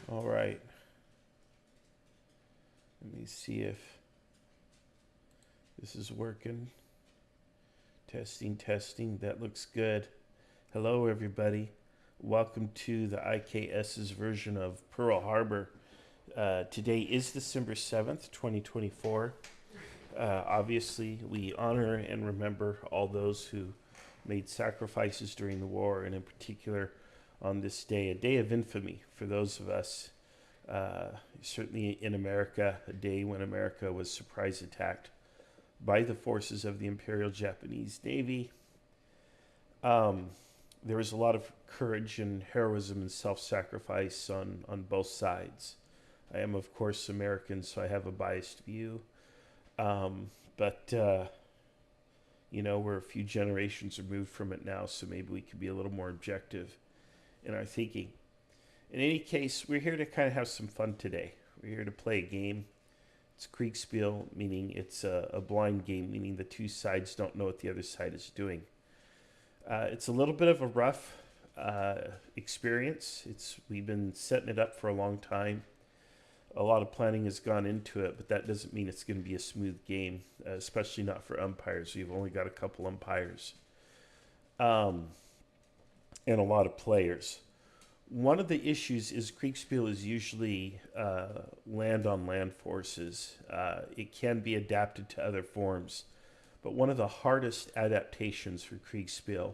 All right. Let me see if this is working. Testing, testing. That looks good. Hello, everybody. Welcome to the IKS's version of Pearl Harbor. Today is December 7th, 2024. Obviously, we honor and remember all those who made sacrifices during the war, and in particular on this day, a day of infamy for those of us, certainly in America, a day when America was surprise attacked by the forces of the Imperial Japanese Navy. Um, there was a lot of courage and heroism and self sacrifice on both sides. I am, of course, American, so I have a biased view. But we're a few generations removed from it now, so maybe we could be a little more objective in our thinking. In any case, we're here to kind of have some fun today. We're here to play a game. It's Kriegsspiel, meaning it's a blind game, meaning the two sides don't know what the other side is doing. It's a little bit of a rough experience. We've been setting it up for a long time. A lot of planning has gone into it, but that doesn't mean it's going to be a smooth game, especially not for umpires. We've only got a couple umpires um, and a lot of players. One of the issues is Kriegsspiel is usually land on land forces. It can be adapted to other forms, but one of the hardest adaptations for Kriegsspiel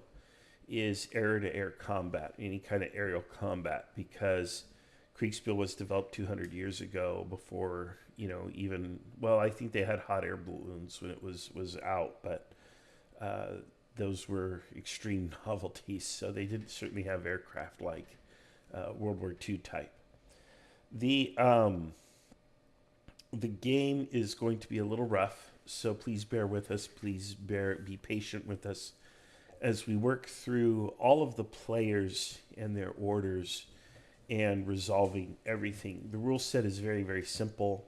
is air-to-air combat, any kind of aerial combat, because Kriegsspiel was developed 200 years ago before, I think they had hot air balloons when it was out, but uh, those were extreme novelties, so they didn't certainly have aircraft like World War II type. The um, the game is going to be a little rough, so please bear with us. Be patient with us as we work through all of the players and their orders and resolving everything. The rule set is very, very simple.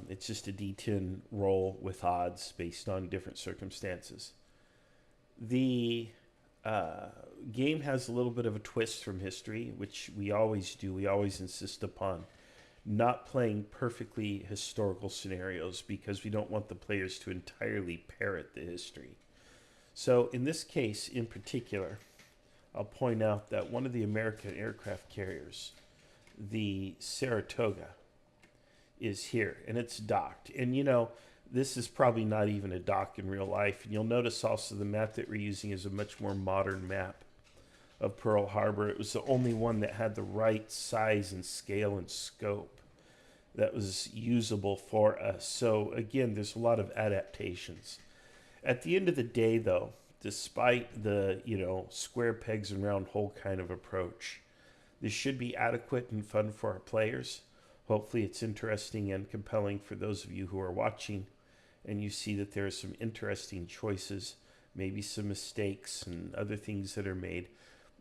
It's just a D10 roll with odds based on different circumstances. The uh, game has a little bit of a twist from history, which we always do. We always insist upon not playing perfectly historical scenarios because we don't want the players to entirely parrot the history. So, in this case in particular, I'll point out that one of the American aircraft carriers, the Saratoga, is here and it's docked. And this is probably not even a dock in real life. And you'll notice also the map that we're using is a much more modern map of Pearl Harbor. It was the only one that had the right size and scale and scope that was usable for us. So, again, there's a lot of adaptations. At the end of the day, though, despite the, square pegs and round hole kind of approach, this should be adequate and fun for our players. Hopefully, it's interesting and compelling for those of you who are watching, and you see that there are some interesting choices, maybe some mistakes and other things that are made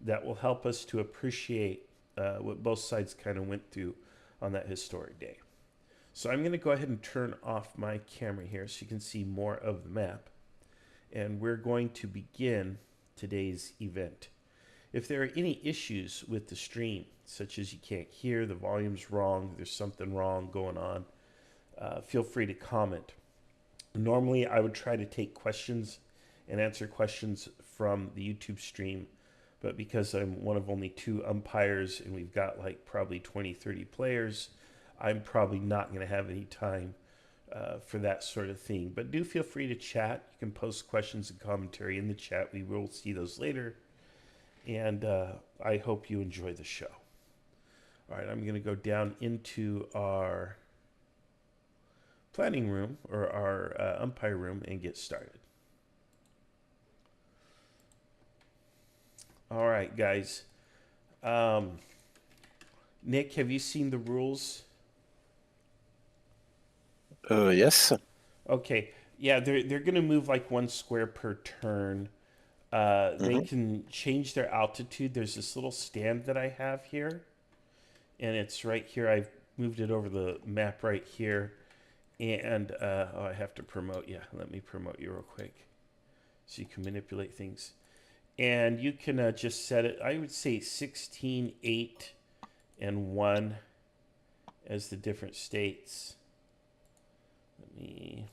that will help us to appreciate what both sides kind of went through on that historic day. So I'm going to go ahead and turn off my camera here so you can see more of the map. And we're going to begin today's event. If there are any issues with the stream, such as you can't hear, the volume's wrong, there's something wrong going on, feel free to comment. Normally, I would try to take questions and answer questions from the YouTube stream, but because I'm one of only two umpires and we've got like probably 20, 30 players, I'm probably not going to have any time for that sort of thing. But do feel free to chat. You can post questions and commentary in the chat. We will see those later. And I hope you enjoy the show. All right, I'm going to go down into our planning room or our umpire room and get started. All right, guys. Nick, have you seen the rules? Yes. Okay. Yeah, they're going to move like one square per turn. They Mm-hmm. can change their altitude. There's this little stand that I have here, and it's right here. I've moved it over the map right here. And I have to promote you. Let me promote you real quick so you can manipulate things. And you can just set it, I would say 16, 8, and 1 as the different states. Let me,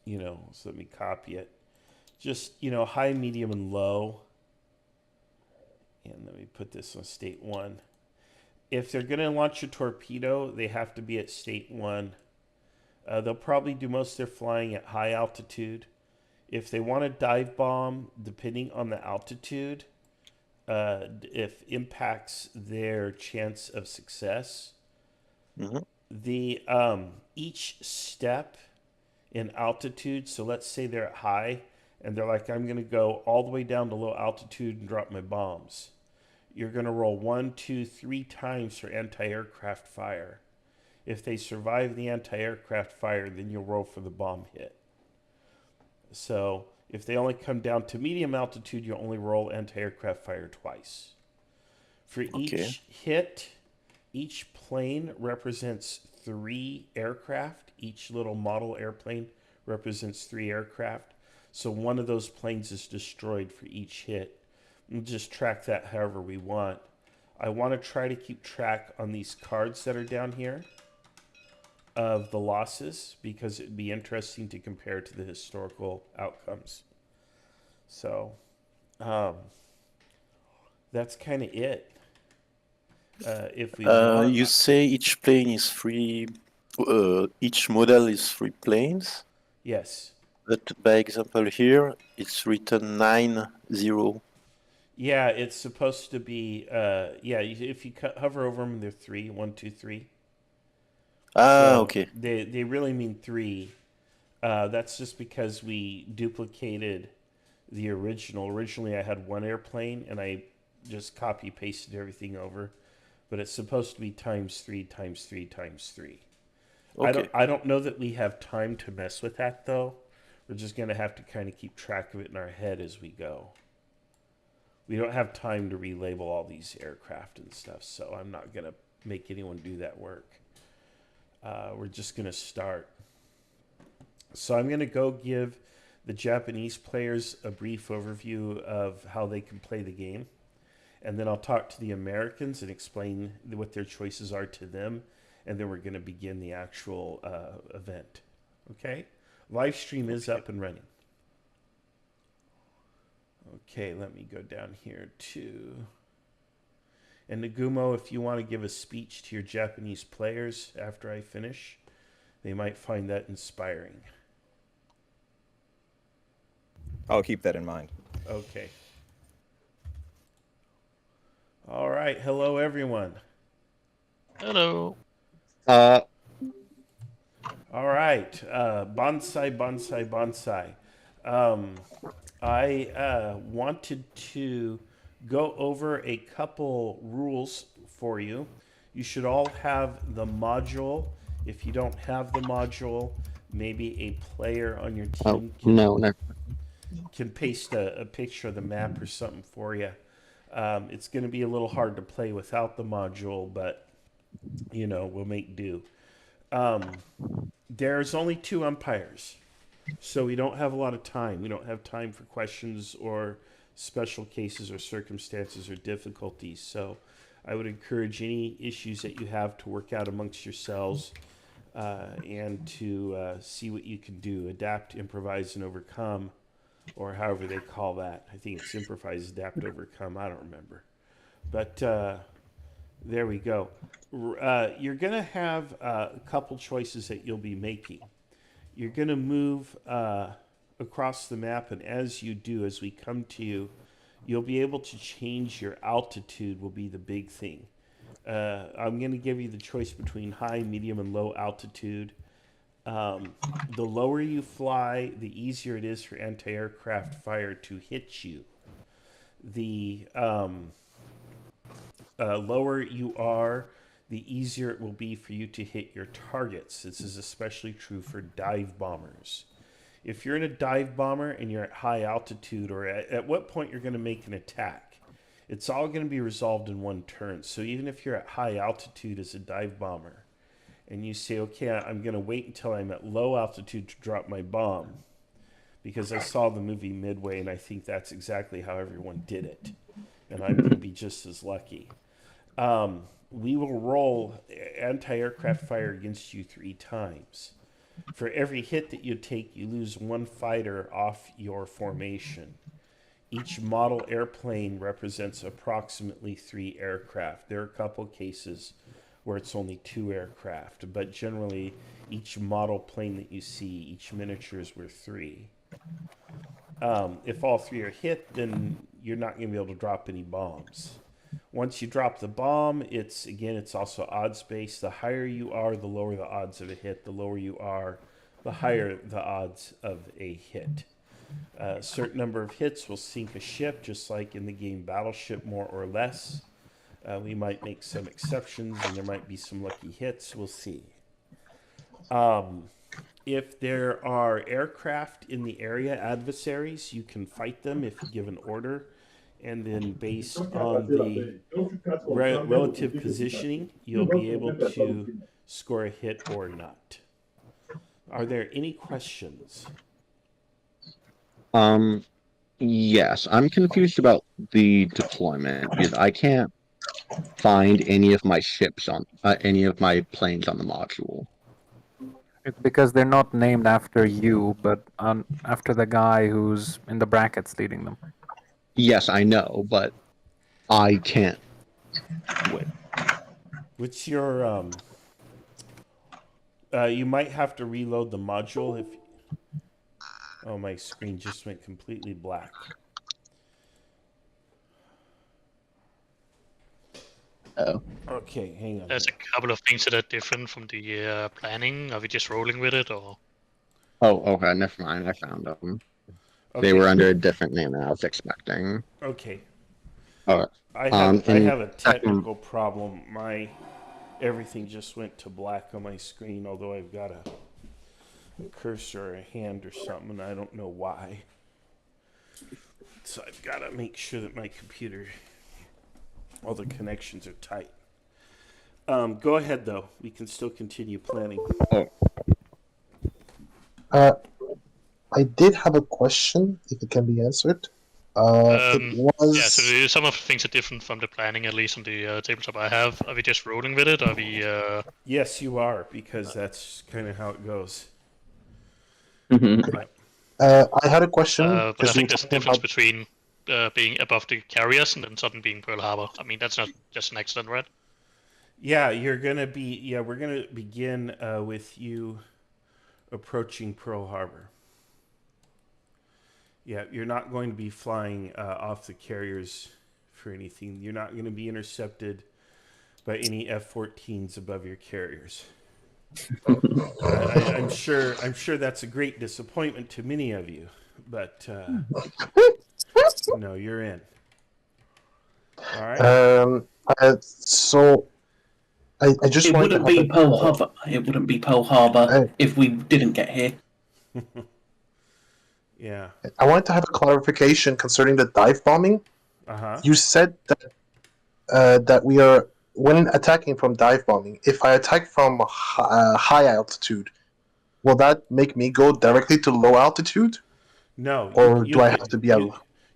so let me copy it. Just, high, medium, and low. And let me put this on state 1. If they're going to launch a torpedo, they have to be at state 1. They'll probably do most of their flying at high altitude. If they want to dive bomb, depending on the altitude, if impacts their chance of success, the each step in altitude. So let's say they're at high, and they're like, I'm going to go all the way down to low altitude and drop my bombs. You're going to roll 1, 2, 3 times for anti-aircraft fire. If they survive the anti-aircraft fire, then you'll roll for the bomb hit. So if they only come down to medium altitude, you'll only roll anti-aircraft fire twice. For each hit, each plane represents 3 aircraft. Each little model airplane represents 3 aircraft. So one of those planes is destroyed for each hit. We'll just track that however we want. I want to try to keep track on these cards that are down here of the losses, because it'd be interesting to compare to the historical outcomes. So that's kind of it. If we want, you say each plane is 3, each model is 3 planes, yes. but by example here, it's written 9, 0. Yeah, it's supposed to be, if you hover over them, they're 3, 1, 2, 3. So Okay. they really mean 3. That's just because we duplicated the original. Originally, I had 1 airplane, and I just copy pasted everything over. But it's supposed to be times 3 times 3 times 3. Okay. I don't know that we have time to mess with that, though. We're just going to have to kind of keep track of it in our head as we go. We don't have time to relabel all these aircraft and stuff, so I'm not going to make anyone do that work. We're just going to start. So I'm going to go give the Japanese players a brief overview of how they can play the game. And then I'll talk to the Americans and explain what their choices are to them. And then we're going to begin the actual event. Okay? Live stream is up and running. Okay, let me go down here to... And Nagumo, if you want to give a speech to your Japanese players after I finish, they might find that inspiring. I'll keep that in mind. Okay. All right. Hello, everyone. Hello. All right. Bonsai, bonsai, bonsai. I wanted to go over a couple rules for you. You should all have the module. If you don't have the module, maybe a player on your team can paste a picture of the map or something for you. It's going to be a little hard to play without the module, but, we'll make do. There's only 2 umpires, so we don't have a lot of time. We don't have time for questions or special cases or circumstances or difficulties. So I would encourage any issues that you have to work out amongst yourselves and to see what you can do. Adapt, improvise, and overcome, or however they call that. I think it's improvise, adapt, overcome. I don't remember. But there we go. You're going to have a couple choices that you'll be making. You're going to move across the map, and as you do, as we come to you, you'll be able to change your altitude will be the big thing. I'm going to give you the choice between high, medium, and low altitude. The lower you fly, the easier it is for anti-aircraft fire to hit you. The lower you are, the easier it will be for you to hit your targets. This is especially true for dive bombers. If you're in a dive bomber and you're at high altitude, or at what point you're going to make an attack, it's all going to be resolved in one turn. So even if you're at high altitude as a dive bomber, and you say, okay, I'm going to wait until I'm at low altitude to drop my bomb, because I saw the movie Midway, and I think that's exactly how everyone did it. And I'm going to be just as lucky. we will roll anti-aircraft fire against you 3 times. For every hit that you take, you lose 1 fighter off your formation. Each model airplane represents approximately 3 aircraft. There are a couple cases where it's only 2 aircraft, but generally each model plane that you see, each miniature is worth 3. If all 3 are hit, then you're not going to be able to drop any bombs. Once you drop the bomb, it's also odds based. The higher you are, the lower the odds of a hit. The lower you are, the higher the odds of a hit. A certain number of hits will sink a ship, just like in the game Battleship, more or less. We might make some exceptions, and there might be some lucky hits. We'll see. If there are aircraft in the area, adversaries, you can fight them if you give an order. And then based on the relative positioning, you'll be able to score a hit or not. Are there any questions? Yes, I'm confused about the deployment because I can't find any of my ships on any of my planes on the module. It's because they're not named after you, but after the guy who's in the brackets leading them. Yes, I know, but I can't. Wait. What's your you might have to reload the module if. Oh, my screen just went completely black. Oh. Okay, hang on. There's a couple of things that are different from the planning. Are we just rolling with it, or? Oh, okay. Never mind. I found them. Okay. They were under a different name than I was expecting. Okay. All right. I have a technical problem. Everything just went to black on my screen, although I've got a cursor or a hand or something, and I don't know why. So I've got to make sure that my computer, all the connections are tight. Go ahead, though. We can still continue planning. I did have a question, if it can be answered. It was... Yeah, so some of the things are different from the planning, at least on the tabletop I have. Are we just rolling with it? Are we... Yes, you are, because that's kind of how it goes. I had a question. But I think there's a difference between being above the carriers and then suddenly being Pearl Harbor. I mean, that's not just an accident, right? Yeah, we're going to begin with you approaching Pearl Harbor. Yeah, you're not going to be flying off the carriers for anything. You're not going to be intercepted by any F-14s above your carriers. I'm sure that's a great disappointment to many of you, but no, you're in. All right. So I just it wanted wouldn't be Pearl Harbor. It wouldn't be Pearl Harbor if we didn't get here. Yeah. I wanted to have a clarification concerning the dive bombing. You said that we are, when attacking from dive bombing, if I attack from high altitude, will that make me go directly to low altitude? No. Or do I have to be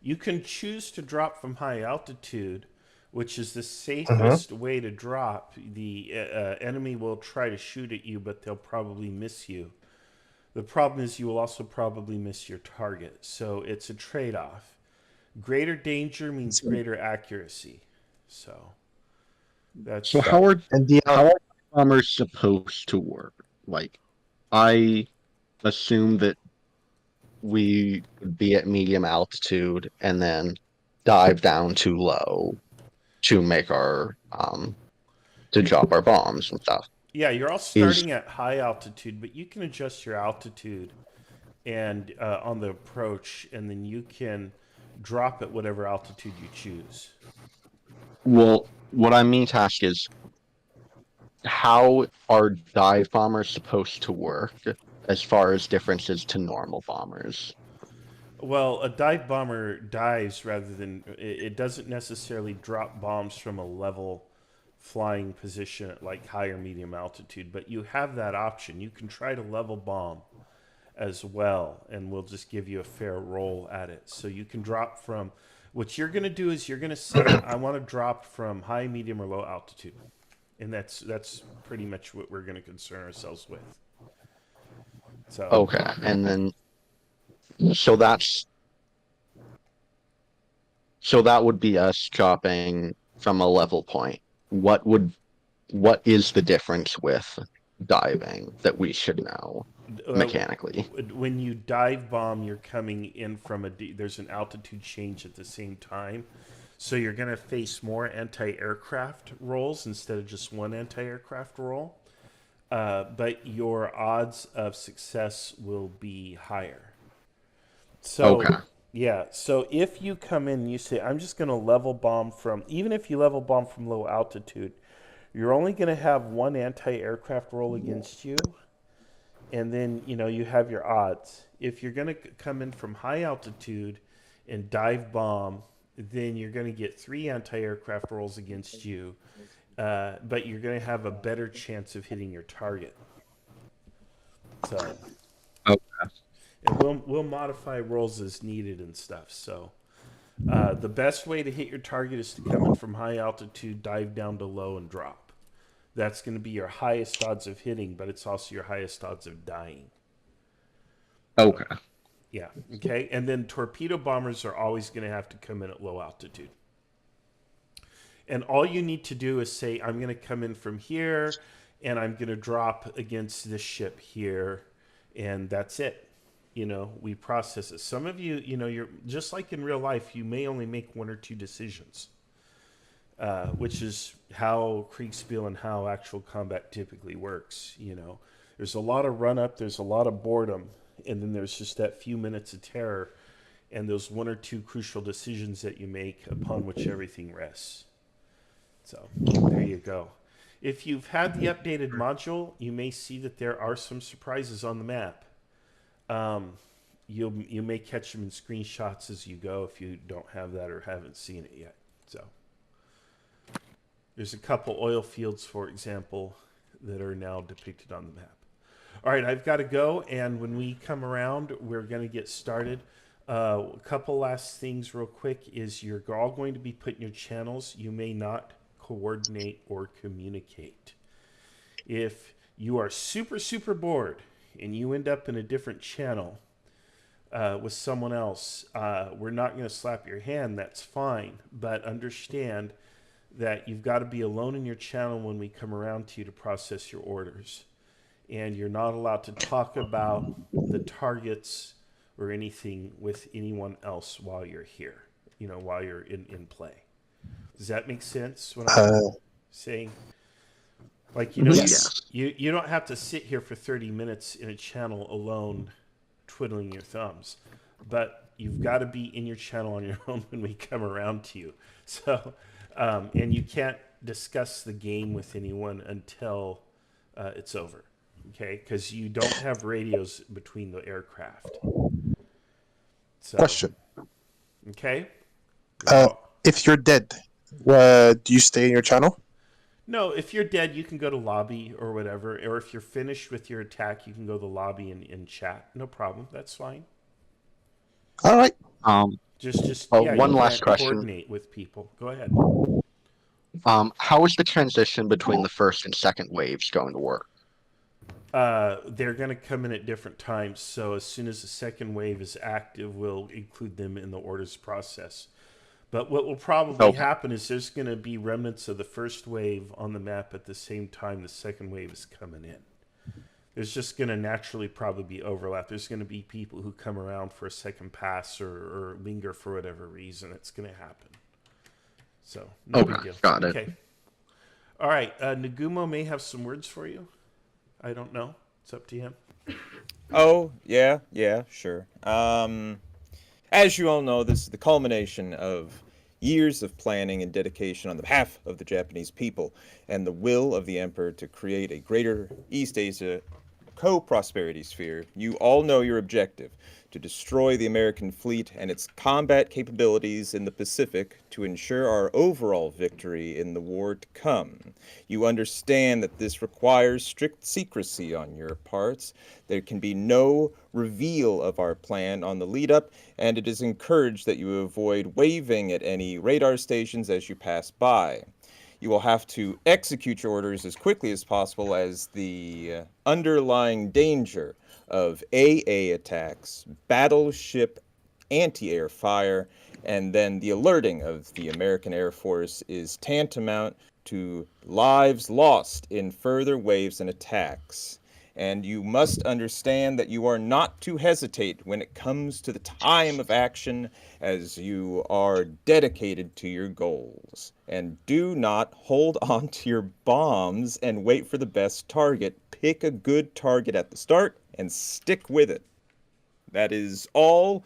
You can choose to drop from high altitude, which is the safest way to drop. The enemy will try to shoot at you, but they'll probably miss you. The problem is you will also probably miss your target. So it's a trade-off. Greater danger means greater accuracy. So that's... So how are bombers supposed to work? Like, I assume that we would be at medium altitude and then dive down to low to make our to drop our bombs and stuff. Yeah, you're all starting at high altitude, but you can adjust your altitude and on the approach, and then you can drop at whatever altitude you choose. Well, what I mean to ask is, how are dive bombers supposed to work as far as differences to normal bombers? Well, a dive bomber dives rather than... It doesn't necessarily drop bombs from a level flying position at like high or medium altitude, but you have that option. You can try to level bomb as well, and we'll just give you a fair roll at it. So you can drop from... What you're going to do is you're going to say, I want to drop from high, medium, or low altitude. and that's pretty much what we're going to concern ourselves with. So Okay, and then so that would be us chopping from a level point. What is the difference with diving that we should know mechanically? when you dive bomb, you're coming in from there's an altitude change at the same time. So you're going to face more anti-aircraft rolls instead of just one anti-aircraft roll. But your odds of success will be higher. So, Okay. yeah. So if you come in and you say, I'm just going to level bomb even if you level bomb from low altitude, you're only going to have one anti-aircraft roll against you. And then, you have your odds. If you're going to come in from high altitude and dive bomb, then you're going to get 3 anti-aircraft rolls against you, but you're going to have a better chance of hitting your target. So, okay. And we'll modify rolls as needed and stuff. So, the best way to hit your target is to come in from high altitude, dive down to low, and drop. That's going to be your highest odds of hitting, but it's also your highest odds of dying. Okay. Yeah. Okay. And then torpedo bombers are always going to have to come in at low altitude. And all you need to do is say, I'm going to come in from here and I'm going to drop against this ship here. And that's it. We process it. Some of you, you're just like in real life, you may only make 1 or 2 decisions, which is how Kriegsspiel and how actual combat typically works. There's a lot of run up, there's a lot of boredom. And then there's just that few minutes of terror and those 1 or 2 crucial decisions that you make upon which everything rests. So there you go. If you've had the updated module, you may see that there are some surprises on the map. You may catch them in screenshots as you go if you don't have that or haven't seen it yet. So there's a couple oil fields, for example, that are now depicted on the map. All right, I've got to go, and when we come around, we're going to get started. A couple last things real quick is you're all going to be put in your channels. You may not coordinate or communicate. If you are super, super bored and you end up in a different channel with someone else, we're not going to slap your hand. That's fine, but understand that you've got to be alone in your channel when we come around to you to process your orders. And you're not allowed to talk about the targets or anything with anyone else while you're here, while you're in play. Does that make sense what I'm saying? Like, Yes. you don't have to sit here for 30 minutes in a channel alone twiddling your thumbs, but you've got to be in your channel on your own when we come around to you. So, and you can't discuss the game with anyone until it's over. Okay, because you don't have radios between the aircraft. So, Question. Okay. If you're dead, do you stay in your channel? No, if you're dead, you can go to lobby or whatever. Or if you're finished with your attack, you can go to the lobby and chat. No problem. That's fine. All right. Just one you last can't question. Coordinate with people. Go ahead. How is the transition between the first and second waves going to work? They're going to come in at different times. So as soon as the second wave is active, we'll include them in the orders process. But what will probably happen is there's going to be remnants of the first wave on the map at the same time the second wave is coming in. There's just going to naturally probably be overlap. There's going to be people who come around for a second pass or linger for whatever reason. It's going to happen. So, no big deal. Got it. Okay. All right. Nagumo may have some words for you. I don't know. It's up to him. Oh, yeah, sure. As you all know, this is the culmination of years of planning and dedication on the behalf of the Japanese people and the will of the Emperor to create a greater East Asia co-prosperity sphere. You all know your objective: to destroy the American fleet and its combat capabilities in the Pacific to ensure our overall victory in the war to come. You understand that this requires strict secrecy on your parts. There can be no reveal of our plan on the lead-up, and it is encouraged that you avoid waving at any radar stations as you pass by. you will have to execute your orders as quickly as possible, as the underlying danger of AA attacks, battleship anti-air fire, and then the alerting of the American Air Force is tantamount to lives lost in further waves and attacks. And you must understand that you are not to hesitate when it comes to the time of action, as you are dedicated to your goals. And do not hold on to your bombs and wait for the best target. Pick a good target at the start and stick with it. That is all.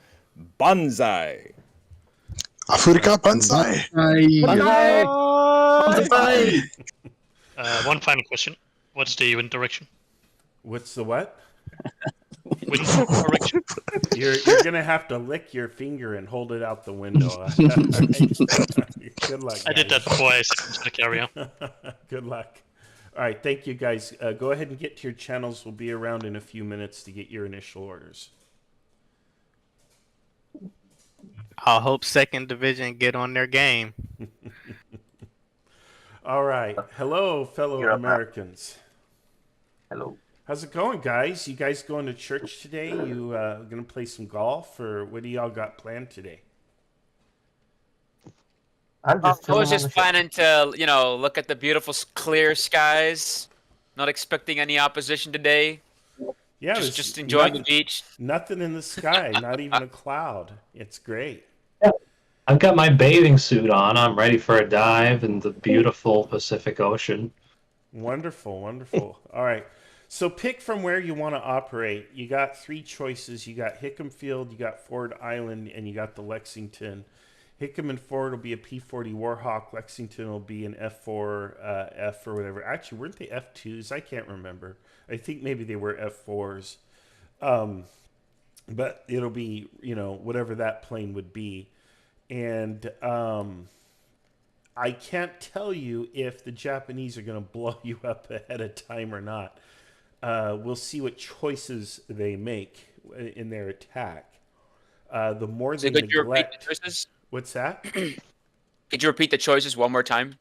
Banzai! Afrika Banzai! One final question. What's the wind direction? What's the what? Wind direction? You're gonna have to lick your finger and hold it out the window. Good luck, guys. I did that before I stepped into the carrier. Good luck. All right, thank you, guys. Go ahead and get to your channels. We'll be around in a few minutes to get your initial orders. I hope Second Division get on their game. All right. Hello, fellow Americans. Hello. How's it going, guys? You guys going to church today? You gonna play some golf, or what do y'all got planned today? I was just planning to, look at the beautiful clear skies. Not expecting any opposition today. Yeah, just enjoying the beach. Nothing in the sky, not even a cloud. It's great. Yeah. I've got my bathing suit on. I'm ready for a dive in the beautiful Pacific Ocean. Wonderful, wonderful. All right. So pick from where you want to operate. You got 3 choices. You got Hickam Field, you got Ford Island, and you got the Lexington. Hickam and Ford will be a P-40 Warhawk. Lexington will be an F4 F or whatever. Actually, weren't they F2s? I can't remember. I think maybe they were F4s. But it'll be, whatever that plane would be. And I can't tell you if the Japanese are going to blow you up ahead of time or not. We'll see what choices they make in their attack. The more they neglect... Could you repeat the choices? What's that? Could you repeat the choices one more time?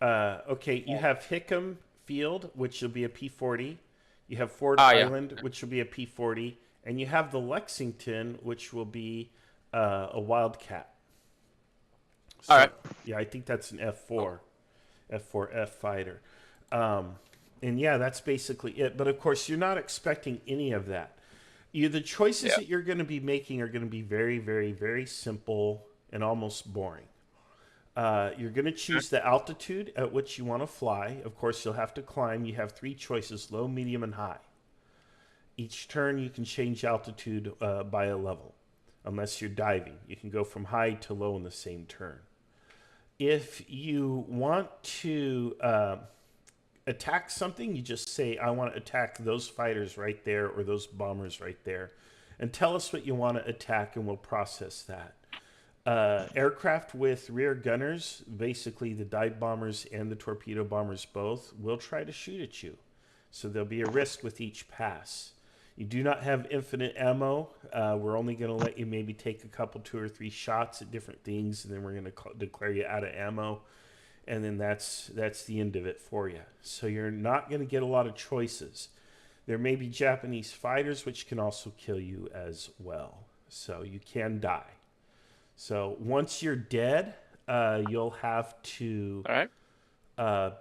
Okay, you have Hickam Field, which will be a P-40. You have Ford Island, which will be a P-40. And you have the Lexington, which will be a Wildcat. So, all right. Yeah, I think that's an F4. F4F fighter. And yeah, that's basically it. But of course, you're not expecting any of that. The choices that you're going to be making are going to be very, very, very simple and almost boring. You're going to choose the altitude at which you want to fly. Of course, you'll have to climb. You have 3 choices, low, medium, and high. Each turn, you can change altitude by a level. Unless you're diving. You can go from high to low in the same turn. If you want to attack something, you just say, I want to attack those fighters right there or those bombers right there. And tell us what you want to attack and we'll process that. Aircraft with rear gunners, basically the dive bombers and the torpedo bombers both, will try to shoot at you. So there'll be a risk with each pass. You do not have infinite ammo. We're only going to let you maybe take a couple, 2 or 3 shots at different things, and then we're going to declare you out of ammo. And then that's the end of it for you. So you're not going to get a lot of choices. There may be Japanese fighters, which can also kill you as well. So you can die. So once you're dead, you'll have to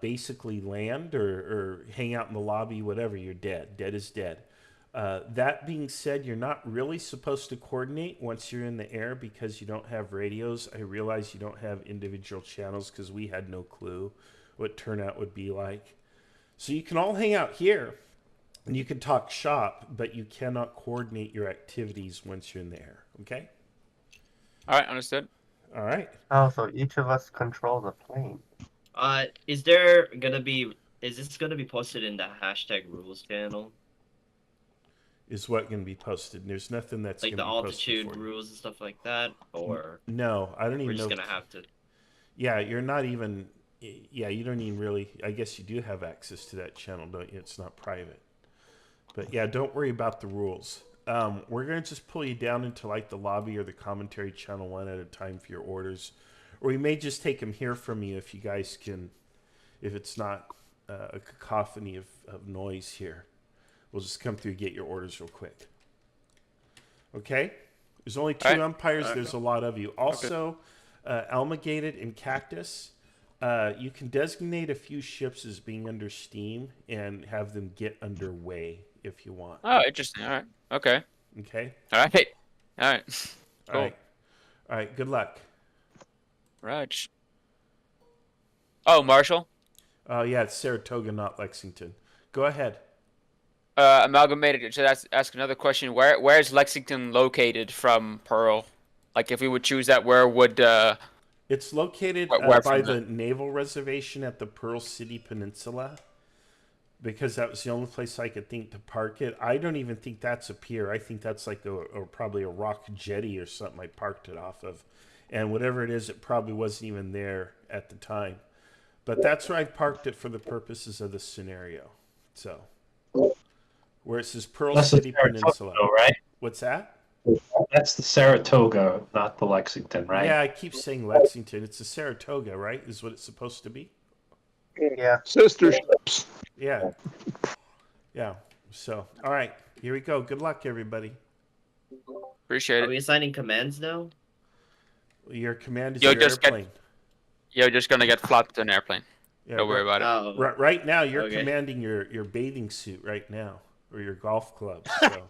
basically land or hang out in the lobby, whatever. You're dead. Dead is dead. That being said, you're not really supposed to coordinate once you're in the air because you don't have radios. I realize you don't have individual channels because we had no clue what turnout would be like. So you can all hang out here and you can talk shop, but you cannot coordinate your activities once you're in the air. Okay? All right, understood. All right. Oh, so each of us control the plane. Is this gonna be posted in the hashtag rules channel? Is what going to be posted? There's nothing that's like the altitude rules and stuff like that, or no, I don't even know. We're just gonna have to. Yeah, you're not even. Yeah, you don't even really. I guess you do have access to that channel, don't you? It's not private. But yeah, don't worry about the rules. We're gonna just pull you down into like the lobby or the commentary channel one at a time for your orders, or we may just take them here from you if you guys can if it's not a cacophony of noise here. We'll just come through and get your orders real quick. Okay? There's only 2 umpires. There's a lot of you. Also, Alligated and Cactus, you can designate a few ships as being under steam and have them get underway if you want. Oh, interesting. All right. Okay. Okay? All right. All right. Cool. All right. All right. Good luck. Raj. Oh, Marshall? Yeah, it's Saratoga, not Lexington. Go ahead. Amalgamated. So ask another question. Where is Lexington located from Pearl? Like, if we would choose that, where would it's located where by the naval reservation at the Pearl City Peninsula, because that was the only place I could think to park it. I don't even think that's a pier. I think that's like probably a rock jetty or something I parked it off of. And whatever it is, it probably wasn't even there at the time. But that's where I parked it for the purposes of the scenario. So, where it says Pearl City Peninsula. Right? What's that? That's the Saratoga, not the Lexington, right? Yeah, I keep saying Lexington. It's the Saratoga, right? Is what it's supposed to be? Yeah. Sister ships. Yeah. Yeah. So, all right. Here we go. Good luck, everybody. Appreciate it. Are we assigning commands now? Your command is your airplane. You're just going to get flopped to an airplane. Yeah, Don't worry about it. Right now, you're commanding your bathing suit right now, or your golf clubs. So.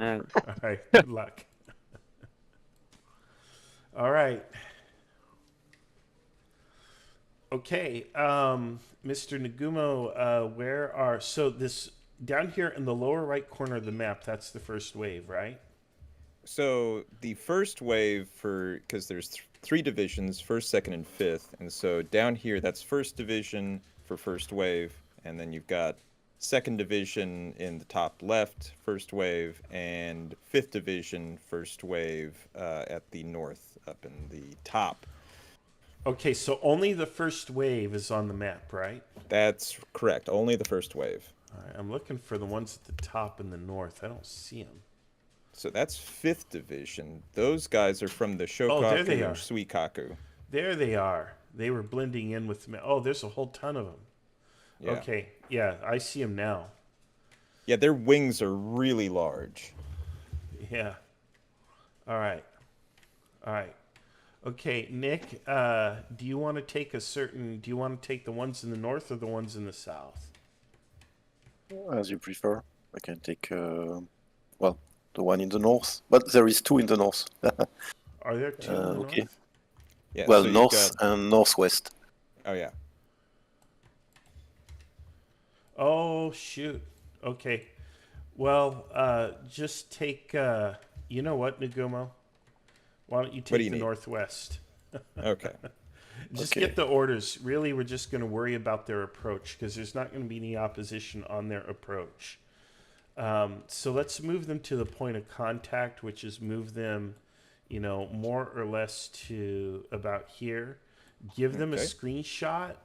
All right. Good luck. All right. Okay. Mr. Nagumo, so this down here in the lower right corner of the map, that's the first wave, right? So the first wave because there's 3 divisions, 1st, 2nd, and 5th. And so down here, that's 1st Division for first wave. And then you've got 2nd Division in the top left, first wave, and 5th Division, first wave at the north, up in the top. Okay, so only the first wave is on the map, right? That's correct. Only the first wave. All right, I'm looking for the ones at the top in the north. I don't see them. So that's 5th Division. Those guys are from the Shokaku and Suikaku. There they are. They were blending in with me. Oh, there's a whole ton of them. Yeah. Okay, yeah, I see them now. Yeah, their wings are really large. Yeah. All right. Okay, Nick, do you want to take the ones in the north or the ones in the south? As you prefer. I can take, the one in the north, but there is 2 in the north. Are there 2 in the north? Yeah, well, so north and northwest. Oh, yeah. Oh, shoot. Okay. Well, just take, you know what, Nagumo? Why don't you take the northwest? Okay. Just get the orders. Really, we're just going to worry about their approach because there's not going to be any opposition on their approach. So let's move them to the point of contact, which is move them, more or less to about here. Give them a screenshot,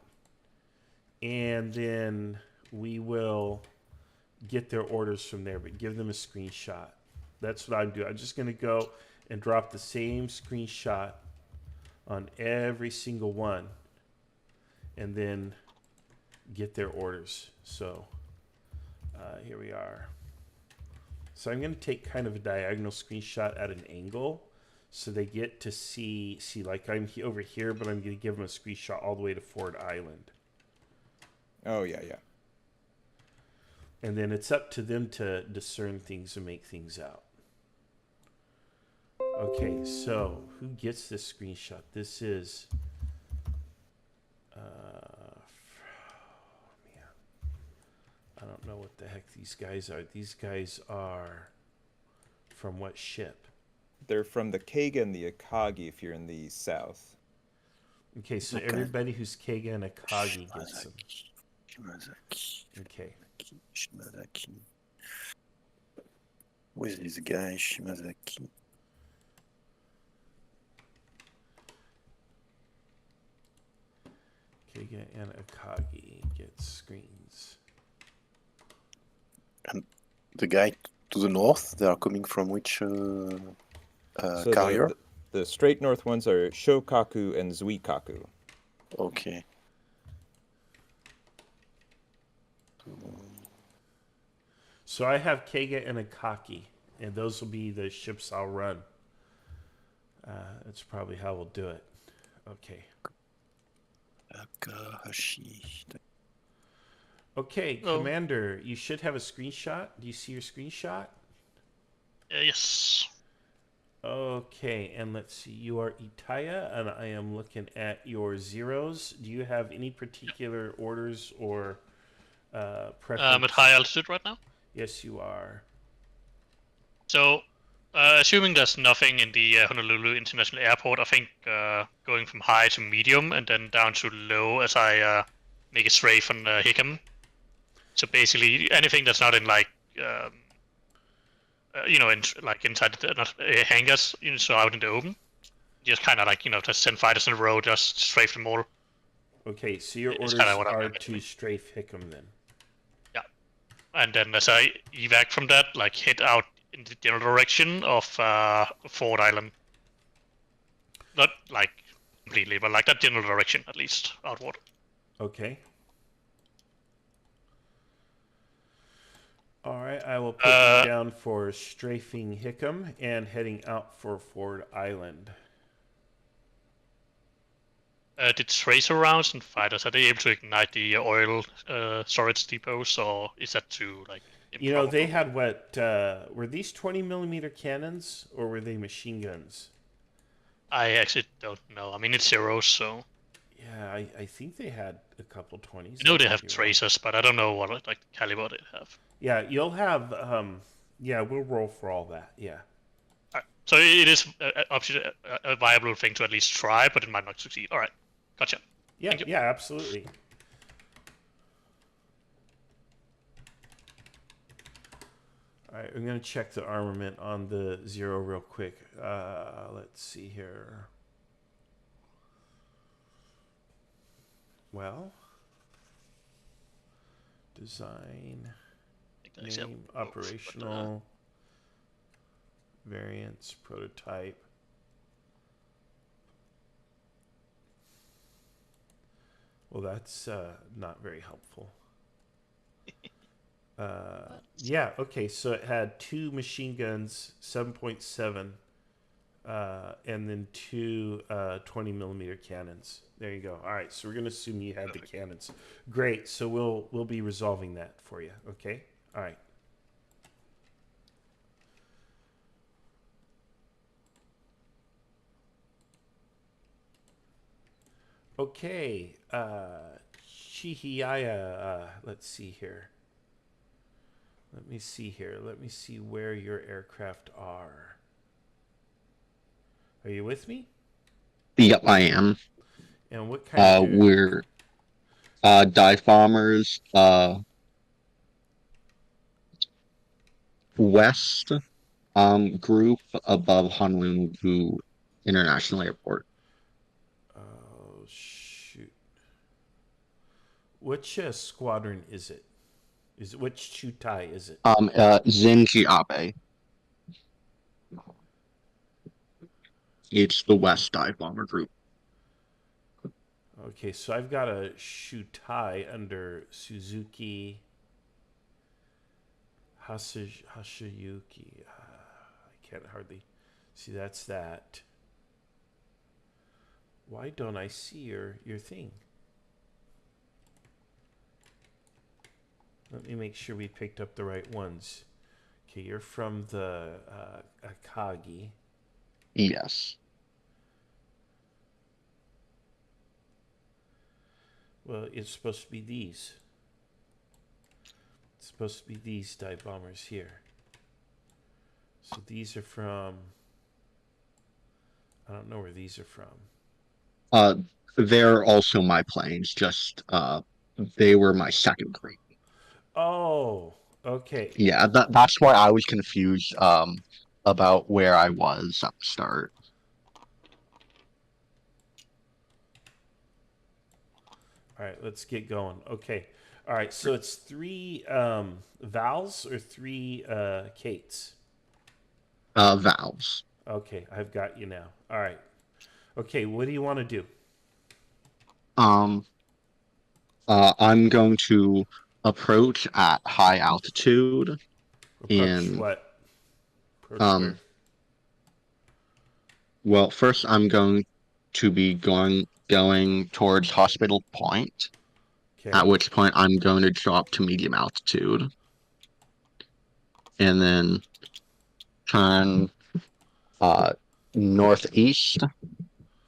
and then we will get their orders from there. But give them a screenshot. That's what I'm doing. I'm just going to go and drop the same screenshot on every single one, and then get their orders. So here we are. So I'm going to take kind of a diagonal screenshot at an angle so they get to see like I'm over here, but I'm going to give them a screenshot all the way to Ford Island. Oh, yeah. And then it's up to them to discern things and make things out. Okay, so who gets this screenshot? This is... I don't know what the heck these guys are. These guys are from what ship? They're from the Keiga and the Akagi if you're in the south. Okay, so everybody who's Keiga and Akagi gets them. Okay. Shimazaki. Where's this guy, Shimazaki? Keiga and Akagi get screens. And the guy to the north, they are coming from which carrier? The straight north ones are Shokaku and Zuikaku. Okay. So I have Kega and Akaki, and those will be the ships I'll run. That's probably how we'll do it. Okay. Okay, Commander, you should have a screenshot. Do you see your screenshot? Yes. Okay, and let's see. You are Itaya, and I am looking at your zeros. Do you have any particular orders or preference? I'm at high altitude right now. Yes, you are. So, assuming there's nothing in the Honolulu International Airport, I think going from high to medium and then down to low as I make a strafe on Hickam. So basically, anything that's not in like, like inside not hangars, so out in the open, just kind of like just send fighters in a row, just strafe them all. Okay, so your orders are to strafe Hickam then. Yeah, and then as I evac from that, like head out in the general direction of Ford Island. Not like completely, but like that general direction at least outward. Okay. All right, I will put you down for strafing Hickam and heading out for Ford Island. Did tracer rounds and fighters, are they able to ignite the oil storage depots, or is that too like improbable? They had what, were these 20mm cannons, or were they machine guns? I actually don't know. I mean, it's zeros, so... Yeah, I think they had a couple 20s. I know they have tracers, but I don't know what like caliber they have. Yeah, you'll have, yeah, we'll roll for all that, yeah. Alright. So it is a viable thing to at least try, but it might not succeed. Alright, gotcha. Yeah, yeah, absolutely. Alright, I'm going to check the armament on the Zero real quick. Let's see here. Well, design, name, operational, variants, prototype. Well, that's not very helpful. Yeah, okay, so it had 2 machine guns, 7.7, and then 2 20mm cannons. There you go. All right, so we're going to assume you had the cannons. Great, so we'll be resolving that for you, okay? All right. Okay, Chihiaya, let's see here. Let me see here. Let me see where your aircraft are. Are you with me? Yep, I am. And what kind of... We're dive bombers, west group above Honolulu International Airport. Oh, shoot. Which squadron is it? Which Chutai is it? Zenji Abe. It's the West Dive Bomber Group. Okay, so I've got a Shutai under Suzuki Hashiyuki. I can't hardly see. That's that. Why don't I see your thing? Let me make sure we picked up the right ones. Okay, you're from the Akagi. Yes. Well, it's supposed to be these. It's supposed to be these dive bombers here. So these are from... I don't know where these are from. They're also my planes, just they were my second group. Oh, okay. Yeah, that's why I was confused about where I was at the start. All right, let's get going. Okay. All right, so it's 3 Vals or 3 Kates? Valves. Okay, I've got you now. All right. Okay, what do you want to do? I'm going to approach at high altitude Approach And what? Approach where? well, first I'm going to be going towards Hospital Point. Okay. At which point I'm going to drop to medium altitude. And then turn northeast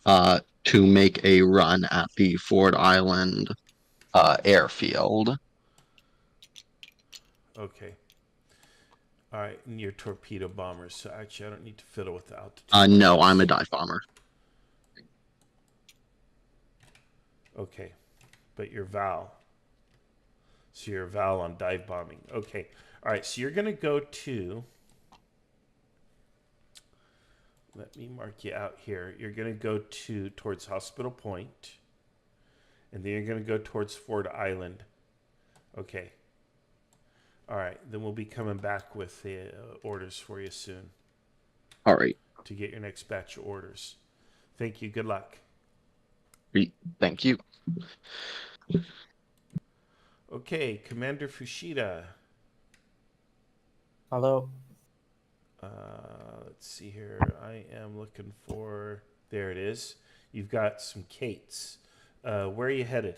to make a run at the Ford Island airfield. Okay. All right, and you're torpedo bombers, so actually I don't need to fiddle with the altitude. No, I'm a dive bomber. Okay, but you're Val. So you're Val on dive bombing. Okay, all right, so you're going to go to... Let me mark you out here. You're going to go towards Hospital Point, and then you're going to go towards Ford Island. Okay. All right, then we'll be coming back with the orders for you soon. All right. To get your next batch of orders. Thank you. Good luck. Thank you. Okay, Commander Fushida. Hello. Let's see here. I am looking for... There it is. You've got some Kates. Where are you headed?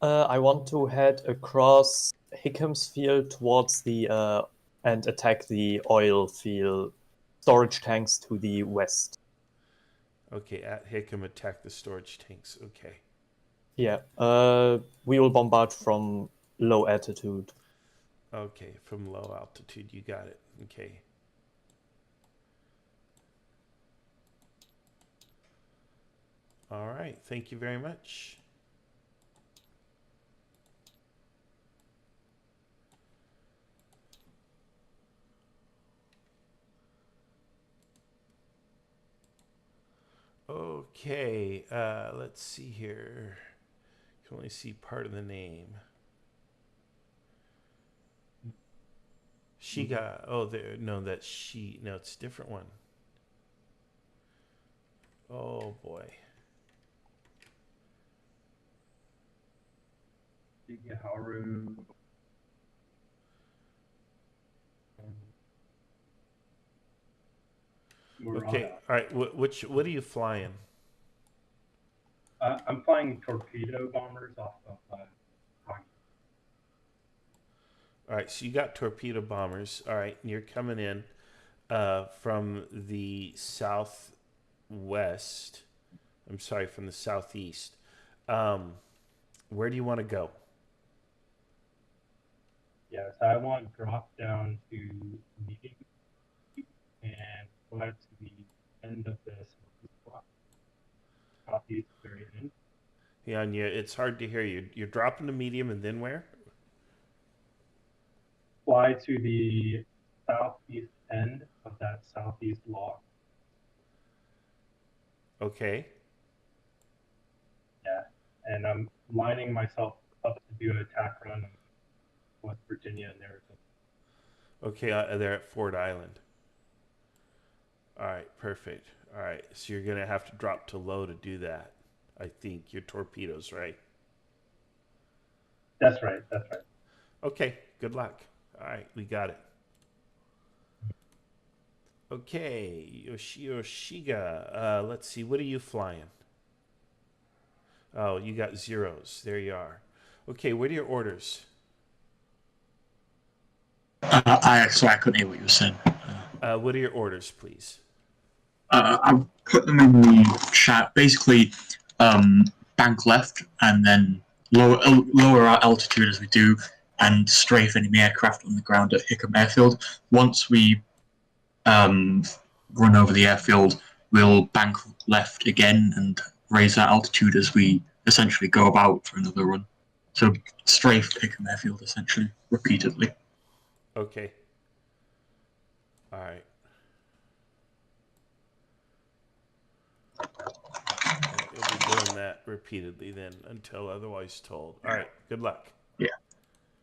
I want to head across Hickham's field towards the and attack the oil field storage tanks to the west. Okay, at Hickam, attack the storage tanks. Okay. Yeah. We will bombard from low altitude. Okay, from low altitude. You got it. Okay. All right. Thank you very much. Okay, let's see here. You can only see part of the name. Shiga. Oh, there. No, that's she. No, it's a different one. Oh boy. Shigeharu. Okay. All right. What are you flying? I'm flying torpedo bombers off of. All right. So you got torpedo bombers. All right, and you're coming in from the southwest. I'm sorry, from the southeast. Where do you want to go? Yes, I want to drop down to medium and fly to the end of this southeast very end. Yeah, and it's hard to hear you. You're dropping to medium and then where? Fly to the southeast end of that southeast log. Okay. Yeah, and I'm lining myself up to do an attack run in West Virginia and Arizona. Okay, they're at Ford Island. All right, perfect. All right, so you're going to have to drop to low to do that. I think your torpedoes, right? That's right. That's right. Okay, good luck. All right, we got it. Okay, Yoshiga. Let's see, what are you flying? Oh, you got zeros. There you are. Okay, what are your orders? Sorry, I couldn't hear what you were saying. What are your orders, please? I put them in the chat. Basically, bank left and then lower our altitude as we do, and strafe enemy aircraft on the ground at Hickam Airfield. Once we run over the airfield, we'll bank left again and raise our altitude as we essentially go about for another run. So strafe Hickam Airfield essentially repeatedly. Okay. All right. You'll be doing that repeatedly then until otherwise told. All right. Good luck. Yeah.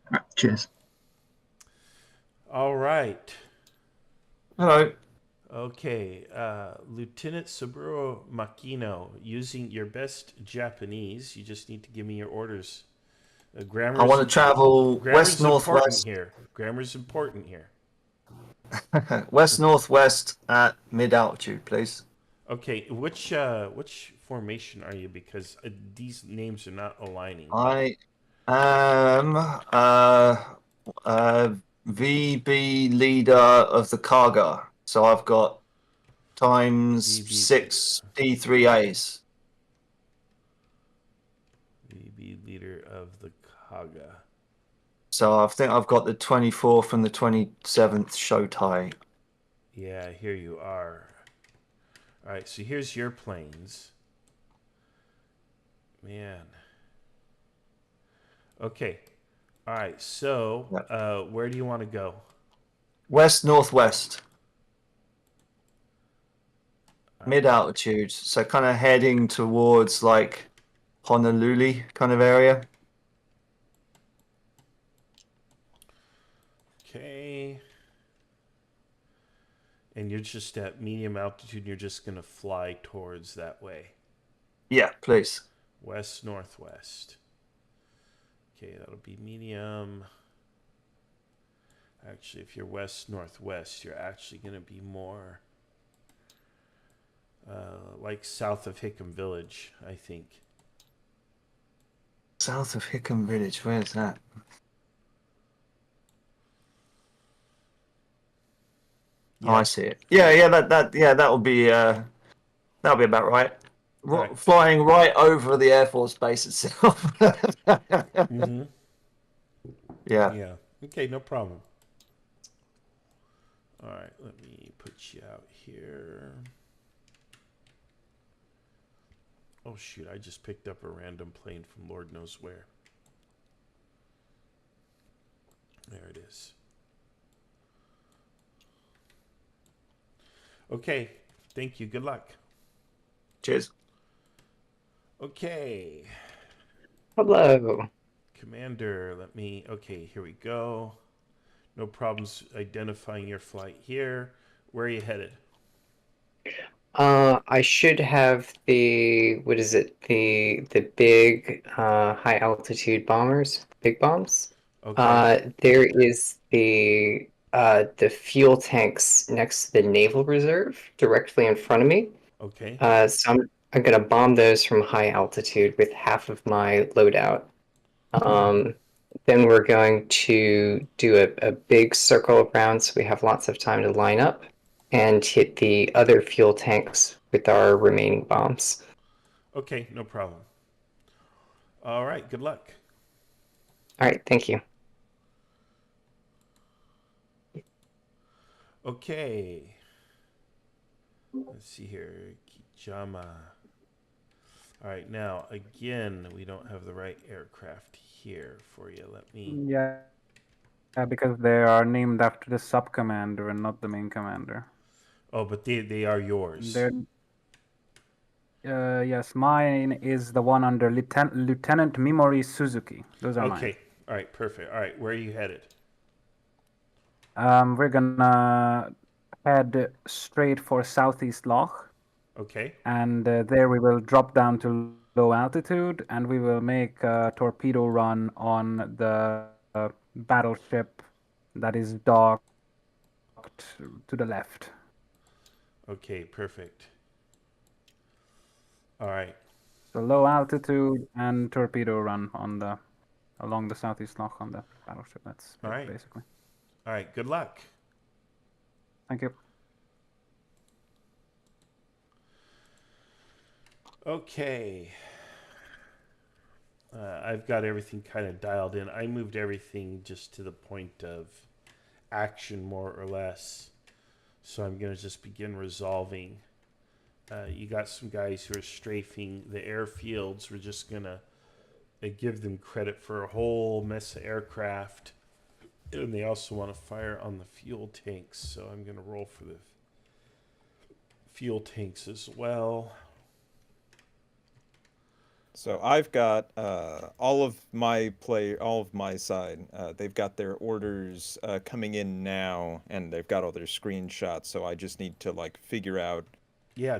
All right. Cheers. All right. Hello. Okay. Lieutenant Saburo Makino, using your best Japanese, you just need to give me your orders. Grammar I want to travel west northwest. here. Grammar's important here. West northwest at mid altitude, please. Okay, which formation are you? Because these names are not aligning. I am VB leader of the cargo, so I've got times VB 6 D3As. VB leader of the Kaga. So I think I've got the 24th and the 27th show tie. Yeah, here you are. All right, so here's your planes. Man. Okay. All right, so where do you want to go? West northwest. Mid altitude, so kind of heading towards like Honolulu kind of area. Okay. And you're just at medium altitude and you're just going to fly towards that way. Yeah, please. West northwest. Okay, that'll be medium. Actually, if you're west northwest, you're actually going to be more like south of Hickam Village, I think. South of Hickam Village, where's that? Yeah. Oh, I see it. Yeah, that'll be about right. Right. Flying right over the Air Force Base itself. Mm-hmm. Yeah. Yeah. Okay, no problem. All right, let me put you out here. Oh, shoot, I just picked up a random plane from Lord knows where. There it is. Okay, thank you. Good luck. Cheers. Okay. Hello. Commander, okay, here we go. No problems identifying your flight here. Where are you headed? I should have the the big high altitude bombers, big bombs. Okay. There is the fuel tanks next to the naval reserve directly in front of me. Okay. So I'm gonna bomb those from high altitude with half of my loadout. Then we're going to do a big circle around so we have lots of time to line up and hit the other fuel tanks with our remaining bombs. Okay, no problem. All right, good luck. All right, thank you. Okay. Let's see here. Kijama. All right, now, again, we don't have the right aircraft here for you. Let me... Yeah, because they are named after the sub-commander and not the main commander. Oh, but they are yours. Yes, mine is the one under Lieutenant Mimori Suzuki. Those are mine. Okay, all right, perfect. All right, where are you headed? We're gonna head straight for Southeast Loch. Okay. And there we will drop down to low altitude and we will make a torpedo run on the battleship that is docked to the left. Okay, perfect. All right. So low altitude and torpedo run on along the Southeast Loch on the battleship. That's all right. Basically. All right, good luck. Thank you. Okay. I've got everything kind of dialed in. I moved everything just to the point of action, more or less. So I'm going to just begin resolving. You got some guys who are strafing the airfields. We're just going to give them credit for a whole mess of aircraft. And they also want to fire on the fuel tanks. So I'm going to roll for the fuel tanks as well. So I've got all of my side. They've got their orders coming in now, and they've got all their screenshots. So I just need to like figure out Yeah,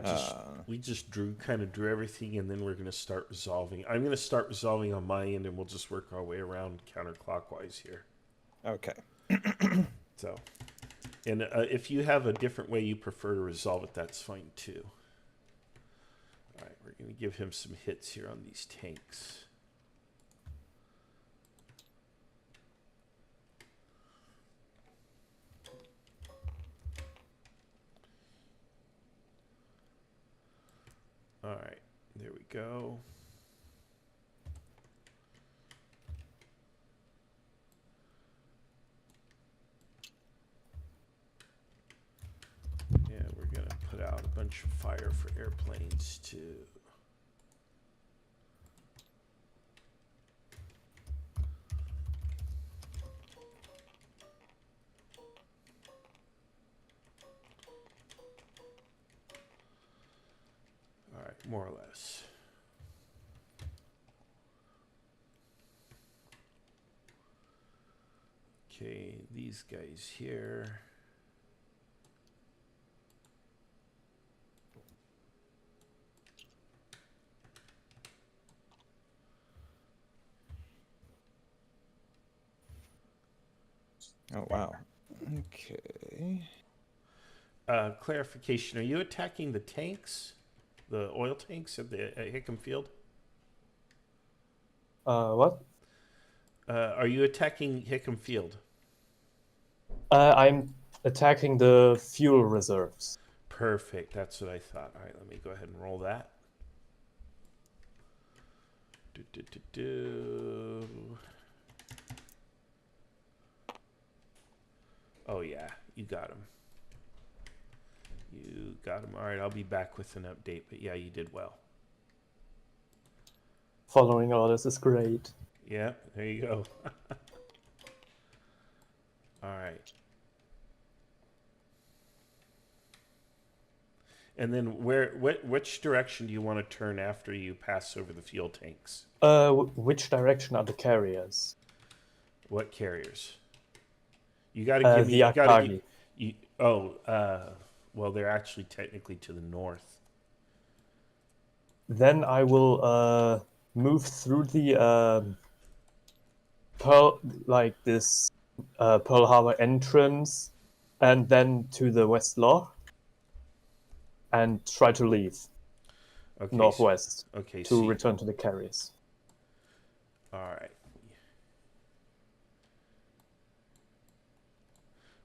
we just kind of drew everything, and then we're going to start resolving. I'm going to start resolving on my end, and we'll just work our way around counterclockwise here. Okay. So, and if you have a different way you prefer to resolve it, that's fine too. All right, we're going to give him some hits here on these tanks. All right, there we go. Yeah, we're going to put out a bunch of fire for airplanes too. All right, more or less. Okay, these guys here. Oh, wow. Okay. Clarification, are you attacking the tanks? The oil tanks at Hickam Field? What? Are you attacking Hickam Field? I'm attacking the fuel reserves. Perfect, that's what I thought. All right, let me go ahead and roll that. Oh yeah, you got him. You got him. All right, I'll be back with an update, but yeah, you did well. Following orders is great. Yeah, there you go. All right. And then which direction do you want to turn after you pass over the fuel tanks? Which direction are the carriers? What carriers? You got to give me. The Akagi. Well, they're actually technically to the north. Then I will move through the Pearl Harbor entrance, and then to the west law, and try to leave northwest to return to the carriers. All right.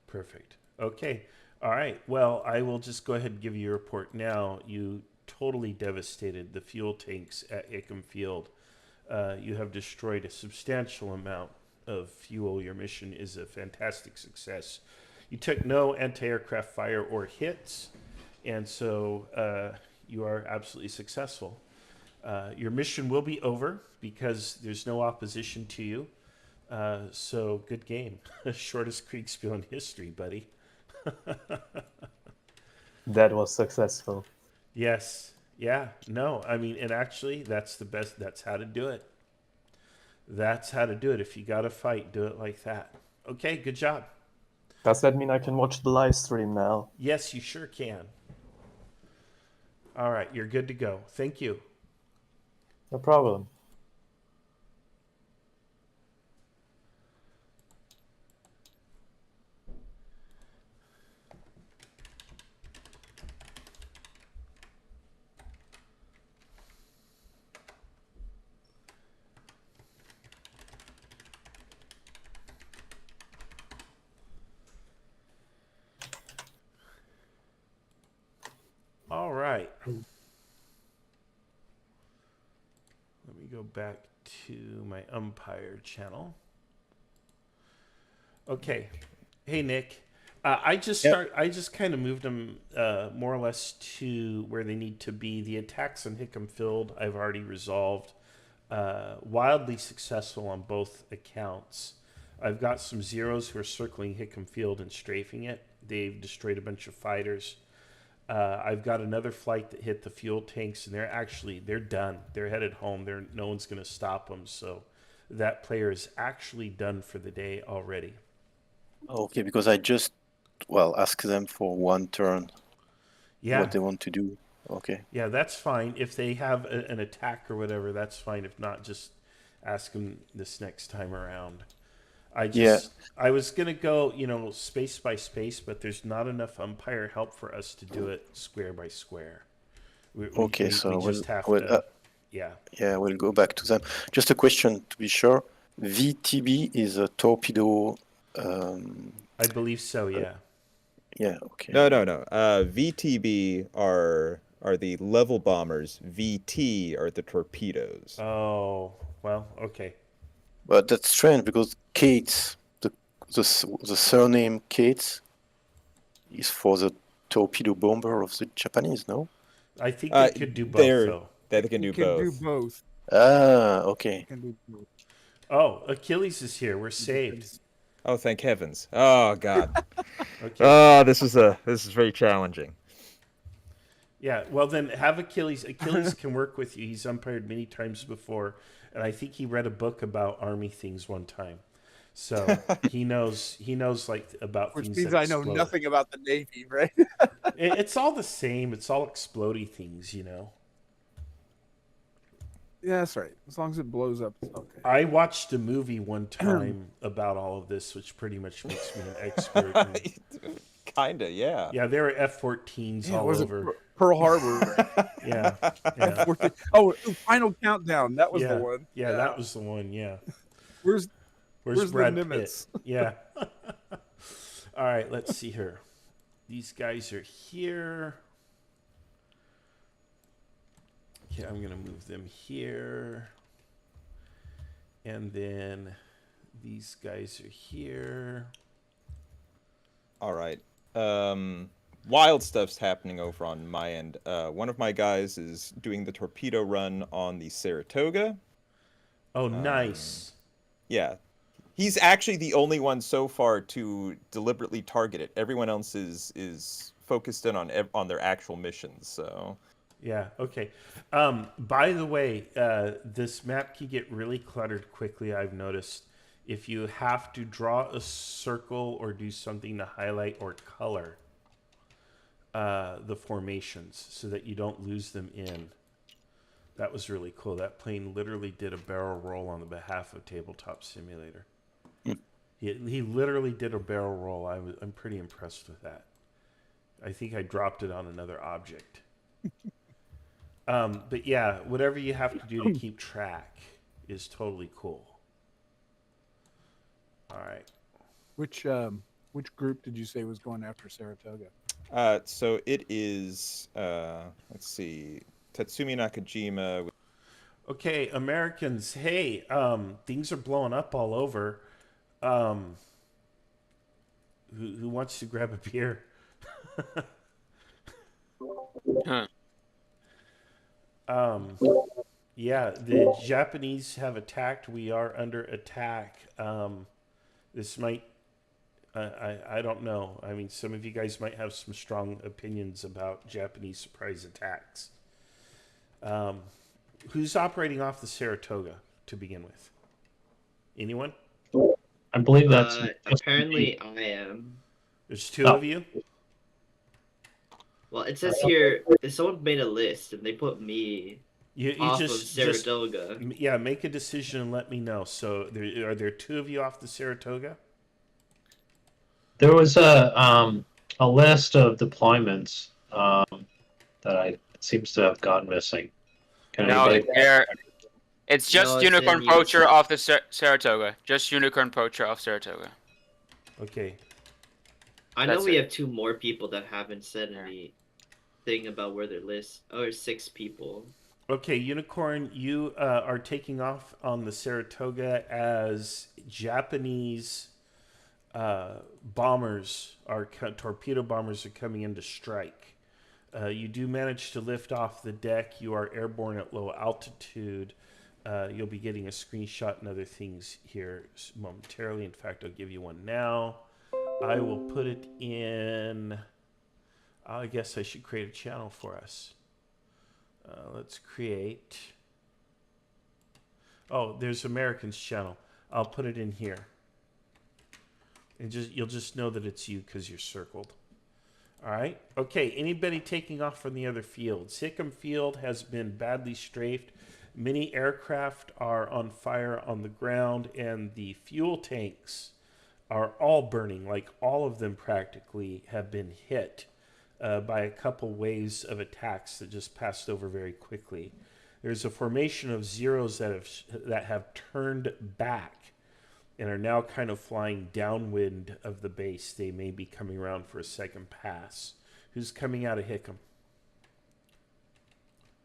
Perfect. Okay. All right. Well, I will just go ahead and give you a report now. You totally devastated the fuel tanks at Hickam Field. You have destroyed a substantial amount of fuel. Your mission is a fantastic success. You took no anti-aircraft fire or hits, and so you are absolutely successful. Your mission will be over because there's no opposition to you. So good game. Shortest Kriegsspiel in history, buddy. That was successful. Yes. Yeah. No, I mean, and actually, that's the best. That's how to do it. That's how to do it. If you got to fight, do it like that. Okay, good job. Does that mean I can watch the live stream now? Yes, you sure can. All right, you're good to go. Thank you. No problem. All right. Let me go back to my umpire channel. Okay. Hey, Nick. I just kind of moved them more or less to where they need to be. The attacks on Hickam Field I've already resolved. Wildly successful on both accounts. I've got some zeros who are circling Hickam Field and strafing it. They've destroyed a bunch of fighters. I've got another flight that hit the fuel tanks, and they're done. They're headed home. No one's going to stop them. So that player is actually done for the day already. Okay, because I just asked them for one turn. Yeah. what they want to do. Okay. Yeah, that's fine. If they have an attack or whatever, that's fine. If not, just ask them this next time around. I was gonna go, space by space, but there's not enough umpire help for us to do it square by square. We just have to. Yeah. Yeah, we'll go back to them. Just a question to be sure. VTB is a torpedo. I believe so. Yeah. Yeah. Okay. No. VTB are the level bombers. VT are the torpedoes. Oh well, okay. But that's strange because Cates, the surname Cates, is for the torpedo bomber of the Japanese. No. I think they could do both though. They can do both. Ah, okay. Oh, Achilles is here. We're saved. Oh, thank heavens! Oh God. Okay. Oh, this is very challenging. Yeah. Well, then have Achilles. Achilles can work with you. He's umpired many times before, and I think he read a book about army things one time, so he knows like about Which things. means that I know explode. nothing about the Navy, right? It's all the same. It's all explodey things, Yeah, that's right. As long as it blows up, it's okay. I watched a movie one time about all of this, which pretty much makes me an expert. Kinda, yeah. Yeah, there were F-14s all over. Pearl Harbor. Yeah. Oh, Final Countdown. That was the one. Yeah, that was the one. Yeah. Where's Brad the Pitt? Nimitz? Yeah. All right, let's see here. These guys are here. Okay, I'm going to move them here. And then these guys are here. All right. Wild stuff's happening over on my end. One of my guys is doing the torpedo run on the Saratoga. Oh, nice. Yeah. He's actually the only one so far to deliberately target it. Everyone else is focused in on their actual missions, so... Yeah, okay. By the way, this map can get really cluttered quickly, I've noticed. If you have to draw a circle or do something to highlight or color the formations so that you don't lose them in. That was really cool. That plane literally did a barrel roll on the behalf of Tabletop Simulator. He literally did a barrel roll. I'm pretty impressed with that. I think I dropped it on another object. But yeah, whatever you have to do to keep track is totally cool. All right. Which group did you say was going after Saratoga? So it is, let's see, Tatsumi Nakajima. Okay, Americans, hey, things are blowing up all over. Who wants to grab a beer? Yeah, the Japanese have attacked. We are under attack. This might, I don't know. I mean, some of you guys might have some strong opinions about Japanese surprise attacks. Who's operating off the Saratoga to begin with? Anyone? I believe that's apparently I am. There's two of you. Well, it says here someone made a list and they put me off of Saratoga. Yeah, make a decision and let me know. So, are there two of you off the Saratoga? There was a list of deployments that seems to have gone missing. It's just Unicorn Poacher off the Saratoga. Just Unicorn Poacher off Saratoga. Okay. I know we have two more people that haven't said anything about where their list. Oh, there's 6 people. Okay, Unicorn, you are taking off on the Saratoga as Japanese bombers, torpedo bombers, are coming in to strike. You do manage to lift off the deck. You are airborne at low altitude. You'll be getting a screenshot and other things here momentarily. In fact, I'll give you one now. I will put it in. I guess I should create a channel for us. Let's create. Oh, there's American's channel. I'll put it in here. And you'll just know that it's you because you're circled. All right. Okay. Anybody taking off from the other fields? Hickam Field has been badly strafed. Many aircraft are on fire on the ground, and the fuel tanks are all burning. Like all of them practically have been hit by a couple waves of attacks that just passed over very quickly. There's a formation of Zeros that have turned back and are now kind of flying downwind of the base. They may be coming around for a second pass. Who's coming out of Hickam?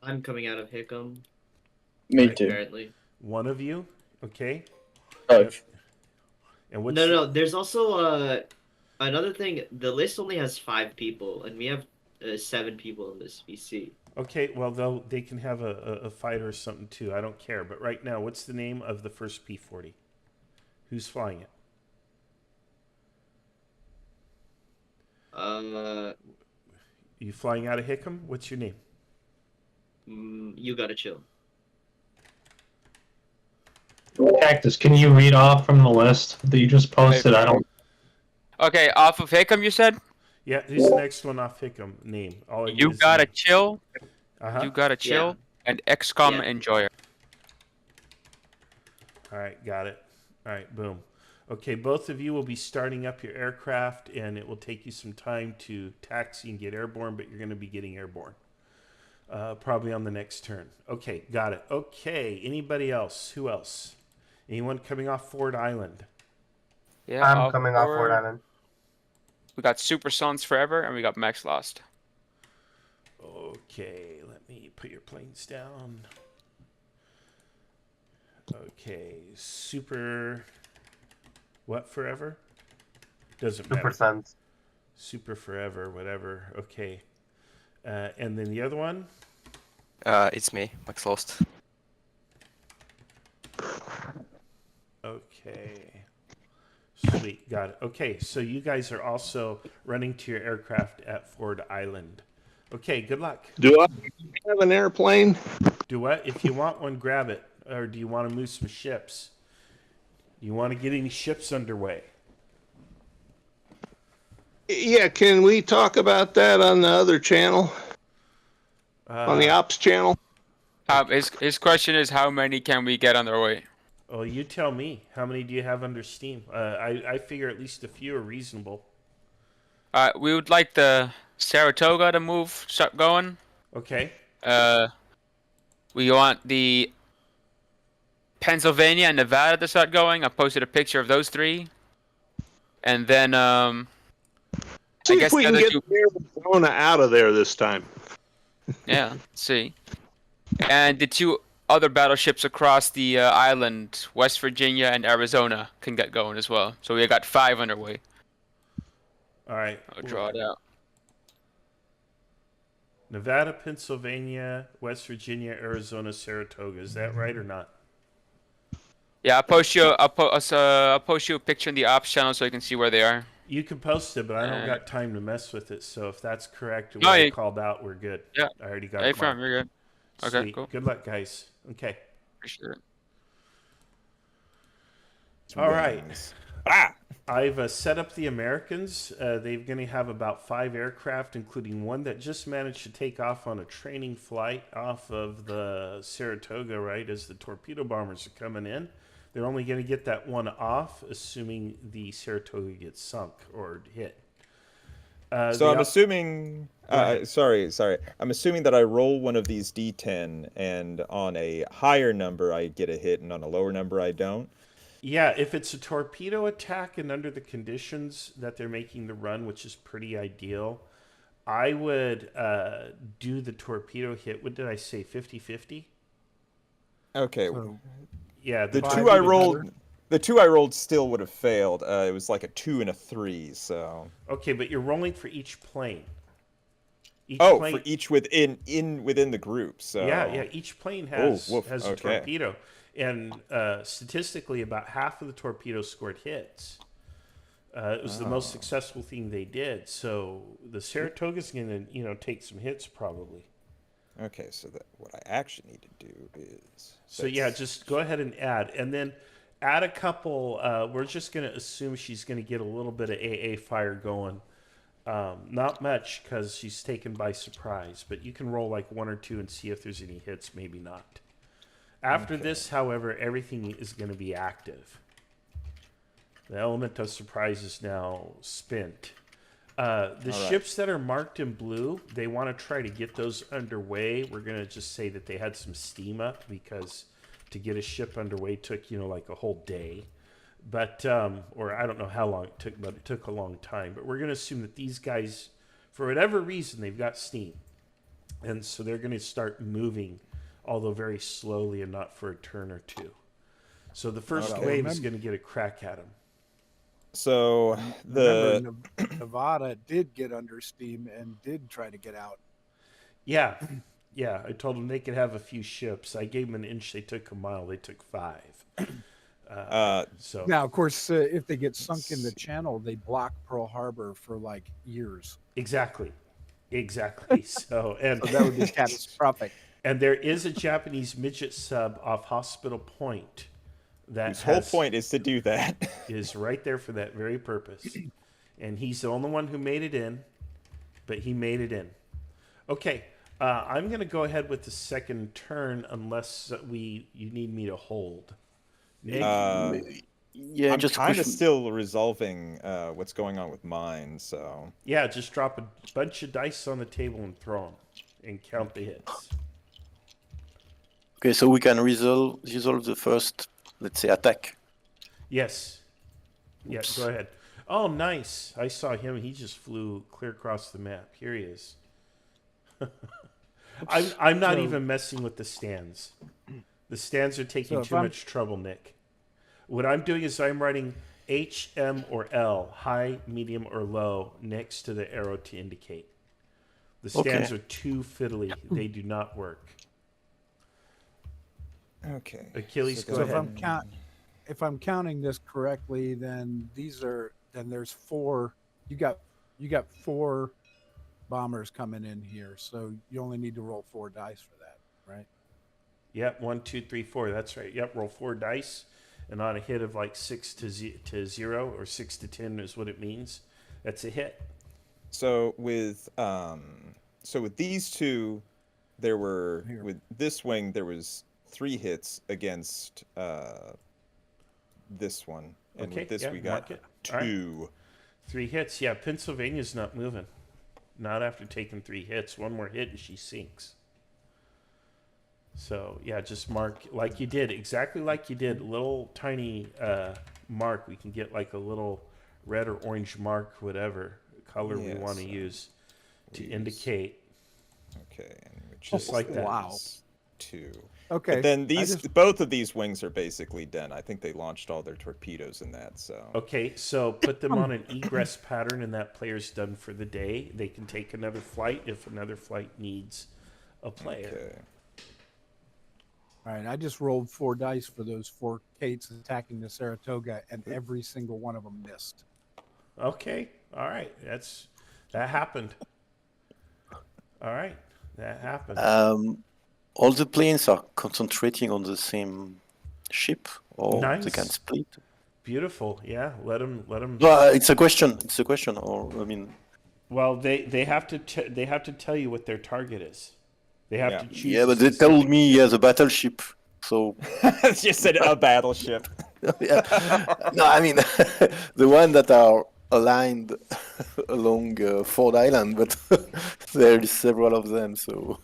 I'm coming out of Hickam. Me too. Apparently. One of you? Okay. Oh. And what's No. There's also another thing. The list only has 5 people, and we have 7 people in this VC. Okay, well, they can have a fighter or something too. I don't care. But right now, what's the name of the first P-40? Who's flying it? You flying out of Hickam? What's your name? You gotta chill. Cactus, can you read off from the list that you just posted? I don't. Okay, off of Hickam, you said? Yeah, who's the next one off Hickam? Name. All I need You is gotta name. chill. Uh-huh. You gotta chill. And XCOM Enjoyer. All right, got it. All right, boom. Okay, both of you will be starting up your aircraft, and it will take you some time to taxi and get airborne, but you're going to be getting airborne. Probably on the next turn. Okay, got it. Okay, anybody else? Who else? Anyone coming off Ford Island? Yeah, I'm coming off Ford Island. We got Super Sons Forever, and we got Max Lost. Okay, let me put your planes down. Okay, Super... What Forever? Doesn't matter. Super Sons. Super Forever, whatever. Okay. And then the other one? It's me, Max Lost. Okay. Sweet, got it. Okay, so you guys are also running to your aircraft at Ford Island. Okay, good luck. Do I have an airplane? Do what? If you want one, grab it. Or do you want to move some ships? You want to get any ships underway? Yeah, can we talk about that on the other channel? On the ops channel? His question is, how many can we get on their way? Well, you tell me. How many do you have under steam? I figure at least a few are reasonable. We would like the Saratoga to start going. Okay. We want the Pennsylvania and Nevada to start going. I posted a picture of those 3. And then, See I guess if we the can other get 2... Arizona out of there this time. Yeah, let's see. And the 2 other battleships across the island, West Virginia and Arizona, can get going as well. So we got 5 underway. All right. I'll draw it out. Nevada, Pennsylvania, West Virginia, Arizona, Saratoga. Is that right or not? Yeah, I'll post you a picture in the ops channel so you can see where they are. You can post it, but I don't got time to mess with it. So if that's correct and No, what I you- called out, we're good. Yeah. I already got Hey, it. fam, marked. you're good. Okay, Sweet. cool. Good luck, guys. Okay. Appreciate it. All right. I've set up the Americans. They're going to have about 5 aircraft, including one that just managed to take off on a training flight off of the Saratoga, right, as the torpedo bombers are coming in. They're only going to get that one off, assuming the Saratoga gets sunk or hit. So I'm assuming... sorry. I'm assuming that I roll one of these D10, and on a higher number I get a hit, and on a lower number I don't. Yeah, if it's a torpedo attack and under the conditions that they're making the run, which is pretty ideal, I would do the torpedo hit. What did I say, 50-50? Okay. Yeah, The 2 I rolled... The 2 I rolled still would have failed. It was like a 2 and a 3, so... Okay, but you're rolling for each plane. For each within the group, so... Yeah, each plane has a okay. torpedo. And statistically, about half of the torpedoes scored hits. It was the most successful thing they did. So the Saratoga's going to, take some hits probably. Okay, so what I actually need to do is... So yeah, just go ahead and add. And then add a couple... we're just going to assume she's going to get a little bit of AA fire going Not much because she's taken by surprise, but you can roll like 1 or 2 and see if there's any hits, maybe not. After this, however, everything is going to be active. The element of surprise is now spent. The ships that are marked in blue, they want to try to get those underway. We're going to just say that they had some steam up because to get a ship underway took, like a whole day. But, or I don't know how long it took, but it took a long time. But we're going to assume that these guys, for whatever reason, they've got steam. And so they're going to start moving, although very slowly and not for a turn or two. So the first wave is going to get a crack at them. So Remember, Nevada did get under steam and did try to get out. Yeah. Yeah, I told them they could have a few ships. I gave them an inch, they took a mile. They took 5. So now, of course, if they get sunk in the channel, they block Pearl Harbor for like years. Exactly. So so that would be catastrophic. And there is a Japanese midget sub off Hospital Point whose whole point is to do that. Is right there for that very purpose. And he's the only one who made it in, but he made it in. Okay, I'm going to go ahead with the second turn unless you need me to hold. Nick? Yeah, I'm just kind of still resolving what's going on with mine, so... Yeah, just drop a bunch of dice on the table and throw them, and count the hits. Okay, so we can resolve the first, let's say, attack. Yes. Yeah, go ahead. Oh, nice. I saw him. He just flew clear across the map. Here he is. I'm not even messing with the stands. The stands are taking too much trouble, Nick. What I'm doing is I'm writing H, M, or L, high, medium, or low, next to the arrow to indicate. The stands are too fiddly. They do not work. Okay. Achilles, go So ahead. if I'm counting this correctly, then there's 4. You got 4 bombers coming in here, so you only need to roll 4 dice for that, right? Yep, 1, 2, 3, 4. That's right. Yep, roll 4 dice, and on a hit of like 6 to 0 or 6 to 10 is what it means. That's a hit. So with these two, with this wing there was 3 hits against this one, and with this we got 2. Right. 3 hits. Yeah, Pennsylvania's not moving. Not after taking 3 hits. 1 more hit and she sinks. So yeah, just mark like you did, exactly like you did. Little tiny mark. We can get like a little red or orange mark, whatever color we want to use to indicate. Okay, and just like that. Wow. 2. Okay. But then both of these wings are basically done. I think they launched all their torpedoes in that. So. Okay, so put them on an egress pattern, and that player's done for the day. They can take another flight if another flight needs a player. Okay. All right, I just rolled 4 dice for those 4 Kates attacking the Saratoga, and every single one of them missed. Okay, all right, that happened. All right, that happened. All the planes are concentrating on the same ship, or they can split. Beautiful, yeah. Let them. Well, it's a question. Or I mean. Well, they have to tell you what their target is. They have to choose. Yeah, but they told me the battleship. So. You said a battleship. No, I mean the one that are aligned along Ford Island, but there is several of them. So.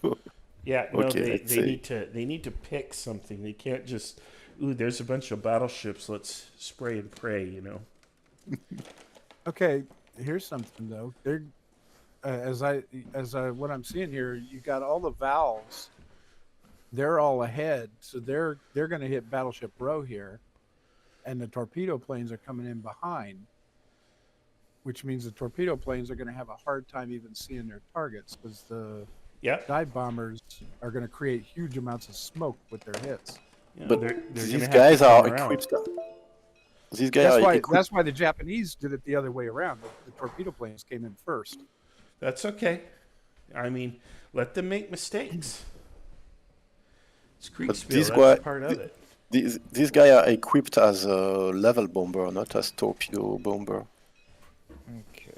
Yeah, no, they need to pick something. They can't just, there's a bunch of battleships. Let's spray and pray, Okay, here's something though. They're what I'm seeing here, you got all the valves. They're all ahead, so they're going to hit Battleship Row here, and the torpedo planes are coming in behind, which means the torpedo planes are going to have a hard time even seeing their targets because the dive bombers are going to create huge amounts of smoke with their hits. Yeah, but these guys are equipped. These guys that's why the Japanese did it the other way around. The torpedo planes came in first. That's okay. I mean, let them make mistakes. It's Kriegsspiel. That's part of it. These guys are equipped as a level bomber, not as torpedo bomber. Okay.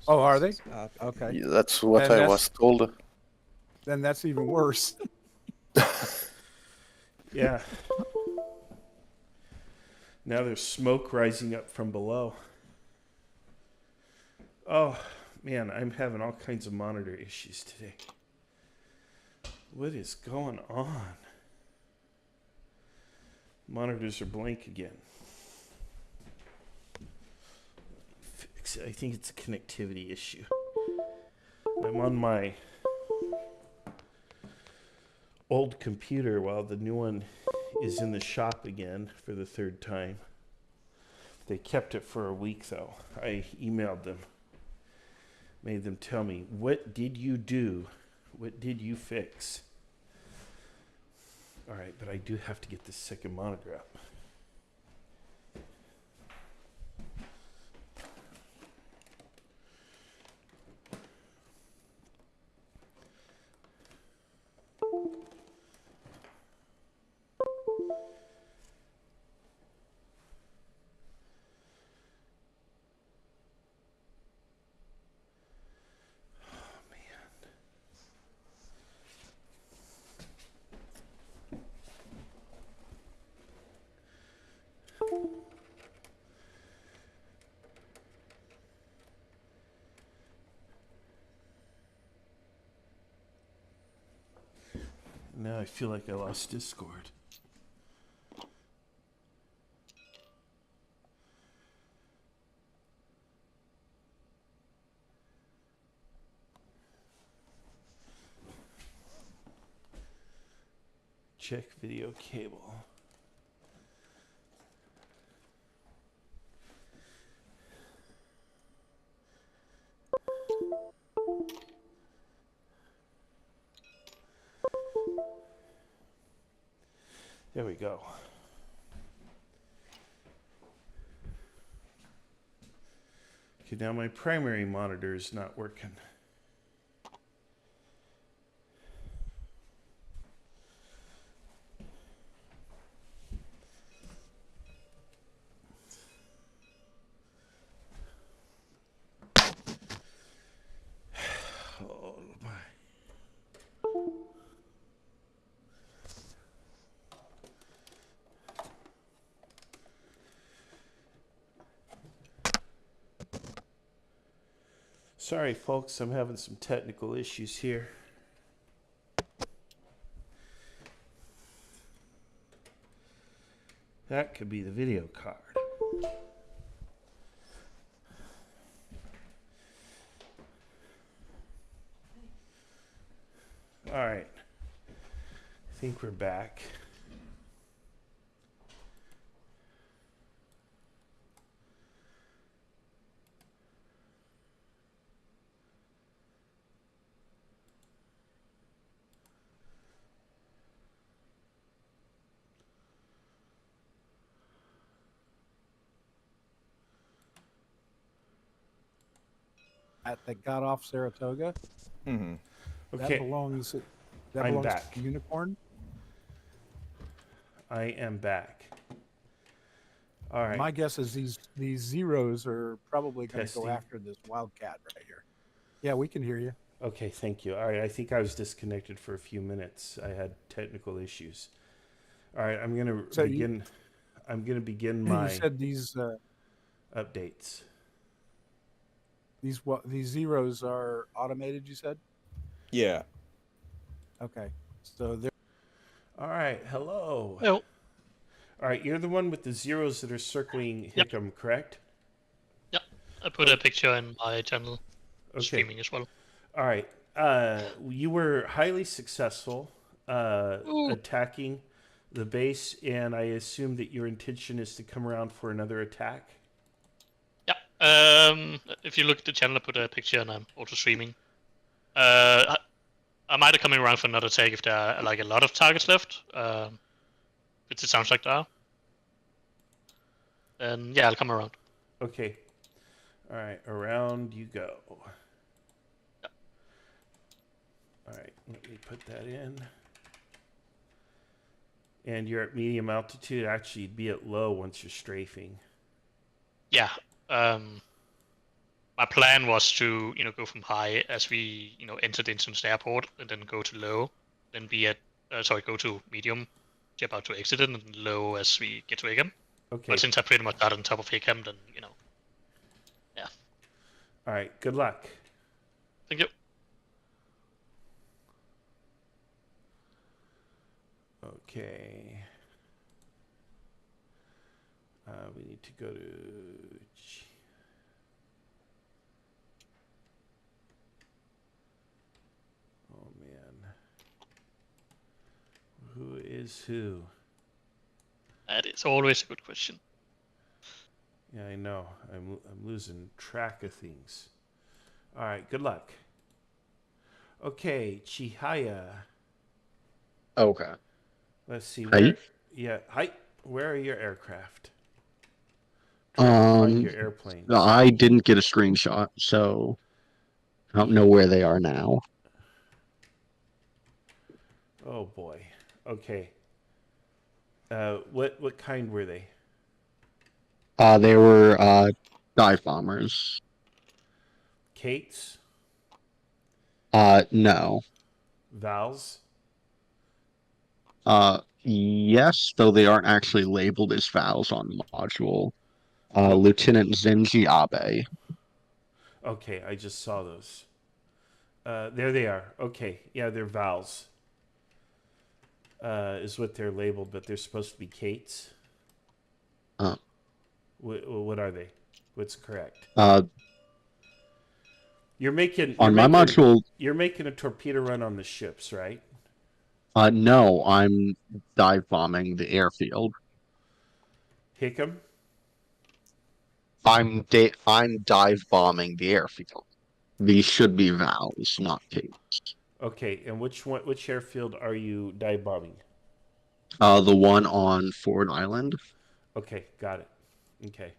Oh, are they? Okay. Yeah, that's what Then I was told. Then that's even worse. Yeah. Now there's smoke rising up from below. Oh, man, I'm having all kinds of monitor issues today. What is going on? Monitors are blank again. Fix it. I think it's a connectivity issue. I'm on my old computer while the new one is in the shop again for the third time. They kept it for a week though. I emailed them, made them tell me, what did you do? What did you fix? All right, but I do have to get this second monitor up. Now I feel like I lost Discord. Check video cable. There we go. Okay, now my primary monitor is not working. Oh my. Sorry, folks, I'm having some technical issues here. That could be the video card. All right. I think we're back. That got off Saratoga. Mm-hmm. That Okay. belongs. That I'm belongs back. to Unicorn. I am back. All right. My guess is these zeros are probably going to go Testing. after this wildcat right here. Yeah, we can hear you. Okay, thank you. All right, I think I was disconnected for a few minutes. I had technical issues. All right, I'm gonna So begin. I'm gonna begin You my said these updates. these zeros are automated. You said. Yeah. Okay, so they're. All right, hello. Hello. All right, you're the one with the zeros that are circling Hickam, correct? Yep. I put a picture in my channel, streaming as well. All right. You were highly successful attacking the base, and I assume that your intention is to come around for another attack. Yeah. If you look at the channel, I put a picture, and I'm also streaming. I might be coming around for another attack if there are like a lot of targets left. Which it sounds like there are. Then yeah, I'll come around. Okay. All right, around you go. All right, let me put that in. And you're at medium altitude. Actually, be at low once you're strafing. Yeah. My my plan was to go from high as we enter the international airport, and then go to low, then be at go to medium, about to exit it, and low as we get to Hickam. Okay. But since I pretty much got on top of Hickam, then yeah. All right. Good luck. Thank you. Okay. We need to go to. Oh man. Who is who? That is always a good question. Yeah, I know. I'm losing track of things. All right. Good luck. Okay, Chihaya. Okay. Let's see. Hi. Where, yeah. Hi. Where are your aircraft? Trying to find your airplanes. I didn't get a screenshot, so I don't know where they are now. Oh boy. Okay. What kind were they? They were dive bombers. Kates? No. Vals? Yes, though they aren't actually labeled as vowels on the module. Lieutenant Zenji Abe. Okay, I just saw those. There they are. Okay, yeah, they're vowels. Is what they're labeled, but they're supposed to be Kates. What are they? What's correct? You're making a torpedo run on the ships, right? No, I'm dive bombing the airfield. Hickam? I'm dive bombing the airfield. These should be vowels, not Kates. Okay, and which airfield are you dive bombing? The one on Ford Island. Okay, got it. Okay.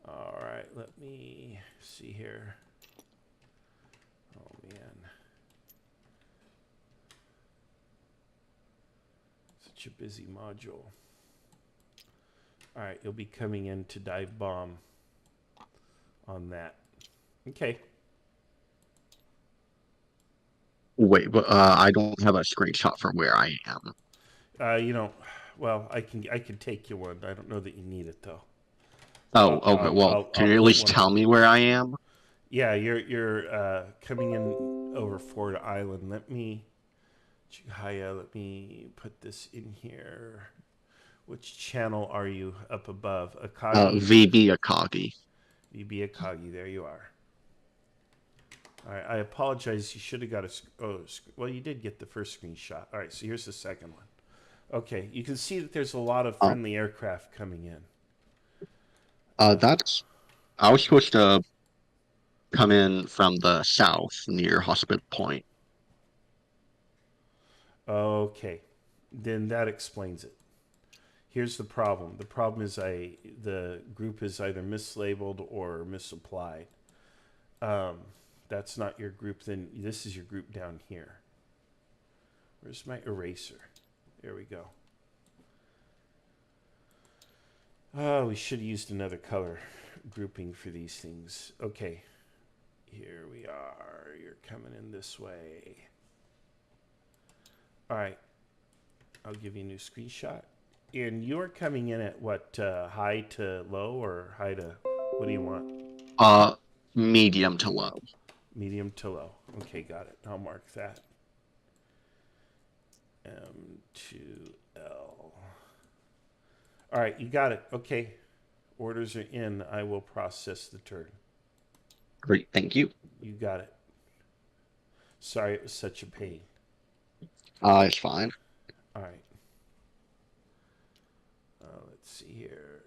All right, let me see here. Oh man. Such a busy module. All right, you'll be coming in to dive bomb on that. Okay. Wait, but I don't have a screenshot for where I am. Well, I can take you one. I don't know that you need it though. Oh, okay. Well, can you at least tell me where I am? Yeah, you're coming in over Ford Island. Let me put this in here. Which channel are you up above? Akagi? VB Akagi. VB Akagi, there you are. All right, I apologize. You should have got well, you did get the first screenshot. All right, so here's the second one. Okay, you can see that there's a lot of friendly aircraft coming in. I was supposed to come in from the south near Hospital Point. Okay, then that explains it. Here's the problem. The problem is the group is either mislabeled or misapplied. That's not your group. Then this is your group down here. Where's my eraser? There we go. Oh, we should have used another color grouping for these things. Okay, here we are. You're coming in this way. All right, I'll give you a new screenshot. And you're coming in at what, high to low or high to, what do you want? Medium to low. Medium to low. Okay, got it. I'll mark that. M2L. All right, you got it. Okay. Orders are in. I will process the turn. Great, thank you. You got it. Sorry it was such a pain. It's fine. All right. Let's see here.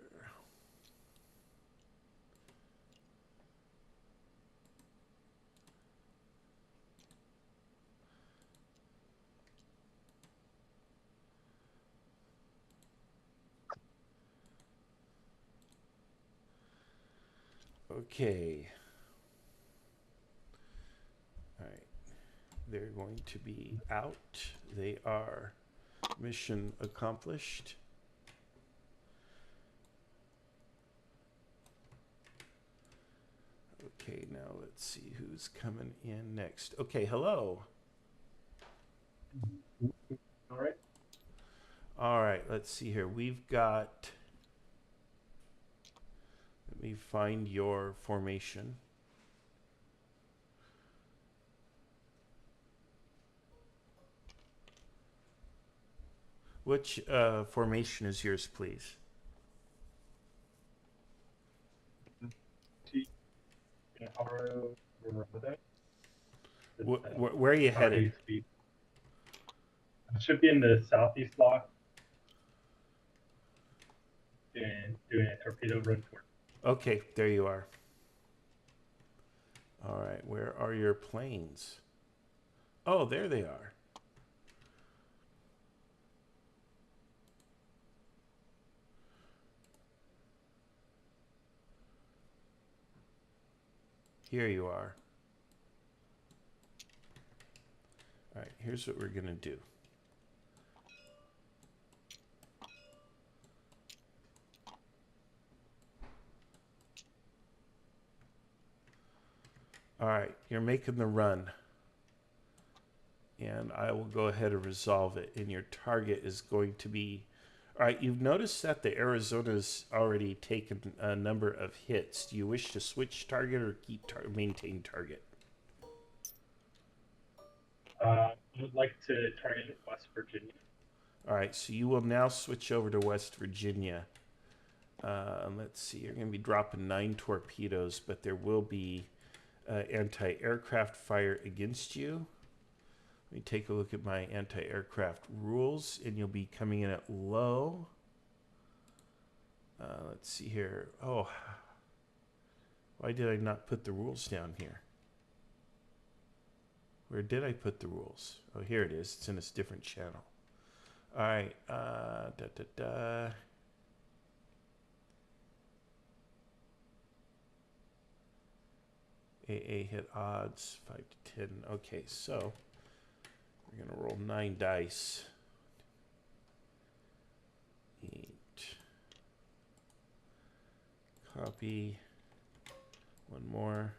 Okay. All right. They're going to be out. They are mission accomplished. Okay, now let's see who's coming in next. Okay, hello. All right. All right, let's see here. We've got. Let me find your formation. Which formation is yours, please? Where are you headed? It should be in the southeast block. Doing a torpedo run toward. Okay, there you are. All right, where are your planes? Oh, there they are. Here you are. All right, here's what we're going to do. All right, you're making the run. And I will go ahead and resolve it. And your target is going to be... All right, you've noticed that the Arizona's already taken a number of hits. Do you wish to switch target or keep maintain target? I would like to target West Virginia. All right, so you will now switch over to West Virginia. Let's see, you're going to be dropping 9 torpedoes, but there will be anti-aircraft fire against you. Let me take a look at my anti-aircraft rules, and you'll be coming in at low. Let's see here. Oh, why did I not put the rules down here? Where did I put the rules? Oh, here it is. It's in this different channel. All right. AA hit odds 5 to 10. Okay, so we're gonna roll 9 dice. 8. Copy. 1 more.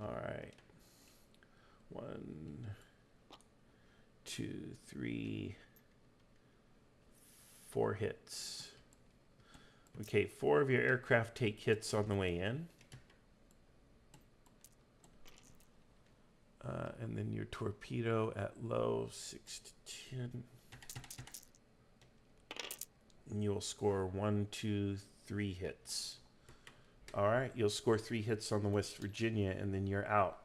All right. 1, 2, 3, 4 hits. Okay, 4 of your aircraft take hits on the way in. And then your torpedo at low, 6 to 10. And you'll score 1, 2, 3 hits. All right, you'll score 3 hits on the West Virginia, and then you're out.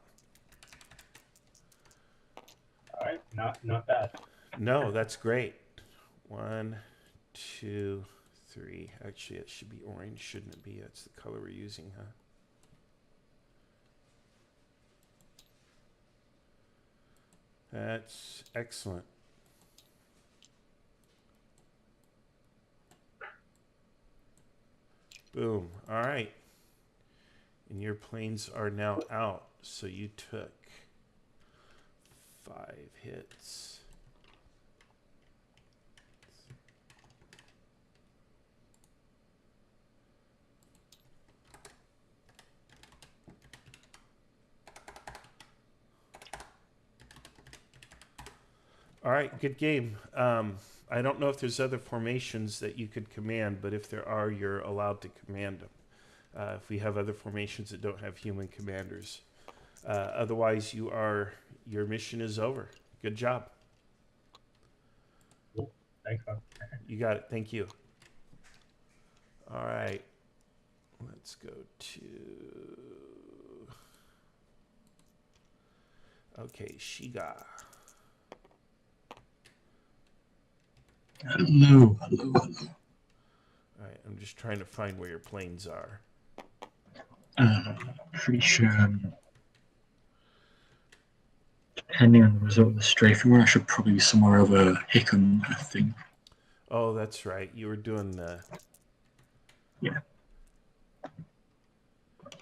All right, not bad. No, that's great. 1, 2, 3. Actually, it should be orange, shouldn't it be? That's the color we're using, huh? That's excellent. Boom. All right. And your planes are now out. So you took 5 hits. All right, good game. I don't know if there's other formations that you could command, but if there are, you're allowed to command them. If we have other formations that don't have human commanders. Otherwise, your mission is over. Good job. Cool. Thanks, man. You got it. Thank you. All right. Let's go to... Okay, Shiga. Hello. All right, I'm just trying to find where your planes are. Pretty sure, depending on the result of the strafing run, I should probably be somewhere over Hickam, I think. Oh, that's right. You were doing the... Yeah.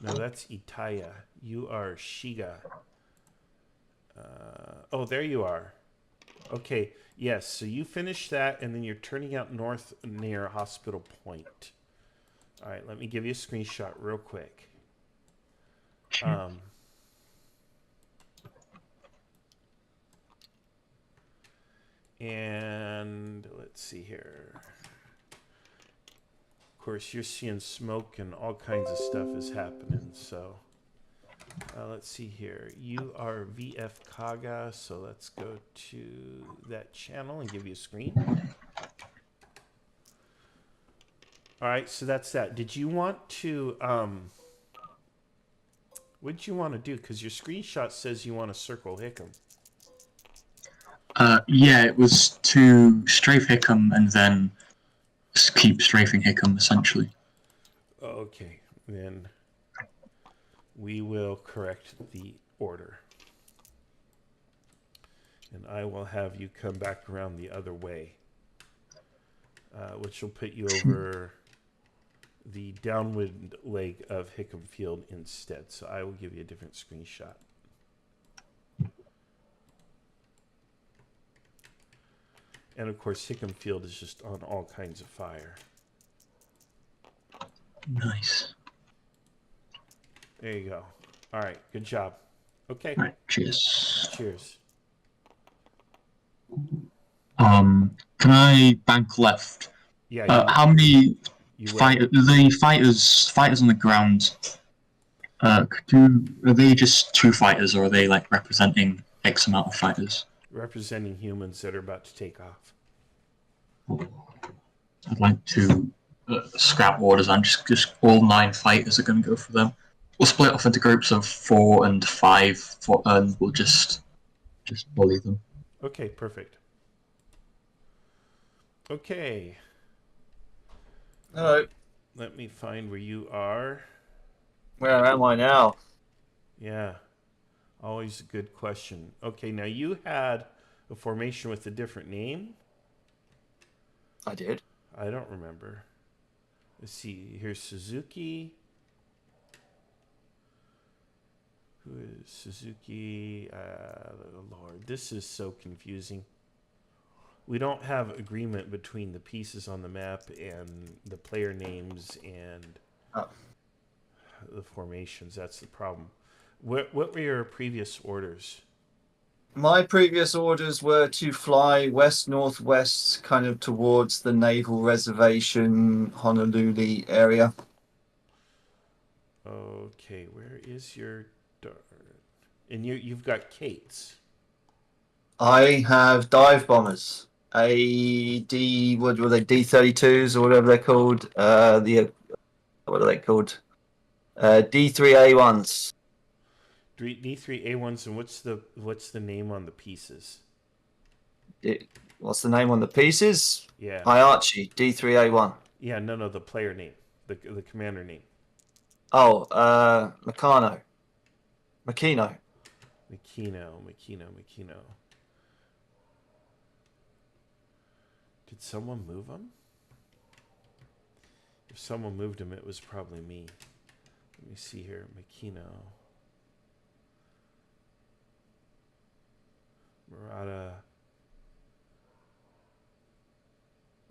No, that's Itaya. You are Shiga. Oh, there you are. Okay, yes, so you finish that, and then you're turning out north near Hospital Point. All right, let me give you a screenshot real quick. And let's see here. Of course, you're seeing smoke and all kinds of stuff is happening, so... let's see here. You are VF Kaga, so let's go to that channel and give you a screen. All right, so that's that. Did you want to, what did you want to do? Because your screenshot says you want to circle Hickam. Yeah, it was to strafe Hickam and then keep strafing Hickam, essentially. Okay, then we will correct the order. And I will have you come back around the other way, which will put you over the downwind leg of Hickam Field instead. So I will give you a different screenshot. And of course, Hickam Field is just on all kinds of fire. Nice. There you go. All right, good job. Okay. All right, cheers. Cheers. Can I bank left? Yeah. How many fighters on the ground? Are they just 2 fighters, or are they like representing X amount of fighters? Representing humans that are about to take off. I'd like to scrap orders and just all 9 fighters are going to go for them. We'll split off into groups of 4 and 5, and we'll just bully them. Okay, perfect. Okay. Hello. Let me find where you are. Where am I now? Yeah. Always a good question. Okay, now you had a formation with a different name? I did. I don't remember. Let's see. Here's Suzuki. Who is Suzuki? Lord, this is so confusing. We don't have agreement between the pieces on the map and the player names and the formations. That's the problem. What were your previous orders? My previous orders were to fly west-northwest, kind of towards the Naval Reservation, Honolulu area. Okay, where is your... And you've got Kates. I have dive bombers. What were they, D-32s or whatever they're called? What are they called? D3A1s. D3A1s, and what's the name on the pieces? What's the name on the pieces? Yeah. Hi Archie, D3A1. Yeah, no, the player name, the commander name. Oh, Makino. Makino. Did someone move him? If someone moved him, it was probably me. Let me see here. Makino. Murata.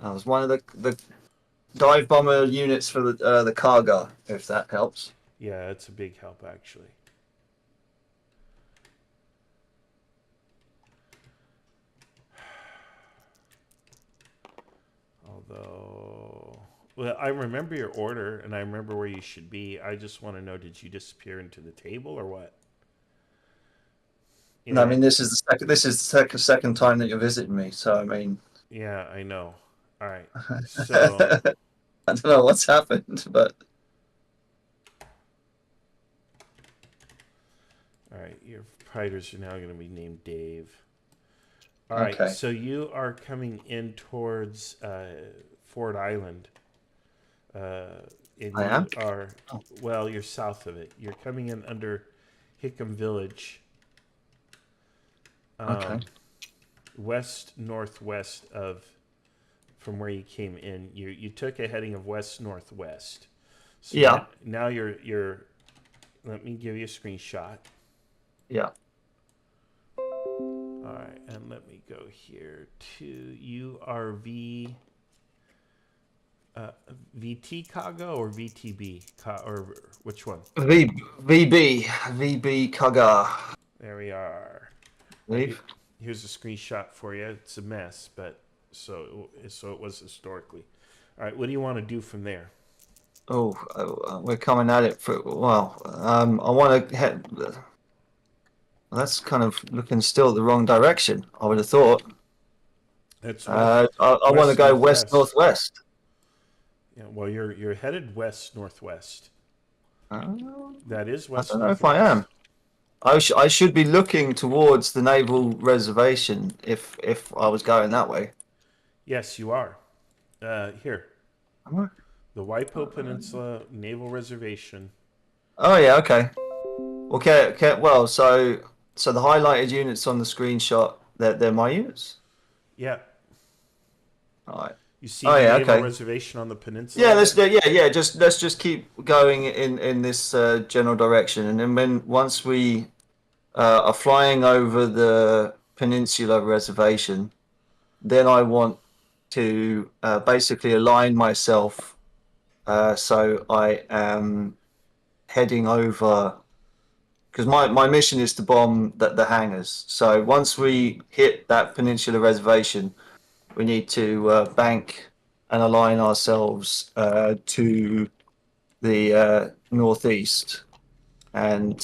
That was one of the dive bomber units for the cargo, if that helps. Yeah, it's a big help, actually. Although, well, I remember your order, and I remember where you should be. I just want to know, did you disappear into the table, or what? No, I mean, this is the second time that you're visiting me, so I mean... Yeah, I know. All right, so... I don't know what's happened, but... All right, your fighters are now going to be named Dave. All right, so you are coming in towards Ford Island. And I am? Well, you're south of it. You're coming in under Hickam Village. West-northwest from where you came in. You took a heading of west-northwest. So yeah. Now you're... Let me give you a screenshot. Yeah. All right, and let me go here to URV. VT Kaga or VTB? Or which one? VB Kaga. There we are. Leave. Here's a screenshot for you. It's a mess, but so it was historically. All right, what do you want to do from there? Oh, we're coming at it for well. I want to head. That's kind of looking still the wrong direction. I would have thought. That's I want to go west northwest. Yeah, well, you're headed west northwest. That is west. I don't know if I am. I should be looking towards the naval reservation if I was going that way. Yes, you are. Here. The Waipo Peninsula Naval Reservation. Oh yeah, okay. Okay. Well, so the highlighted units on the screenshot, they're my units. Yeah. All right. You see the naval reservation on the peninsula? Yeah, let's just keep going in this general direction, and then once we are flying over the peninsula reservation, then I want to basically align myself so I am heading over, because my mission is to bomb the hangars. So once we hit that peninsula reservation, we need to bank and align ourselves to the northeast, and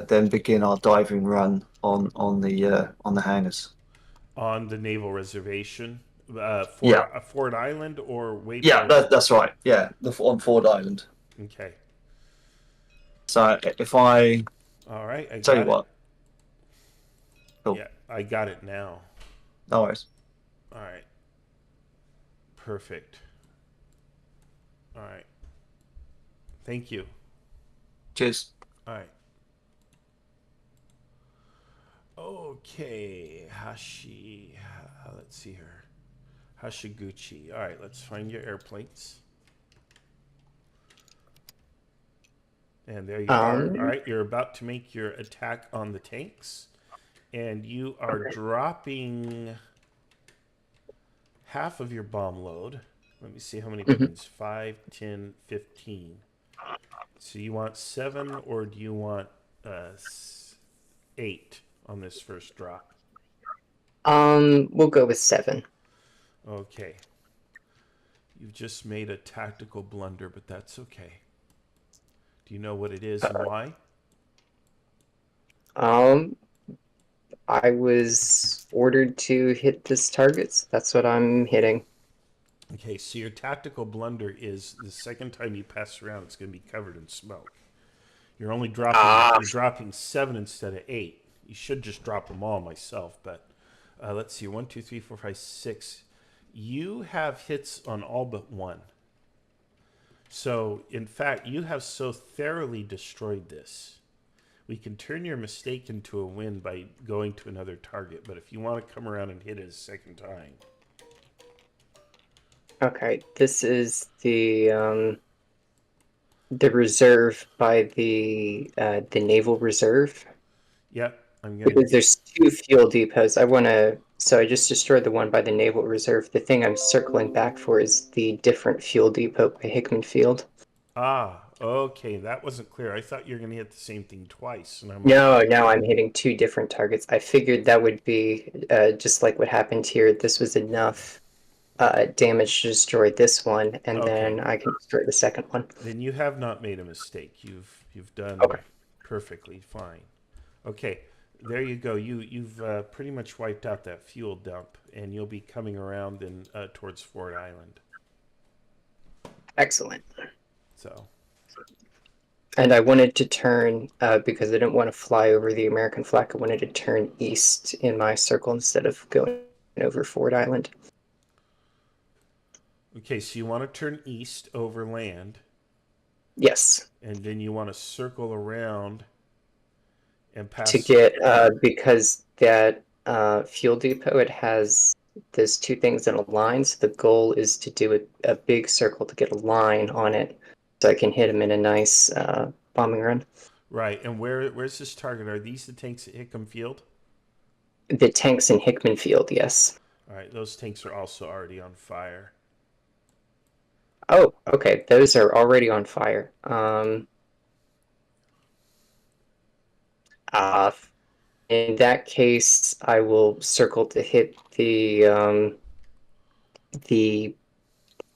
then begin our diving run on the hangars. On the naval reservation, Ford Island or Waypoint? Yeah, that's right. Yeah, on Ford Island. Okay. So if I, all right, I tell you got what. Cool. Yeah, I got it now. No worries. All right. Perfect. All right. Thank you. Cheers. All right. Okay, let's see here. Hashiguchi. All right, let's find your airplanes. And there you are. All right, you're about to make your attack on the tanks. And you are dropping half of your bomb load. Let me see how many planes. 5, 10, 15. So you want 7 or do you want 8 on this first drop? We'll go with 7. Okay. You've just made a tactical blunder, but that's okay. Do you know what it is and why? I was ordered to hit this target, so that's what I'm hitting. Okay, so your tactical blunder is the second time you pass around, it's going to be covered in smoke. You're only dropping 7 instead of 8. You should just drop them all myself, but let's see. 1, 2, 3, 4, 5, 6. You have hits on all but 1. So, in fact, you have so thoroughly destroyed this. We can turn your mistake into a win by going to another target, but if you want to come around and hit it a second time. Okay, this is the reserve by the naval reserve. Yep, I'm gonna. Because there's 2 fuel depots. So I just destroyed the one by the naval reserve. The thing I'm circling back for is the different fuel depot by Hickman Field. Ah, okay, that wasn't clear. I thought you were gonna hit the same thing twice, and I'm No, I'm hitting 2 different targets. I figured that would be just like what happened here. This was enough damage to destroy this one, and then I can destroy the second one. Then you have not made a mistake. You've done perfectly fine. Okay, there you go. You've pretty much wiped out that fuel dump, and you'll be coming around in towards Ford Island. Excellent. So. And I wanted to turn, because I didn't want to fly over the American flag, I wanted to turn east in my circle instead of going over Ford Island. Okay, so you want to turn east over land. Yes. And then you want to circle around and pass. To get, because that fuel depot, it has those 2 things in a line, so the goal is to do a big circle to get a line on it, so I can hit them in a nice bombing run. Right, and where's this target? Are these the tanks at Hickam Field? The tanks in Hickman Field, yes. All right, those tanks are also already on fire. Oh, okay. Those are already on fire. In that case, I will circle to hit the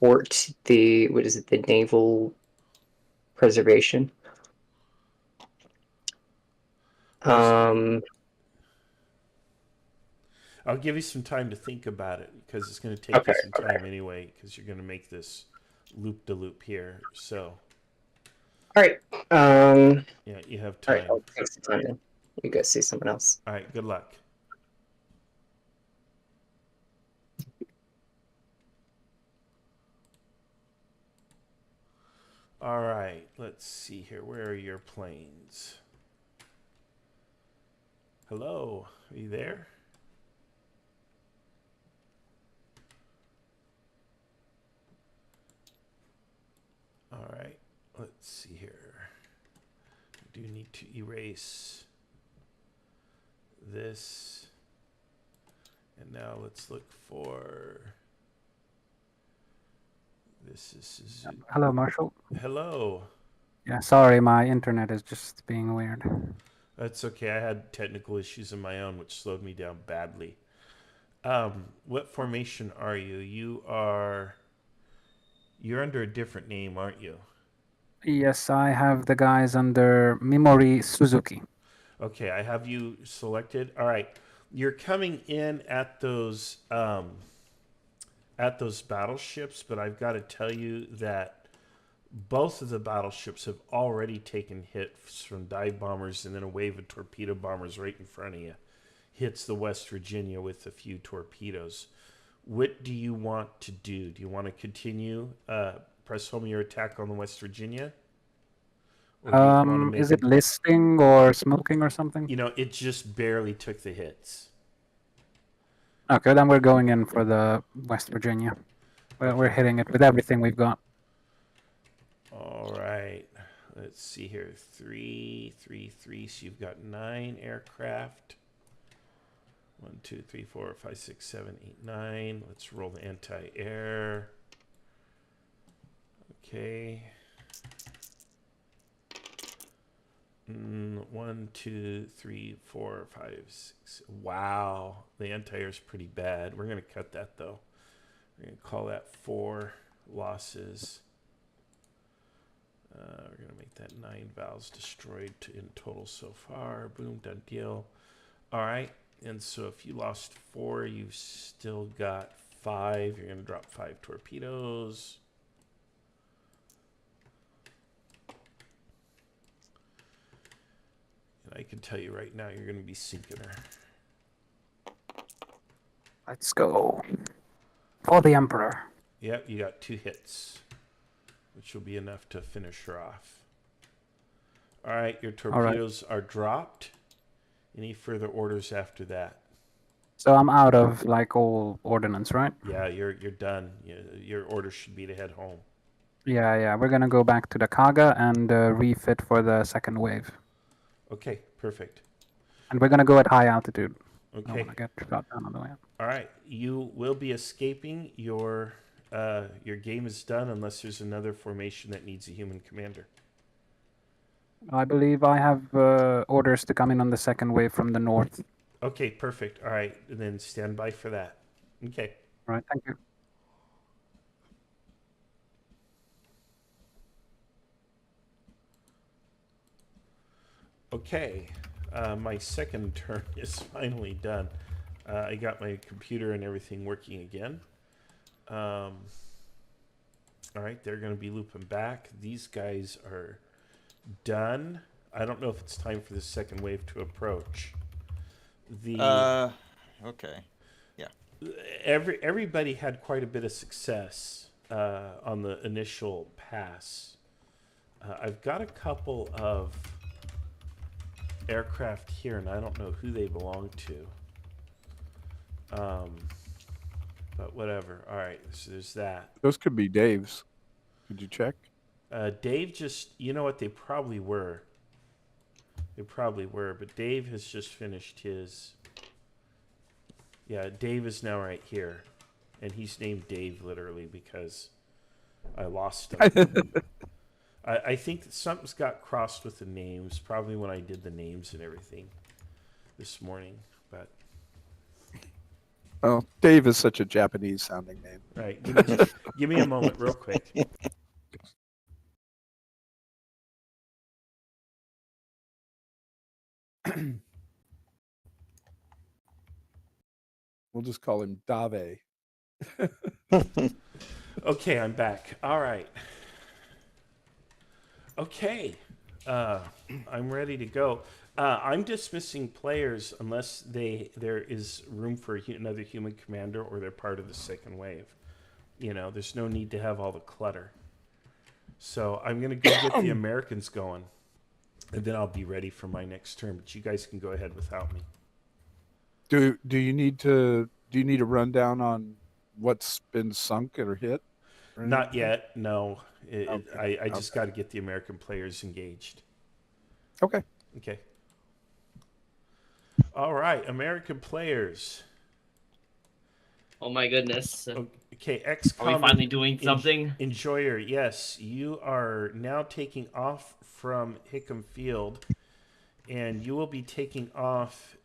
port, what is it, the naval preservation. I'll give you some time to think about it because it's going to take you some time anyway because you're going to make this loop-de-loop here. So. All right. Yeah, you have time. All right, I'll take some time then. You go see someone else. All right, good luck. All right, let's see here. Where are your planes? Hello, are you there? All right, let's see here. I do need to erase this. And now let's look for... This is Suzuki. Hello, Marshall. Hello. Yeah, sorry, my internet is just being weird. That's okay. I had technical issues of my own, which slowed me down badly. What formation are you? You're under a different name, aren't you? Yes, I have the guys under Mimori Suzuki. Okay, I have you selected. All right, you're coming in at those battleships, but I've got to tell you that both of the battleships have already taken hits from dive bombers, and then a wave of torpedo bombers right in front of you hits the West Virginia with a few torpedoes. What do you want to do? Do you want to continue press home your attack on the West Virginia? Is it listing or smoking or something? You know, it just barely took the hits. Okay, then we're going in for the West Virginia. We're hitting it with everything we've got. All right. Let's see here. 3, 3, 3. So you've got 9 aircraft. 1, 2, 3, 4, 5, 6, 7, 8, 9. Let's roll the anti-air. Okay. 1, 2, 3, 4, 5, 6. Wow. The anti-air is pretty bad. We're going to cut that, though. We're going to call that 4 losses. We're going to make that 9 valves destroyed in total so far. Boom, done deal. All right. And so if you lost 4, you've still got 5. You're going to drop 5 torpedoes. And I can tell you right now, you're going to be sinking her. Let's go. For the Emperor. Yep, you got 2 hits, which will be enough to finish her off. All right, your torpedoes are dropped. Any further orders after that? So I'm out of like all ordnance, right? Yeah, you're done. Your order should be to head home. Yeah. We're gonna go back to the Kaga and refit for the second wave. Okay, perfect. And we're gonna go at high altitude. Okay. I don't want to get shot down on the way up. All right, you will be escaping. Your game is done unless there's another formation that needs a human commander. I believe I have orders to come in on the second wave from the north. Okay, perfect. All right, and then stand by for that. Okay. All right, thank you. Okay, my second turn is finally done. I got my computer and everything working again. All right, they're going to be looping back. These guys are done. I don't know if it's time for the second wave to approach. Okay. Yeah. Everybody had quite a bit of success on the initial pass. I've got a couple of aircraft here, and I don't know who they belong to. But whatever. All right, so there's that. Those could be Dave's. Did you check? Dave just, you know what, they probably were. They probably were, but Dave has just finished his Yeah, Dave is now right here. And he's named Dave literally because I lost him. I think that something's got crossed with the names, probably when I did the names and everything this morning. But Oh, Dave is such a Japanese sounding name. right, give me a moment, real quick. We'll just call him Dave. Okay, I'm back. All right. Okay, I'm ready to go. I'm dismissing players unless there is room for another human commander or they're part of the second wave. You know, there's no need to have all the clutter. So I'm going to go get the Americans going, and then I'll be ready for my next turn. But you guys can go ahead without me. Do you need a rundown on what's been sunk or hit? Or Not anything? yet, no. Okay. I just got to get the American players engaged. Okay. Okay. All right, American players. Oh my goodness. Okay, XCOM. Are we finally doing something? Enjoyer, yes. You are now taking off from Hickam Field, and you will be taking off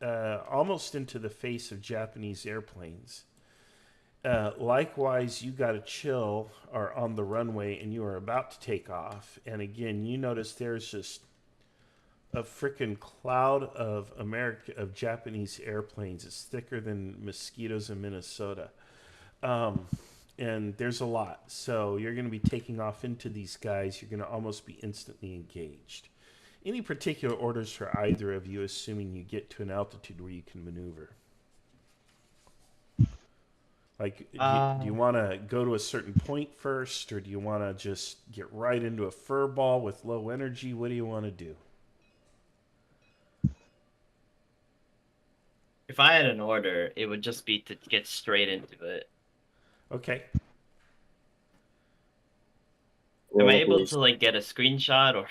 almost into the face of Japanese airplanes. Likewise, you got a chill are on the runway, and you are about to take off. And again, you notice there's just a freaking cloud of Japanese airplanes. It's thicker than mosquitoes in Minnesota. And there's a lot. So you're going to be taking off into these guys. You're going to almost be instantly engaged. Any particular orders for either of you, assuming you get to an altitude where you can maneuver? Like, do you want to go to a certain point first, or do you want to just get right into a fur ball with low energy? What do you want to do? If I had an order, it would just be to get straight into it. Okay. Am I able to like get a screenshot or?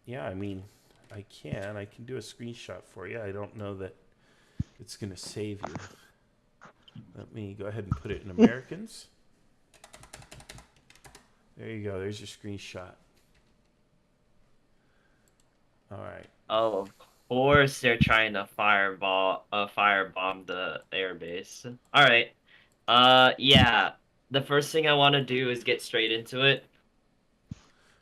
Yeah, I mean, I can do a screenshot for you. I don't know that it's going to save you. Let me go ahead and put it in Americans. There you go. There's your screenshot. All right. Oh, of course they're trying to firebomb the airbase. All right. Yeah. The first thing I want to do is get straight into it.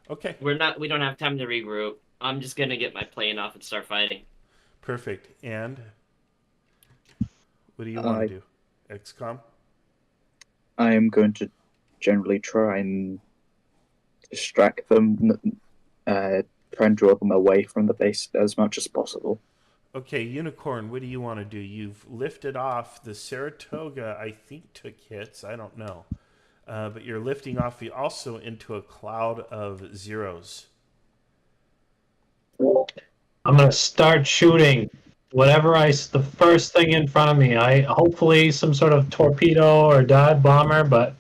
Okay. We don't have time to regroup. I'm just gonna get my plane off and start fighting. Perfect. And what do you want to do? XCOM? I am going to generally try and distract them, try and draw them away from the base as much as possible. Okay, Unicorn, what do you want to do? You've lifted off. The Saratoga, I think, took hits. I don't know. But you're lifting off also into a cloud of zeros. I'm gonna start shooting the first thing in front of me. Hopefully some sort of torpedo or dive bomber, but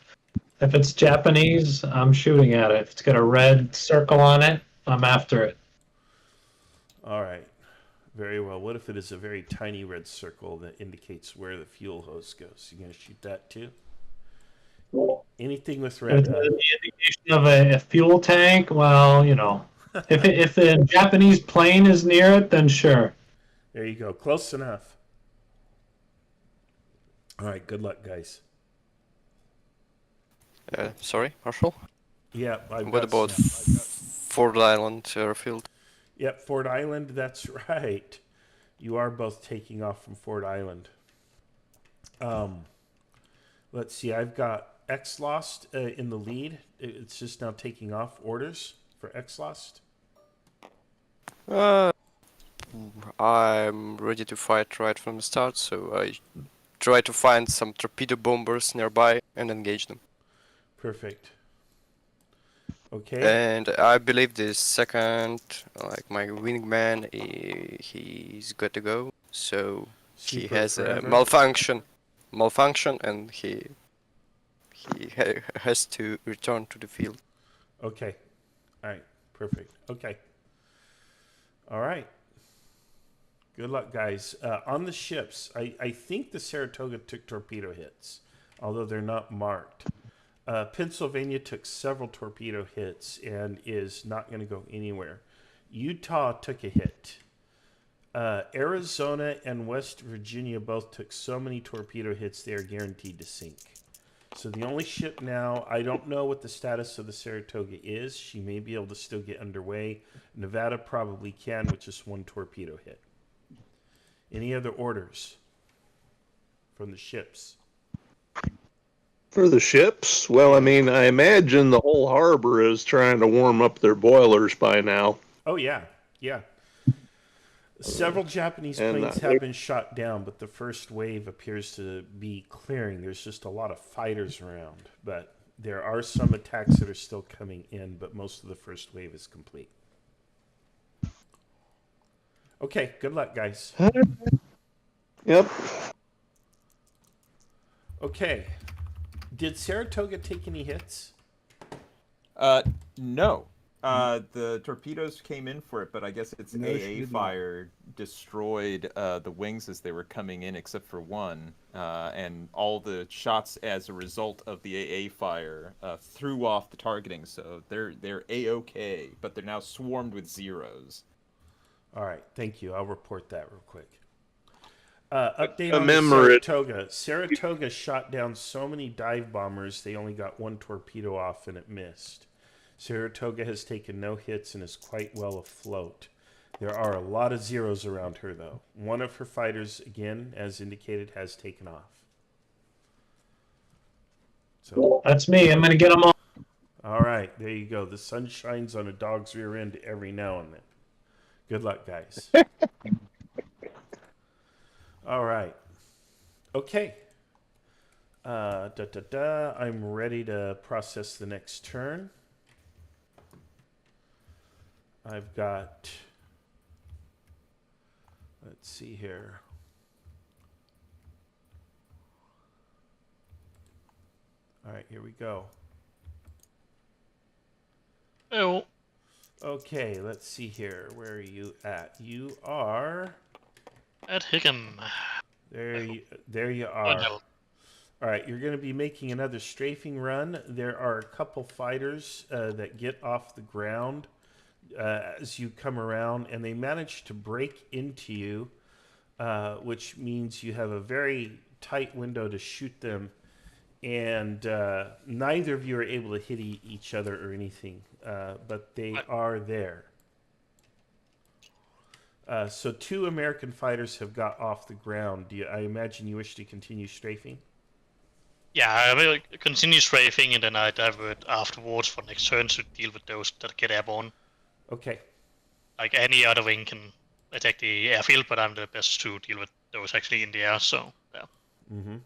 if it's Japanese, I'm shooting at it. If it's got a red circle on it, I'm after it. All right. Very well. What if it is a very tiny red circle that indicates where the fuel hose goes? You going to shoot that too? Anything with red. If it's the indication of a fuel tank, well, you know, if the Japanese plane is near it, then sure. There you go. Close enough. All right. Good luck, guys. Sorry, Marshall? Yeah. What about Ford Island airfield? Yep, Ford Island. That's right. You are both taking off from Ford Island. Let's see. I've got X-Lost in the lead. It's just now taking off. Orders for X-Lost? I'm ready to fight right from the start, so I try to find some torpedo bombers nearby and engage them. Perfect. Okay. And I believe the second, like my wingman, he's got to go. So he has a malfunction, and he has to return to the field. Okay. All right. Perfect. Okay. All right. Good luck, guys. On the ships, I think the Saratoga took torpedo hits, although they're not marked. Pennsylvania took several torpedo hits and is not going to go anywhere. Utah took a hit. Arizona and West Virginia both took so many torpedo hits they are guaranteed to sink. So the only ship now, I don't know what the status of the Saratoga is. She may be able to still get underway. Nevada probably can with just one torpedo hit. Any other orders from the ships? For the ships? Well, I mean, I imagine the whole harbor is trying to warm up their boilers by now. Oh, yeah. Yeah. Several Japanese planes have been shot down, but the first wave appears to be clearing. There's just a lot of fighters around, but there are some attacks that are still coming in, but most of the first wave is complete. Okay, good luck, guys. Yep. Okay. Did Saratoga take any hits? No. The torpedoes came in for it, but I guess its No, she AA did fire destroyed the wings as they were coming in, except for one. And all the shots as a result of the AA fire threw off the targeting, so they're A-OK, but they're now swarmed with zeros. All right, thank you. I'll report that real quick. Update on the Commemorate. Saratoga. Saratoga shot down so many dive bombers, they only got one torpedo off and it missed. Saratoga has taken no hits and is quite well afloat. There are a lot of zeros around her, though. One of her fighters, again, as indicated, has taken off. So That's me. I'm going to get them all. all right, there you go. The sun shines on a dog's rear end every now and then. Good luck, guys. All right. Okay. I'm ready to process the next turn. I've got, let's see here. All right, here we go. Oh. Okay, let's see here. Where are you at? You are at Hickam. There you are. Oh, no. All right, you're going to be making another strafing run. There are a couple fighters that get off the ground as you come around, and they manage to break into you, which means you have a very tight window to shoot them, and neither of you are able to hit each other or anything, but they are there. So 2 American fighters have got off the ground. I imagine you wish to continue strafing? Yeah, I will continue strafing, and then I divert afterwards for next turn to deal with those that get airborne. Okay. Like any other wing can attack the airfield, but I'm the best to deal with those actually in the air, so yeah. Mm-hmm.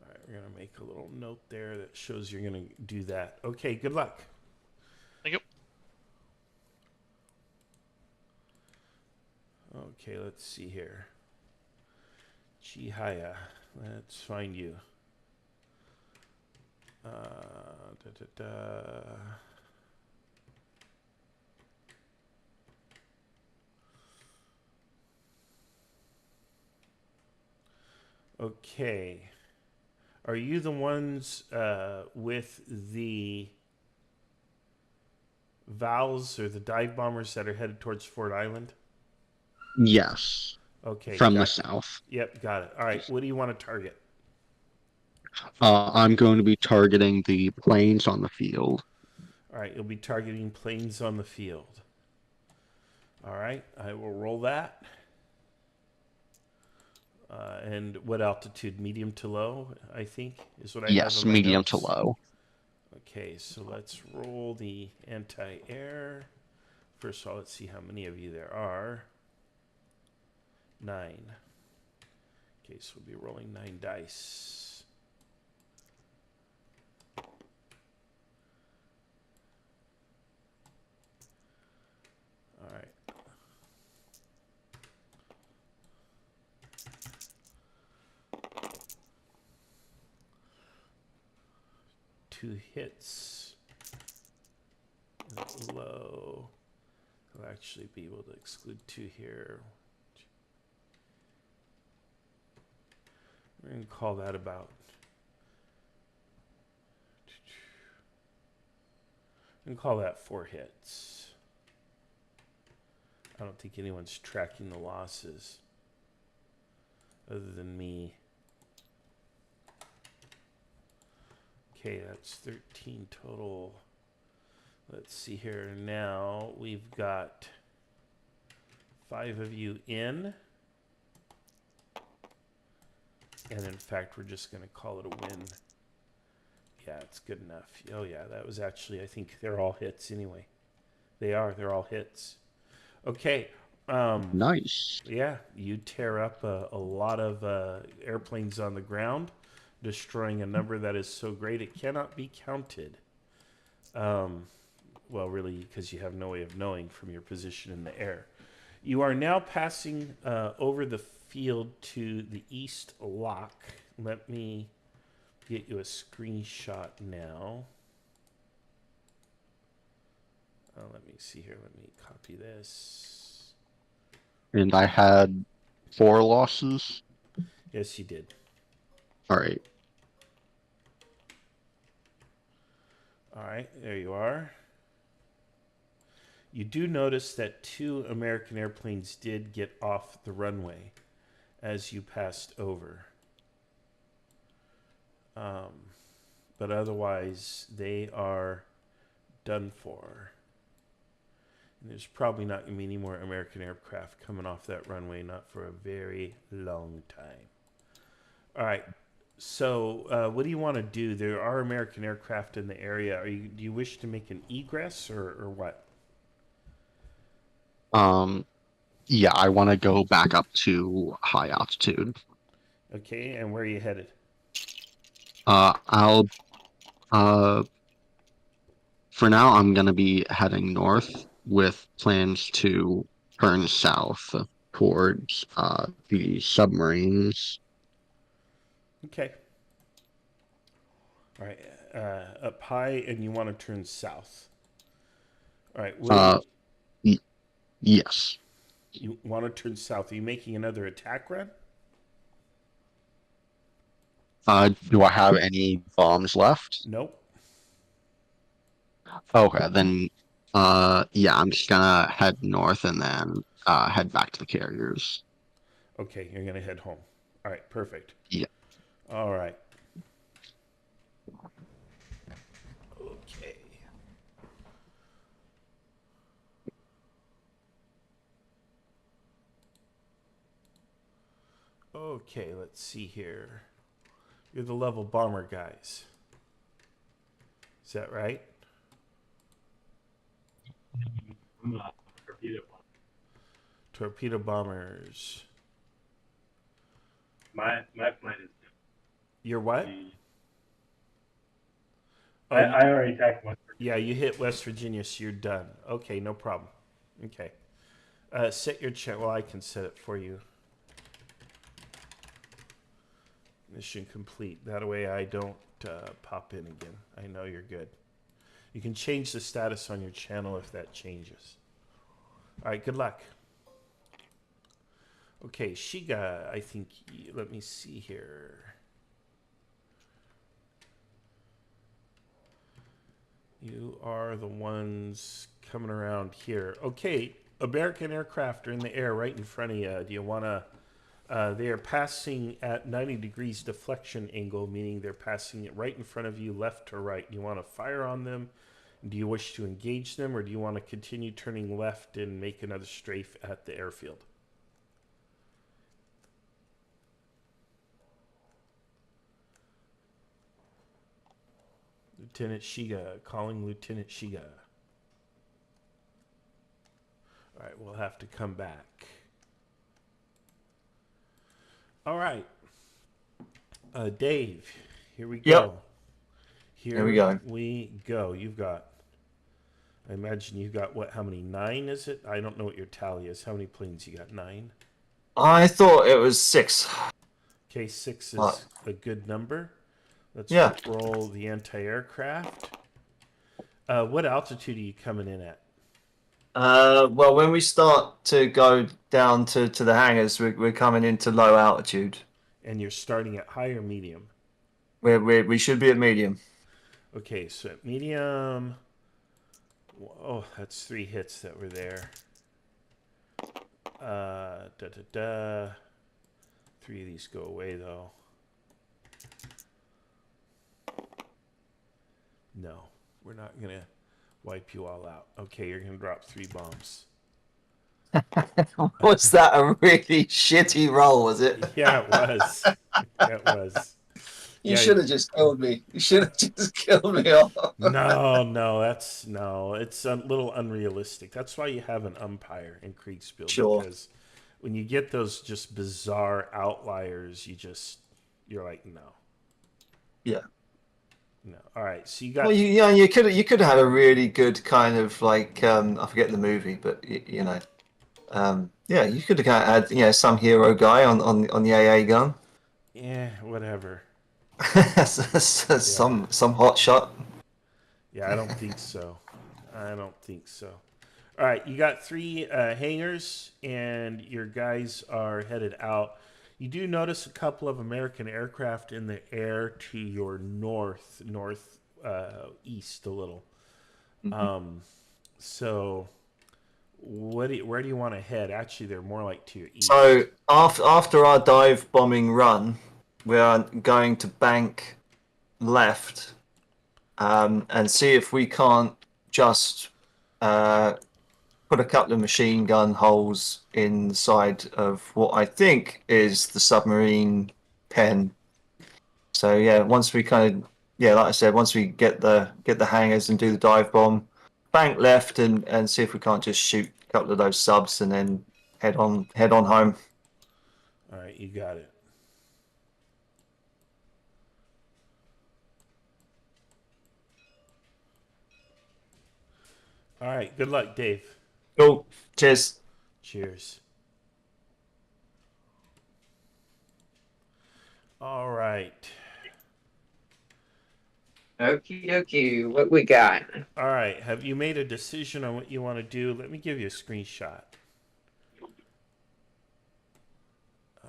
All right, we're going to make a little note there that shows you're going to do that. Okay, good luck. Thank you. Okay, let's see here. Chihaya, let's find you. Okay. Are you the ones with the Vals or the dive bombers that are headed towards Fort Island? Yes. Okay. From the got it. south. Yep, got it. All right, what do you want to target? I'm going to be targeting the planes on the field. All right, you'll be targeting planes on the field. All right, I will roll that. And what altitude? Medium to low, I think, is what I have. Yes, on my medium notes. to low. Okay, so let's roll the anti-air. First of all, let's see how many of you there are. 9. Okay, so we'll be rolling 9 dice. All right. Two hits. Low. I'll actually be able to exclude 2 here. We're going to call that about. I'm going to call that 4 hits. I don't think anyone's tracking the losses other than me. Okay, that's 13 total. Let's see here. Now we've got 5 of you in. And in fact, we're just going to call it a win. Yeah, it's good enough. Oh yeah, that was actually, I think they're all hits anyway. They're all hits. Okay. Nice. Yeah, you tear up a lot of airplanes on the ground, destroying a number that is so great it cannot be counted. Well, really, because you have no way of knowing from your position in the air. You are now passing over the field to the east lock. Let me get you a screenshot now. Let me see here. Let me copy this. And I had 4 losses. Yes, you did. All right. All right, there you are. You do notice that 2 American airplanes did get off the runway as you passed over. But otherwise, they are done for. And there's probably not going to be any more American aircraft coming off that runway, not for a very long time. All right. So what do you want to do? There are American aircraft in the area. Do you wish to make an egress or what? Yeah, I want to go back up to high altitude. Okay, and where are you headed? I'll for now I'm gonna be heading north with plans to turn south towards the submarines. Okay. All right, up high, and you want to turn south. All right. Yes. You want to turn south. Are you making another attack run? Do I have any bombs left? Nope. Okay, then yeah, I'm just gonna head north and then head back to the carriers. Okay, you're gonna head home. All right, perfect. Yeah. All right. Okay. Okay, let's see here. You're the level bomber guys. Is that right? I'm not torpedo bomber. Torpedo bombers. My plane is. You're what? I already attacked West Virginia. Yeah, you hit West Virginia, so you're done. Okay, no problem. Okay. Set your chat. Well, I can set it for you. Mission complete. That way I don't pop in again. I know you're good. You can change the status on your channel if that changes. All right, good luck. Okay, Shiga, I think, let me see here. You are the ones coming around here. Okay, American aircraft are in the air right in front of you. Do you want to... they are passing at 90 degrees deflection angle, meaning they're passing it right in front of you, left to right. You want to fire on them? Do you wish to engage them, or do you want to continue turning left and make another strafe at the airfield? Lieutenant Shiga, calling Lieutenant Shiga. All right, we'll have to come back. All right. Dave, here we go. Yep. Here we go. We go. You've got, I imagine you've got what, how many? 9 is it? I don't know what your tally is. How many planes you got? 9? I thought it was 6. Okay, 6 is What? a good number. Let's Yeah. roll the anti-aircraft. What altitude are you coming in at? Well, when we start to go down to the hangars, we're coming into low altitude. And you're starting at high or medium? We should be at medium. Okay, so at medium. Oh, that's 3 hits that were there. 3 of these go away though. No, we're not gonna wipe you all out. Okay, you're gonna drop 3 bombs. Was that a really shitty roll? Was it? Yeah, it was. It was. You Yeah, should have just killed me. You should have just killed me off. No, it's a little unrealistic. That's why you have an umpire in Kriegsspiel. Sure. Because when you get those just bizarre outliers, you're like, no. Yeah. No. All right. So you got. Well, you could have had a really good kind of like I forget the movie, but you know, yeah, you could have had some hero guy on the AA gun. Yeah, whatever. some hot shot. Yeah, I don't think so. All right, you got 3 hangars, and your guys are headed out. You do notice a couple of American aircraft in the air to your northeast a little. So, where do you want to head? Actually, they're more like to your east. So after our dive bombing run, we are going to bank left and see if we can't just put a couple of machine gun holes inside of what I think is the submarine pen. So yeah, once we like I said, once we get the hangars and do the dive bomb, bank left and see if we can't just shoot a couple of those subs and then head on home. All right, you got it. All right, good luck, Dave. Cool. Cheers. Cheers. All right. Okie dokie, what we got? All right, have you made a decision on what you want to do? Let me give you a screenshot.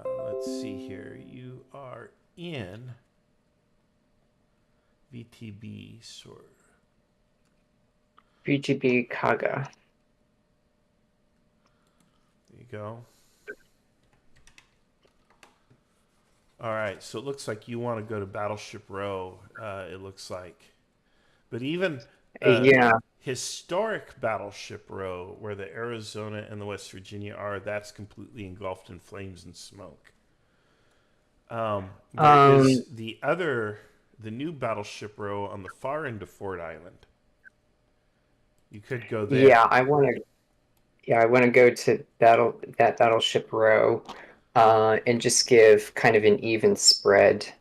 Let's see here. You are in VTB sort. VTB Kaga. There you go. All right, so it looks like you want to go to Battleship Row, it looks like. But even historic Battleship Row, where the Arizona and the West Virginia are, that's completely engulfed in flames and smoke. There is the new Battleship Row on the far end of Ford Island. You could go there. Yeah, I want to go to that Battleship Row, and just give kind of an even spread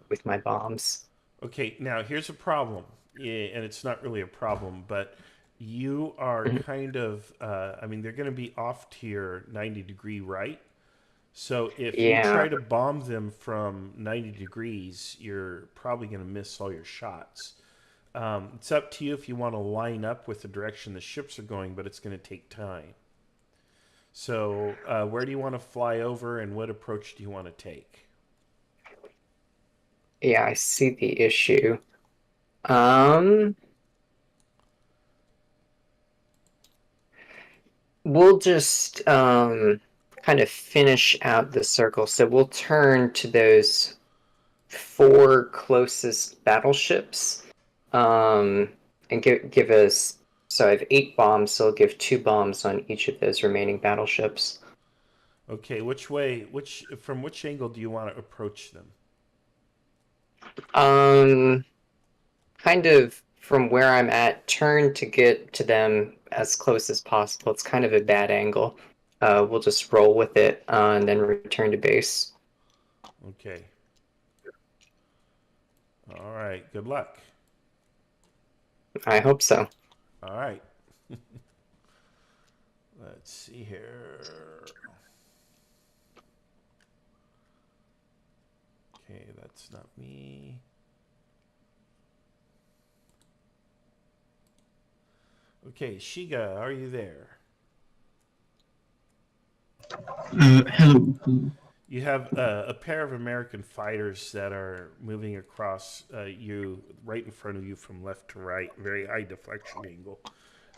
with my bombs. Okay, now here's a problem, and it's not really a problem, but you are kind of, they're going to be off to your 90-degree right. So if you try to bomb them from 90 degrees, you're probably going to miss all your shots. It's up to you if you want to line up with the direction the ships are going, but it's going to take time. So where do you want to fly over, and what approach do you want to take? Yeah, I see the issue. We'll just kind of finish out the circle. So we'll turn to those 4 closest battleships, and give us. So I have 8 bombs, so I'll give 2 bombs on each of those remaining battleships. Okay, from which angle do you want to approach them? Kind of from where I'm at, turn to get to them as close as possible. It's kind of a bad angle. We'll just roll with it and then return to base. Okay. All right, good luck. I hope so. All right. Let's see here. Okay, that's not me. Okay, Shiga, are you there? Hello. You have a pair of American fighters that are moving across you, right in front of you from left to right, very high deflection angle.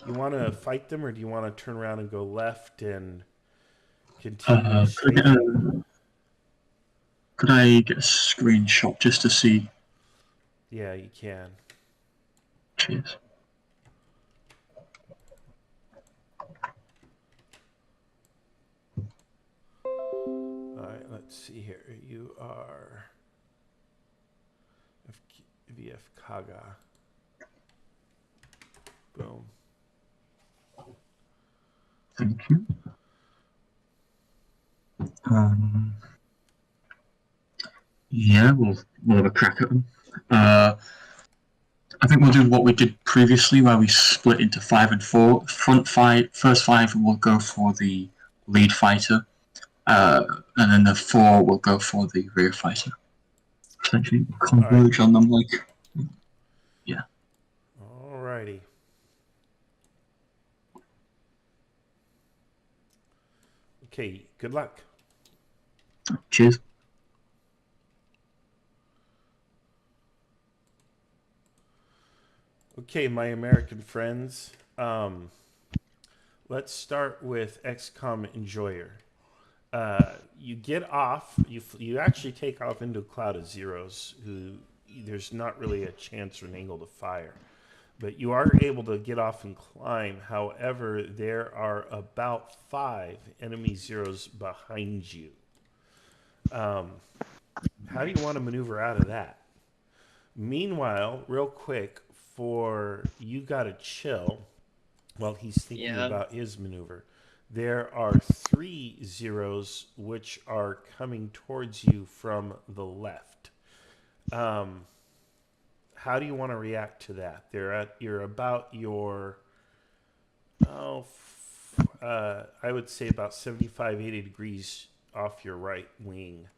You want to fight them, or do you want to turn around and go left and continue strafing? Could I get a screenshot just to see? Yeah, you can. Cheers. Alright, let's see here. You are VF Kaga. Boom. Thank you. Yeah, we'll have a crack at them. I think we'll do what we did previously, where we split into 5 and 4. First 5 will go for the lead fighter, and then the 4 will go for the rear fighter. Essentially, converge on them like, yeah. Alrighty. Okay, good luck. Cheers. Okay, my American friends. Let's start with XCOM Enjoyer. You get off. You actually take off into a cloud of zeros. There's not really a chance or an angle to fire, but you are able to get off and climb. However, there are about 5 enemy zeros behind you. How do you want to maneuver out of that? Meanwhile, real quick, for you gotta chill while he's thinking about his maneuver. There are 3 zeros which are coming towards you from the left. How do you want to react to that? You're about your, I would say about 75, 80 degrees off your right wing.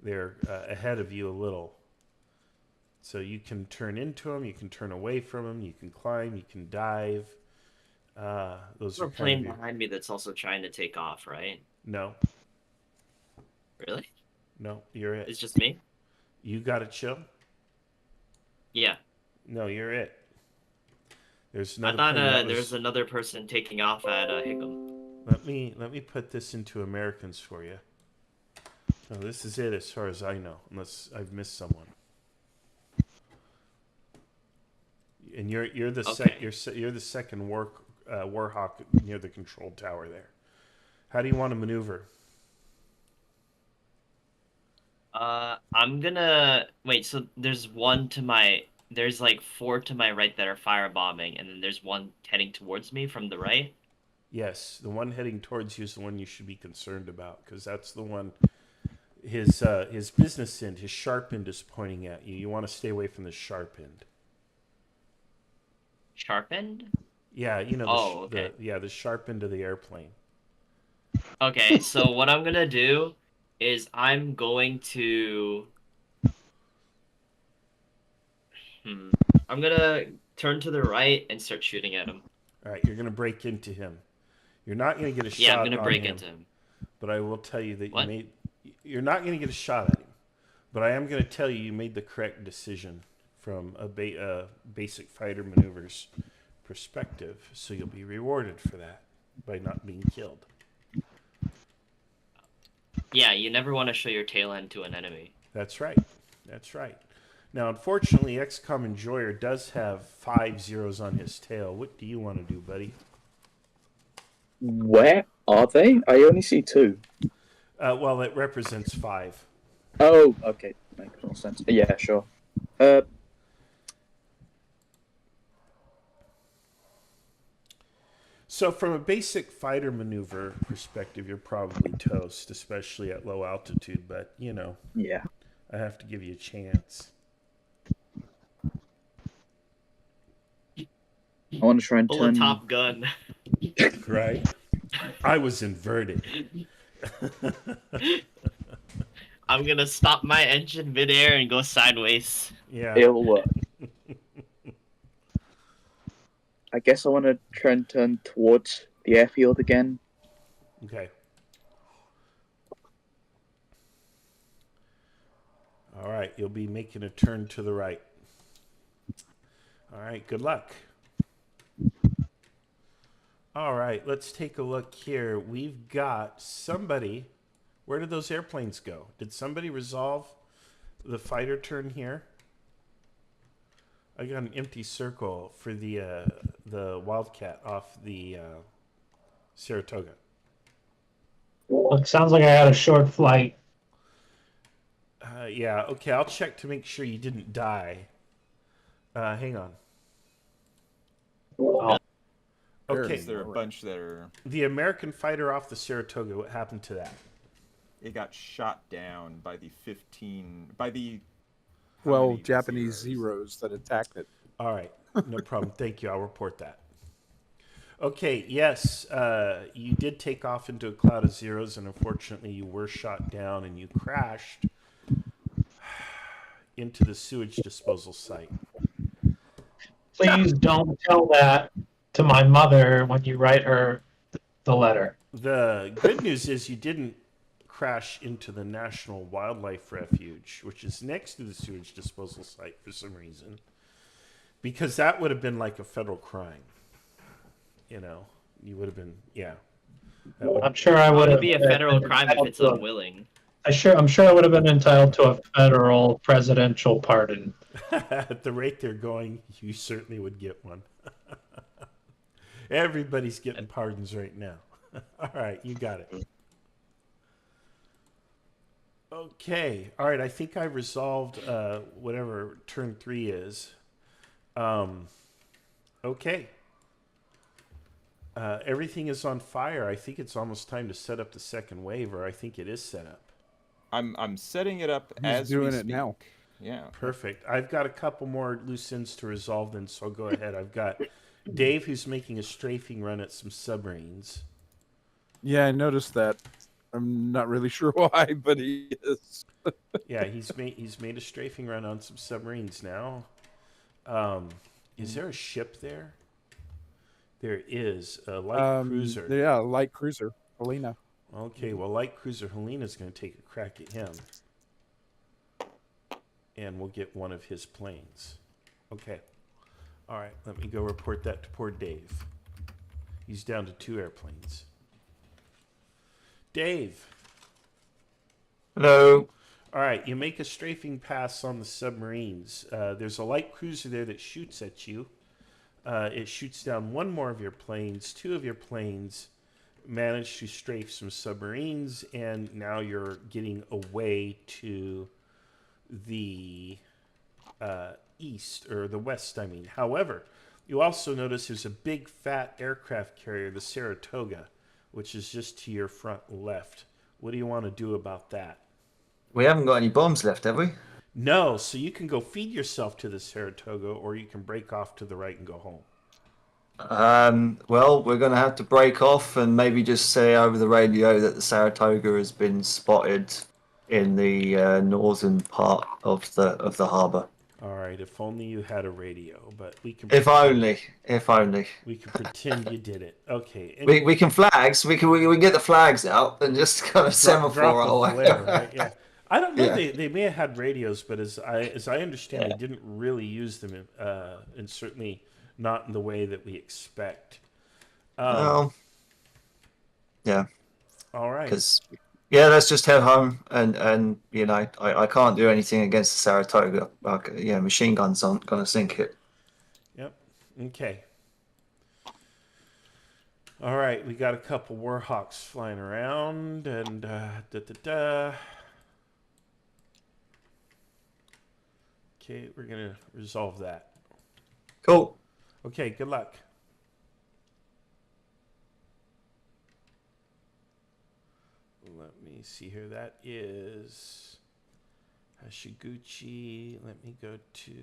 They're ahead of you a little. So you can turn into them, you can turn away from them, you can climb, you can dive. Those are a plane behind me that's also trying to take off, right? No. Really? No, you're it. It's just me? You gotta chill? Yeah. No, you're it. There's I another thought plane that was- there's another person taking off at Hickam. Let me put this into Americans for you. No, this is it as far as I know, unless I've missed someone. And you're the you're the second Warhawk near the control tower there. How do you want to maneuver? I'm gonna wait. So there's there's like 4 to my right that are firebombing, and then there's one heading towards me from the right. Yes, the one heading towards you is the one you should be concerned about, because that's the one. His business end, his sharp end is pointing at you. You want to stay away from the sharp end. Sharp end? Yeah, you know. The sharp end of the airplane. Okay, so what I'm gonna do is I'm going to. I'm gonna turn to the right and start shooting at him. All right, you're gonna break into him. You're not gonna get a shot. Yeah, I'm gonna on break him, into him. But I will tell you that you're not gonna get a shot at him. But I am gonna tell you made the correct decision from a basic fighter maneuvers perspective. So you'll be rewarded for that by not being killed. Yeah, you never want to show your tail end to an enemy. That's right. That's right. Now, unfortunately, XCOM Enjoyer does have 5 zeros on his tail. What do you want to do, buddy? Where are they? I only see 2. Well, it represents 5. Oh, okay. Makes more sense. Yeah, sure. So from a basic fighter maneuver perspective, you're probably toast, especially at low altitude, but, you know. Yeah. I have to give you a chance. I want to try and Pull turn... a Top Gun. Right? I was inverted. I'm gonna stop my engine midair and go sideways. Yeah. It'll work. I guess I want to try and turn towards the airfield again. Okay. All right, you'll be making a turn to the right. All right, good luck. All right, let's take a look here. We've got somebody. Where did those airplanes go? Did somebody resolve the fighter turn here? I got an empty circle for the Wildcat off the Saratoga. Well, it sounds like I had a short flight. Yeah, okay, I'll check to make sure you didn't die. Hang on. Oh. Okay. Is there a bunch that are... The American fighter off the Saratoga, what happened to that? It got shot down by the 15... By the... 12 Japanese zeros that attacked it. All right, no problem. Thank you. I'll report that. Okay, yes, you did take off into a cloud of zeros, and unfortunately you were shot down and you crashed into the sewage disposal site. Please don't tell that to my mother when you write her the letter. The good news is you didn't crash into the National Wildlife Refuge, which is next to the sewage disposal site for some reason, because that would have been like a federal crime. You know, you would have been, yeah. I'm sure I would have. It'd be a federal crime if it's unwilling. I'm sure I would have been entitled to a federal presidential pardon. At the rate they're going, you certainly would get one. Everybody's getting pardons right now. All right, you got it. Okay, all right, I think I resolved whatever turn 3 is. Okay. Everything is on fire. I think it's almost time to set up the second wave, or I think it is set up. I'm setting it up He's as doing we it speak. now. Yeah. Perfect. I've got a couple more loose ends to resolve then, so I'll go ahead. I've got Dave, who's making a strafing run at some submarines. Yeah, I noticed that. I'm not really sure why, but he is. Yeah, he's made a strafing run on some submarines now. Is there a ship there? There is a light cruiser. Yeah, light cruiser, Helena. Okay, well, light cruiser Helena's going to take a crack at him, and we'll get one of his planes. Okay. All right, let me go report that to poor Dave. He's down to 2 airplanes. Dave. Hello. All right, you make a strafing pass on the submarines. There's a light cruiser there that shoots at you. It shoots down 1 more of your planes. 2 of your planes manage to strafe some submarines, and now you're getting away to the east, or the west, I mean. However, you also notice there's a big fat aircraft carrier, the Saratoga, which is just to your front left. What do you want to do about that? We haven't got any bombs left, have we? No, so you can go feed yourself to the Saratoga, or you can break off to the right and go home. Well, we're going to have to break off and maybe just say over the radio that the Saratoga has been spotted in the northern part of the harbour. All right, if only you had a radio, but we can. If only. We can pretend you did it. Okay. We can flags. We can get the flags out and just kind of semaphore our way. Flare, right? Yeah. I don't know. Yeah. They may have had radios, but as I understand, they didn't really use them, and certainly not in the way that we expect. Well, yeah. All right. Yeah, let's just head home, and you know, I can't do anything against the Saratoga. Machine guns aren't going to sink it. Yep. Okay. All right, we got a couple Warhawks flying around, and Okay, we're gonna resolve that. Cool. Okay, good luck. Let me see here. That is Hashiguchi. Let me go to.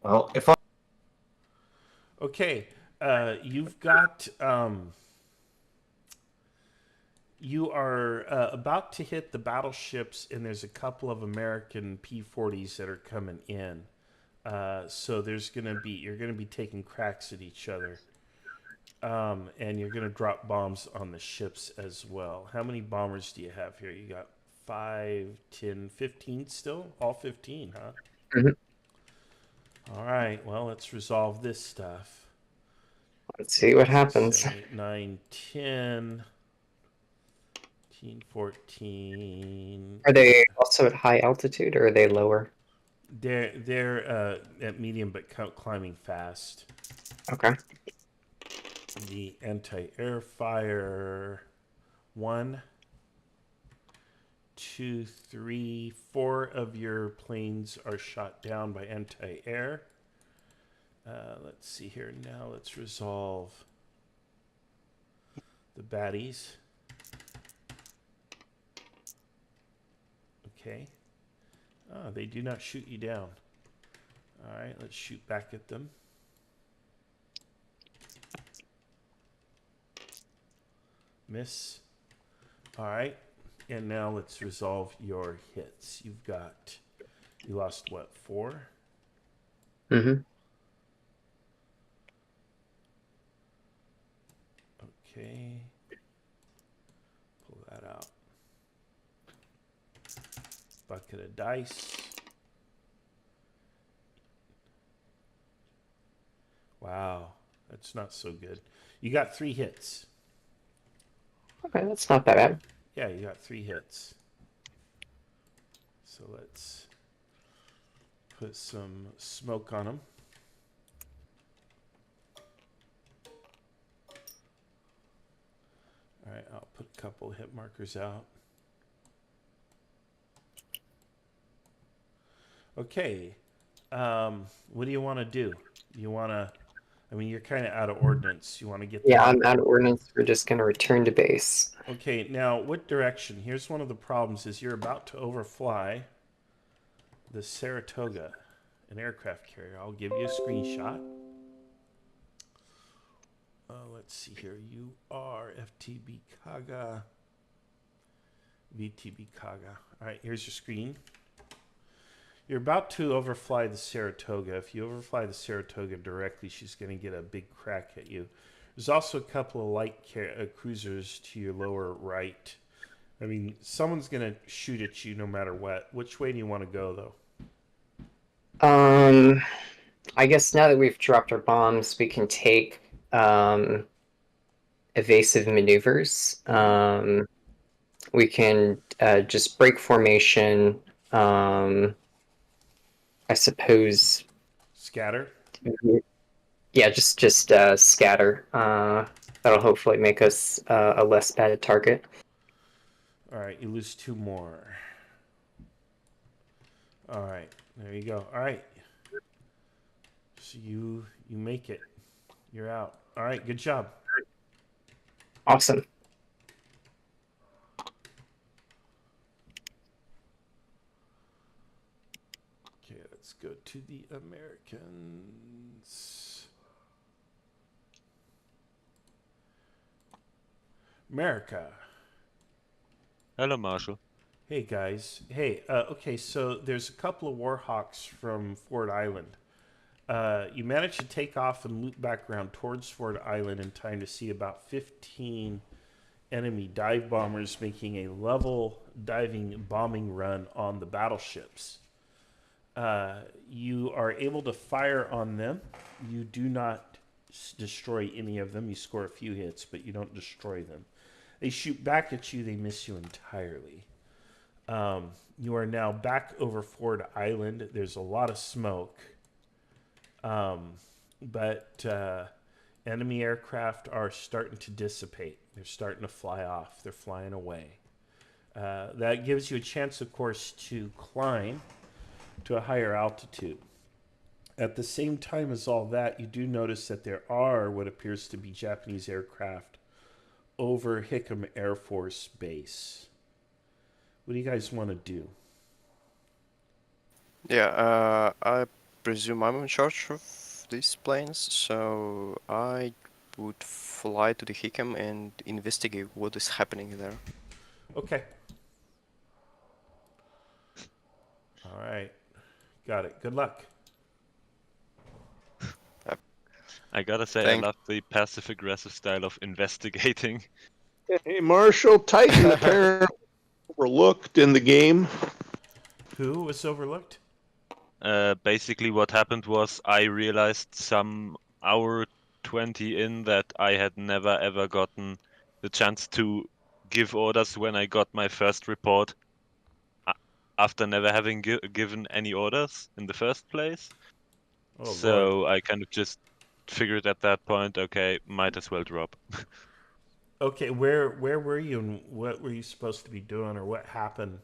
Well, if I. Okay, you've got. You are about to hit the battleships, and there's a couple of American P-40s that are coming in. So you're gonna be taking cracks at each other. And you're gonna drop bombs on the ships as well. How many bombers do you have here? You got 5, 10, 15 still? All 15, huh? Mm-hmm. All right, well, let's resolve this stuff. Let's see what happens. 7, 8, 9, 10, 14. Are they also at high altitude or are they lower? They're at medium but climbing fast. Okay. The anti-air fire 1, 2, 3, 4 of your planes are shot down by anti-air. Let's see here now. Let's resolve the baddies. Okay. Oh, they do not shoot you down. All right, let's shoot back at them. Miss. All right, and now let's resolve your hits. You lost what, 4? Mm-hmm. Okay. Pull that out. Bucket of dice. Wow, that's not so good. You got 3 hits. Okay, that's not that bad. Yeah, you got 3 hits. So let's put some smoke on them. All right, I'll put a couple hit markers out. Okay, what do you want to do? You want to, I mean, you're kind of out of ordnance. You want to get Yeah, I'm out of ordnance. We're just going to return to base. Okay, now what direction? Here's one of the problems is you're about to overfly the Saratoga, an aircraft carrier. I'll give you a screenshot. Let's see here. You are FTB Kaga, VTB Kaga. All right, here's your screen. You're about to overfly the Saratoga. If you overfly the Saratoga directly, she's going to get a big crack at you. There's also a couple of light cruisers to your lower right. I mean, someone's going to shoot at you no matter what. Which way do you want to go, though? I guess now that we've dropped our bombs, we can take evasive maneuvers. We can just break formation. I suppose. Scatter? Yeah, just scatter. That'll hopefully make us a less bad target. All right, you lose 2 more. All right, there you go. All right. So you make it. You're out. All right, good job. Awesome. Okay, let's go to the Americans. America. Hello, Marshall. Hey, guys. Hey, okay, so there's a couple of Warhawks from Ford Island. You managed to take off and loop back around towards Ford Island in time to see about 15 enemy dive bombers making a level diving bombing run on the battleships. You are able to fire on them. You do not destroy any of them. You score a few hits, but you don't destroy them. They shoot back at you. They miss you entirely. You are now back over Ford Island. There's a lot of smoke. But enemy aircraft are starting to dissipate. They're starting to fly off. They're flying away. That gives you a chance, of course, to climb to a higher altitude. At the same time as all that, you do notice that there are what appears to be Japanese aircraft over Hickam Air Force Base. What do you guys want to do? Yeah, I presume I'm in charge of these planes, so I would fly to the Hickam and investigate what is happening there. Okay. All right. Got it. Good luck. I gotta say, I love the passive-aggressive style of investigating. Hey, Marshall, Titan apparently overlooked in the game. Who was overlooked? Basically, what happened was I realized some hour 20 in that I had never ever gotten the chance to give orders when I got my first report after never having given any orders in the first place. Oh, So I kind of just figured at that point, okay, might as well drop. Okay, where were you and what were you supposed to be doing or what happened?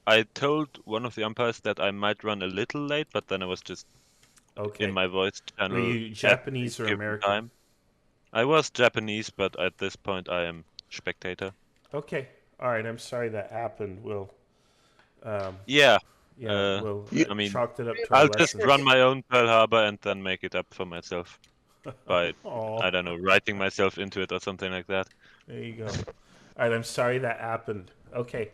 I told one of the umpires that I might run a little late, but then I was just in my voice channel. Were you Japanese or American? Time. I was Japanese, but at this point I am spectator. Okay, all right. I'm sorry that happened. We'll. Yeah. We'll I mean, chalk it up to our I'll just lessons. run my own Pearl Harbor and then make it up for myself by Aw. I don't know, writing myself into it or something like that. There you go. All right, I'm sorry that happened. Okay.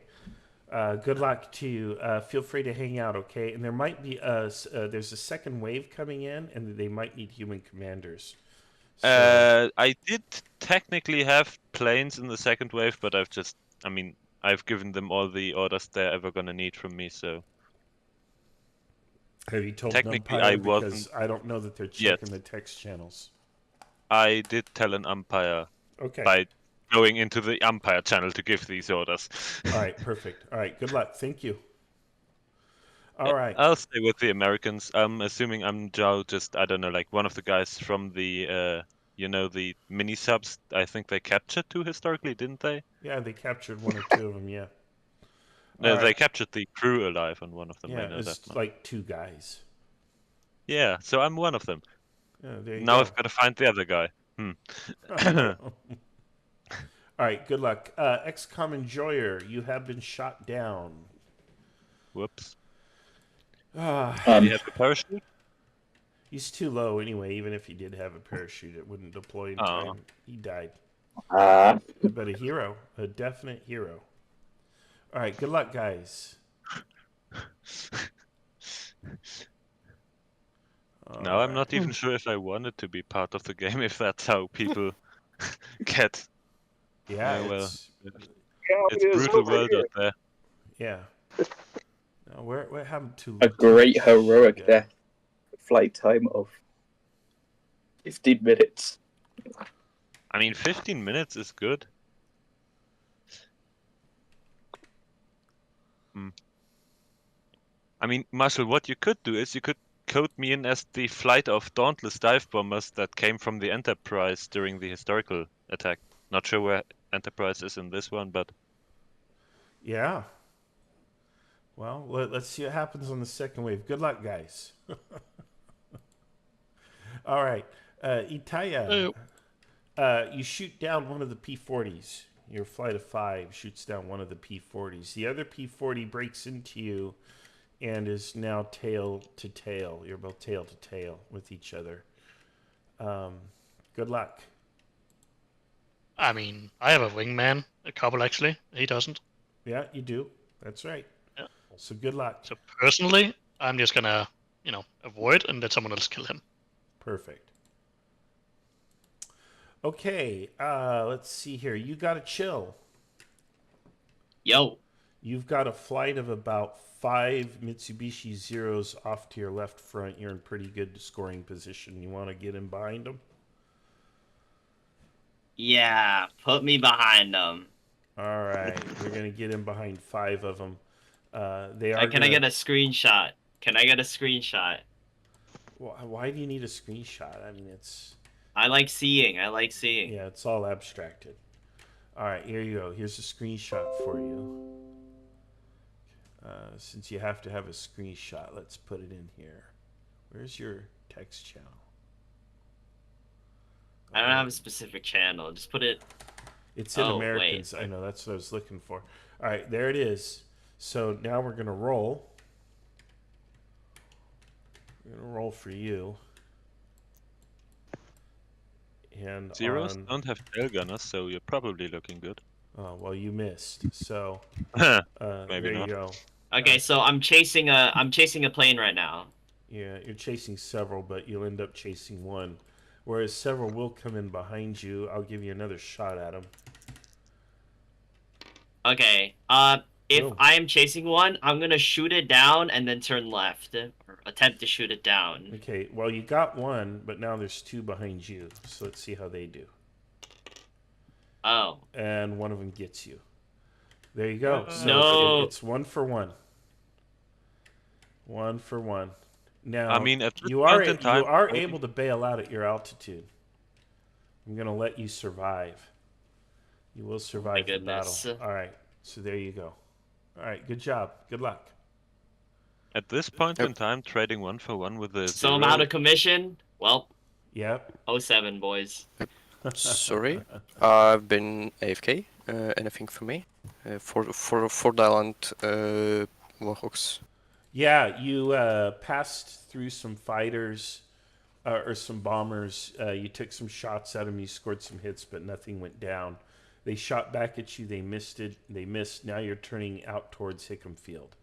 Good luck to you. Feel free to hang out, okay? And there might be there's a second wave coming in, and they might need human commanders. I did technically have planes in the second wave, but I've given them all the orders they're ever gonna need from me, so. Have you told Technically, an umpire? I Because wasn't. I don't know that they're Yes. checking the text channels. I did tell an umpire Okay. by going into the umpire channel to give these orders. All right, perfect. All right, good luck. Thank you. All right. I'll stay with the Americans. I'm assuming I'm Joe, just, I don't know, like one of the guys from the, the mini subs. I think they captured 2 historically, didn't they? Yeah, they captured 1 or 2 of them, yeah. No, All they right. captured the crew alive on one of them. Yeah, I know it's that much. like 2 guys. Yeah, so I'm one of them. Yeah, there you Now go. I've got to find the other guy. All right, good luck. XCOM Enjoyer, you have been shot down. Whoops. Do you have a parachute? He's too low anyway. Even if he did have a parachute, it wouldn't deploy in time. He died. But a hero. A definite hero. All right, good luck, guys. No, I'm not even sure if I wanted to be part of the game, if that's how people get. Yeah, well, it it's is brutal over world here. out there. Yeah. Now, what happened to A great heroic Yeah. death. Flight time of 15 minutes. I mean, 15 minutes is good. I mean, Marshall, what you could do is you could code me in as the flight of dauntless dive bombers that came from the Enterprise during the historical attack. Not sure where Enterprise is in this one, but Yeah. Well, let's see what happens on the second wave. Good luck, guys. All right. Itaya, you shoot down one of the P-40s. Your flight of 5 shoots down one of the P-40s. The other P-40 breaks into you and is now tail to tail. You're both tail to tail with each other. Good luck. I mean, I have a wingman, a couple actually. He doesn't. Yeah, you do. That's right. Yeah. So good luck. So personally, I'm just gonna, avoid and let someone else kill him. Perfect. Okay, let's see here. You got to chill. Yo. You've got a flight of about 5 Mitsubishi Zeros off to your left front. You're in pretty good scoring position. You want to get in behind them? Yeah, put me behind them. All right, we're gonna get in behind 5 of them. They are. Can I get a screenshot? Can I get a screenshot? Why do you need a screenshot? I mean, it's. I like seeing. I like seeing. Yeah, it's all abstracted. All right, here you go. Here's a screenshot for you. Since you have to have a screenshot, let's put it in here. Where's your text channel? I don't have a specific channel. Just put it. It's in Americans. I know, that's what I was looking for. All right, there it is. So now we're going to roll. We're going to roll for you. And Zeros on... don't have tail gunners, so you're probably looking good. Oh, well, you missed. So Maybe there not. you go. Okay, so I'm chasing a plane right now. Yeah, you're chasing several, but you'll end up chasing one. Whereas several will come in behind you. I'll give you another shot at them. Okay. If Go. I am chasing one, I'm gonna shoot it down and then turn left, or attempt to shoot it down. Okay, well, you got one, but now there's two behind you. So let's see how they do. Oh. And one of them gets you. There you go. So No. it's 1 for 1. 1 for 1. Now, I mean, at this you are point in time, you are maybe- able to bail out at your altitude. I'm gonna let you survive. You will survive the battle. goodness. All right. So there you go. All right. Good job. Good luck. At this point in time, trading 1 for 1 with the So I'm zero- out of commission. Well. Yep. 07, boys. Sorry, I've been AFK. Anything for me? For the island, Warhawks. Yeah, you passed through some fighters or some bombers. You took some shots at them. You scored some hits, but nothing went down. They shot back at you. They missed it. They missed. Now you're turning out towards Hickam Field.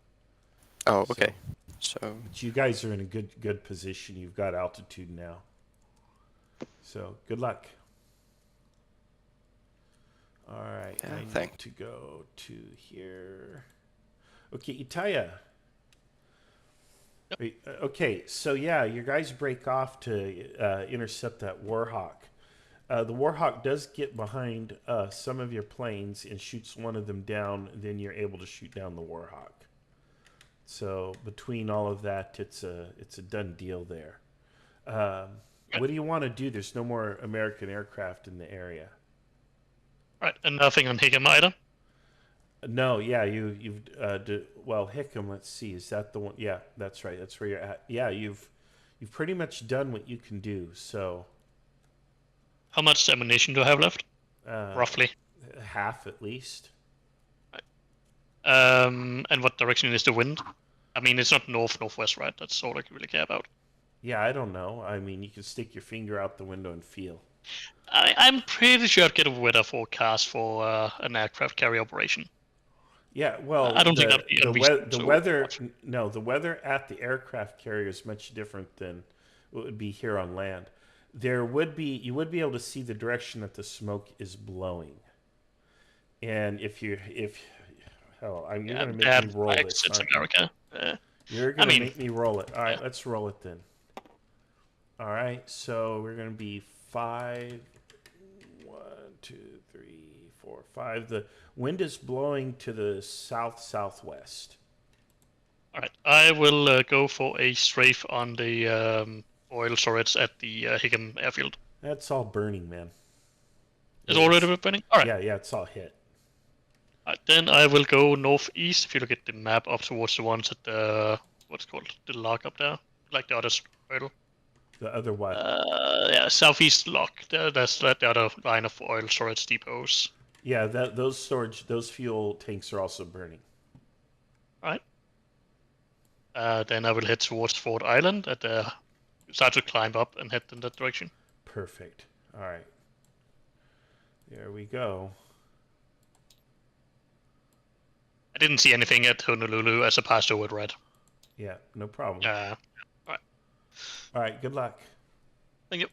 Oh, okay. So but you guys are in a good position. You've got altitude now. So good luck. All right. Yeah, I need thanks. to go to here. Okay, Itaya. Wait, okay, so yeah, your guys break off to intercept that Warhawk. The Warhawk does get behind some of your planes and shoots one of them down. Then you're able to shoot down the Warhawk. So between all of that, it's a done deal there. What do you want to do? There's no more American aircraft in the area. Right, and nothing on Hickam either. No, yeah, you've well, Hickam. Let's see, is that the one? Yeah, that's right. That's where you're at. Yeah, you've pretty much done what you can do. So, How much ammunition do I have left? Roughly. Half at least. And what direction is the wind? I mean, it's not northwest, right? That's all I really care about. Yeah, I don't know. I mean, you can stick your finger out the window and feel. I'm pretty sure I'd get a weather forecast for an aircraft carrier operation. Yeah, well, I don't think that'd be the weather. No, the weather at the aircraft carrier is much different than what would be here on land. You would be able to see the direction that the smoke is blowing, and hell, you're gonna make me roll this. It's America. You're gonna make me roll it. All right, let's roll it then. All right, so we're gonna be 5. 1, 2, 3, 4, 5. The wind is blowing to the southwest. All right, I will go for a strafe on the oil storage at the Hickam airfield. That's all burning, man. It's already burning? All right. Yeah, it's all hit. All right, then I will go northeast. If you look at the map, up towards the ones at the what's it called, the lock up there, like the other oil. The other what? Yeah, southeast lock. That's the other line of oil storage depots. Yeah, those fuel tanks are also burning. All right. Then I will head towards Fort Island at the start to climb up and head in that direction. Perfect. All right. There we go. I didn't see anything at Honolulu as I passed over it, right? Yeah, no problem. All right. All right, good luck. Thank you.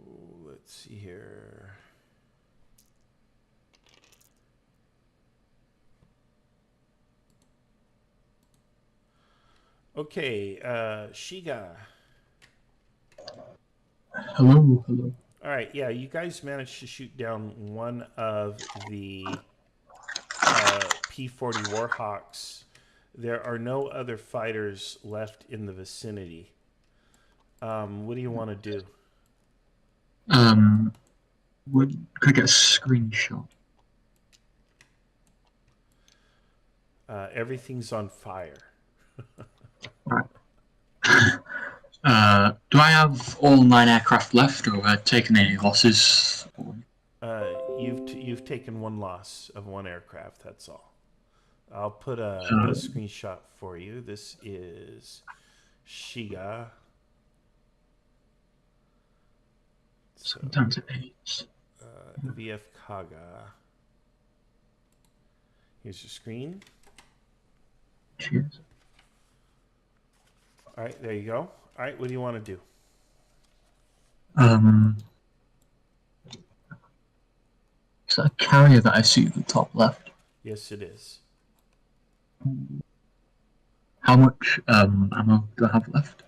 Ooh, let's see here. Okay, Shiga. Hello. All right, yeah, you guys managed to shoot down one of the P-40 Warhawks. There are no other fighters left in the vicinity. What do you want to do? Could I get a screenshot? Everything's on fire. Do I have all 9 aircraft left, or have I taken any losses? You've taken one loss of 1 aircraft. That's all. I'll put a screenshot for you. This is Shiga. So I'm down to 8. VF Kaga. Here's your screen. Cheers. All right, there you go. All right, what do you want to do? Is that a carrier that I see at the top left? Yes, it is. How much ammo do I have left?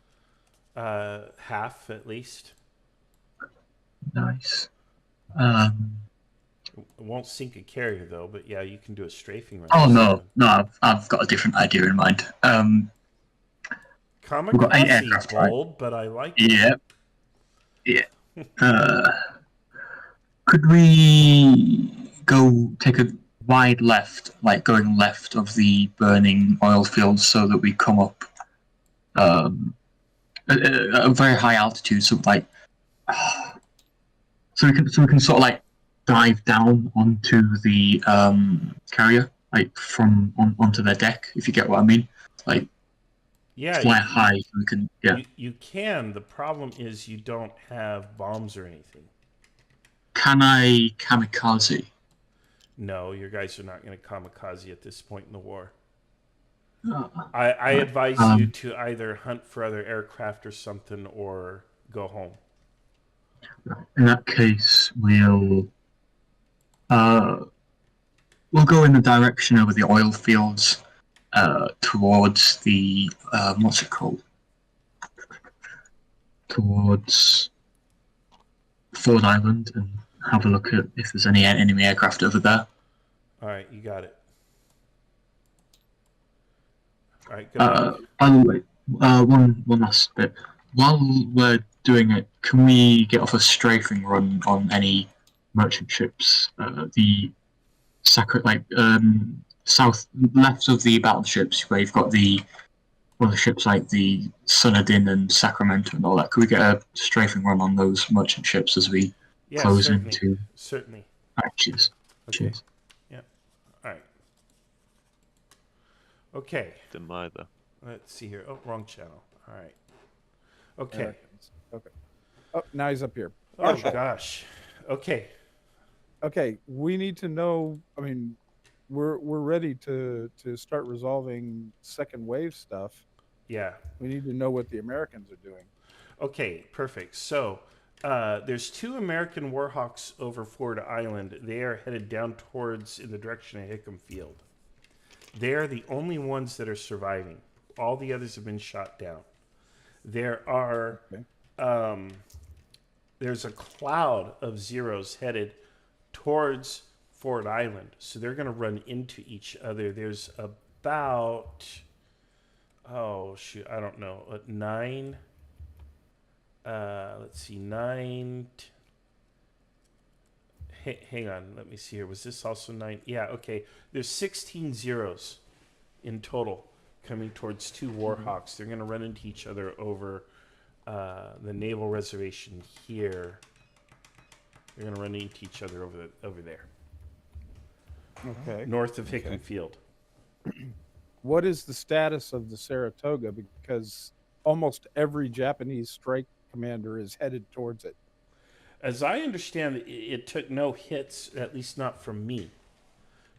Half at least. Nice. It won't sink a carrier though, but yeah, you can do a strafing run. Oh no, I've got a different idea in mind. We've got 8 aircraft, right? Bold, but I like it. Yeah. Could we go take a wide left, like going left of the burning oil fields, so that we come up at a very high altitude, so like, so we can sort of like dive down onto the carrier, like from onto their deck, if you get what I mean, like fly high, so we can. Yeah, you can. The problem is you don't have bombs or anything. Can I kamikaze? No, your guys are not going to kamikaze at this point in the war. Oh. I advise you to either hunt for other aircraft or something, or go home. In that case, we'll go in the direction over the oil fields towards the what's it called? Towards Ford Island, and have a look at if there's any enemy aircraft over there. All right, you got it. All right, good. By the way, one last bit. While we're doing it, can we get off a strafing run on any merchant ships? The south left of the battleships, where you've got the ships like the Sunadin and Sacramento and all that. Could we get a strafing run on those merchant ships as we close into? Certainly. All right, cheers. Okay. Cheers. Yeah. All right. Okay. Them either. Let's see here. Oh, wrong channel. All right. Okay. Okay. Oh, now he's up here. Oh gosh. Okay. Okay, we need to know. I mean, we're ready to start resolving second wave stuff. Yeah. We need to know what the Americans are doing. Okay, perfect. So there's 2 American Warhawks over Ford Island. They are headed down towards in the direction of Hickam Field. They're the only ones that are surviving. All the others have been shot down. There are there's a cloud of Zeros headed towards Ford Island, so they're going to run into each other. There's about I don't know, 9. Let's see, 9. Hang on, let me see here. Was this also 9? Yeah, okay. There's 16 Zeros in total coming towards 2 Warhawks. They're going to run into each other over the naval reservation here. They're going to run into each other over there. Okay. North of Hickam Field. What is the status of the Saratoga? Because almost every Japanese strike commander is headed towards it. As I understand it, it took no hits, at least not from me.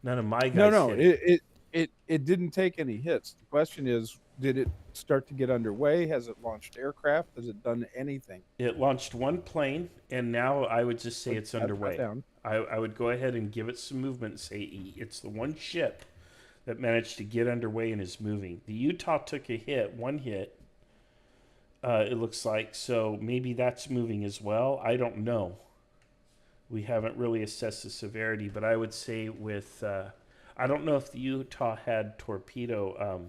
None of my guys. No, hit it didn't take any hits. The question is, did it start to get underway? Has it launched aircraft? Has it done anything? It launched 1 plane, and now I would just say it's underway. Down. I would go ahead and give it some movement and say it's the 1 ship that managed to get underway and is moving. The Utah took a hit, 1 hit, it looks like, so maybe that's moving as well. I don't know. We haven't really assessed the severity, but I would say with, I don't know if the Utah had torpedo,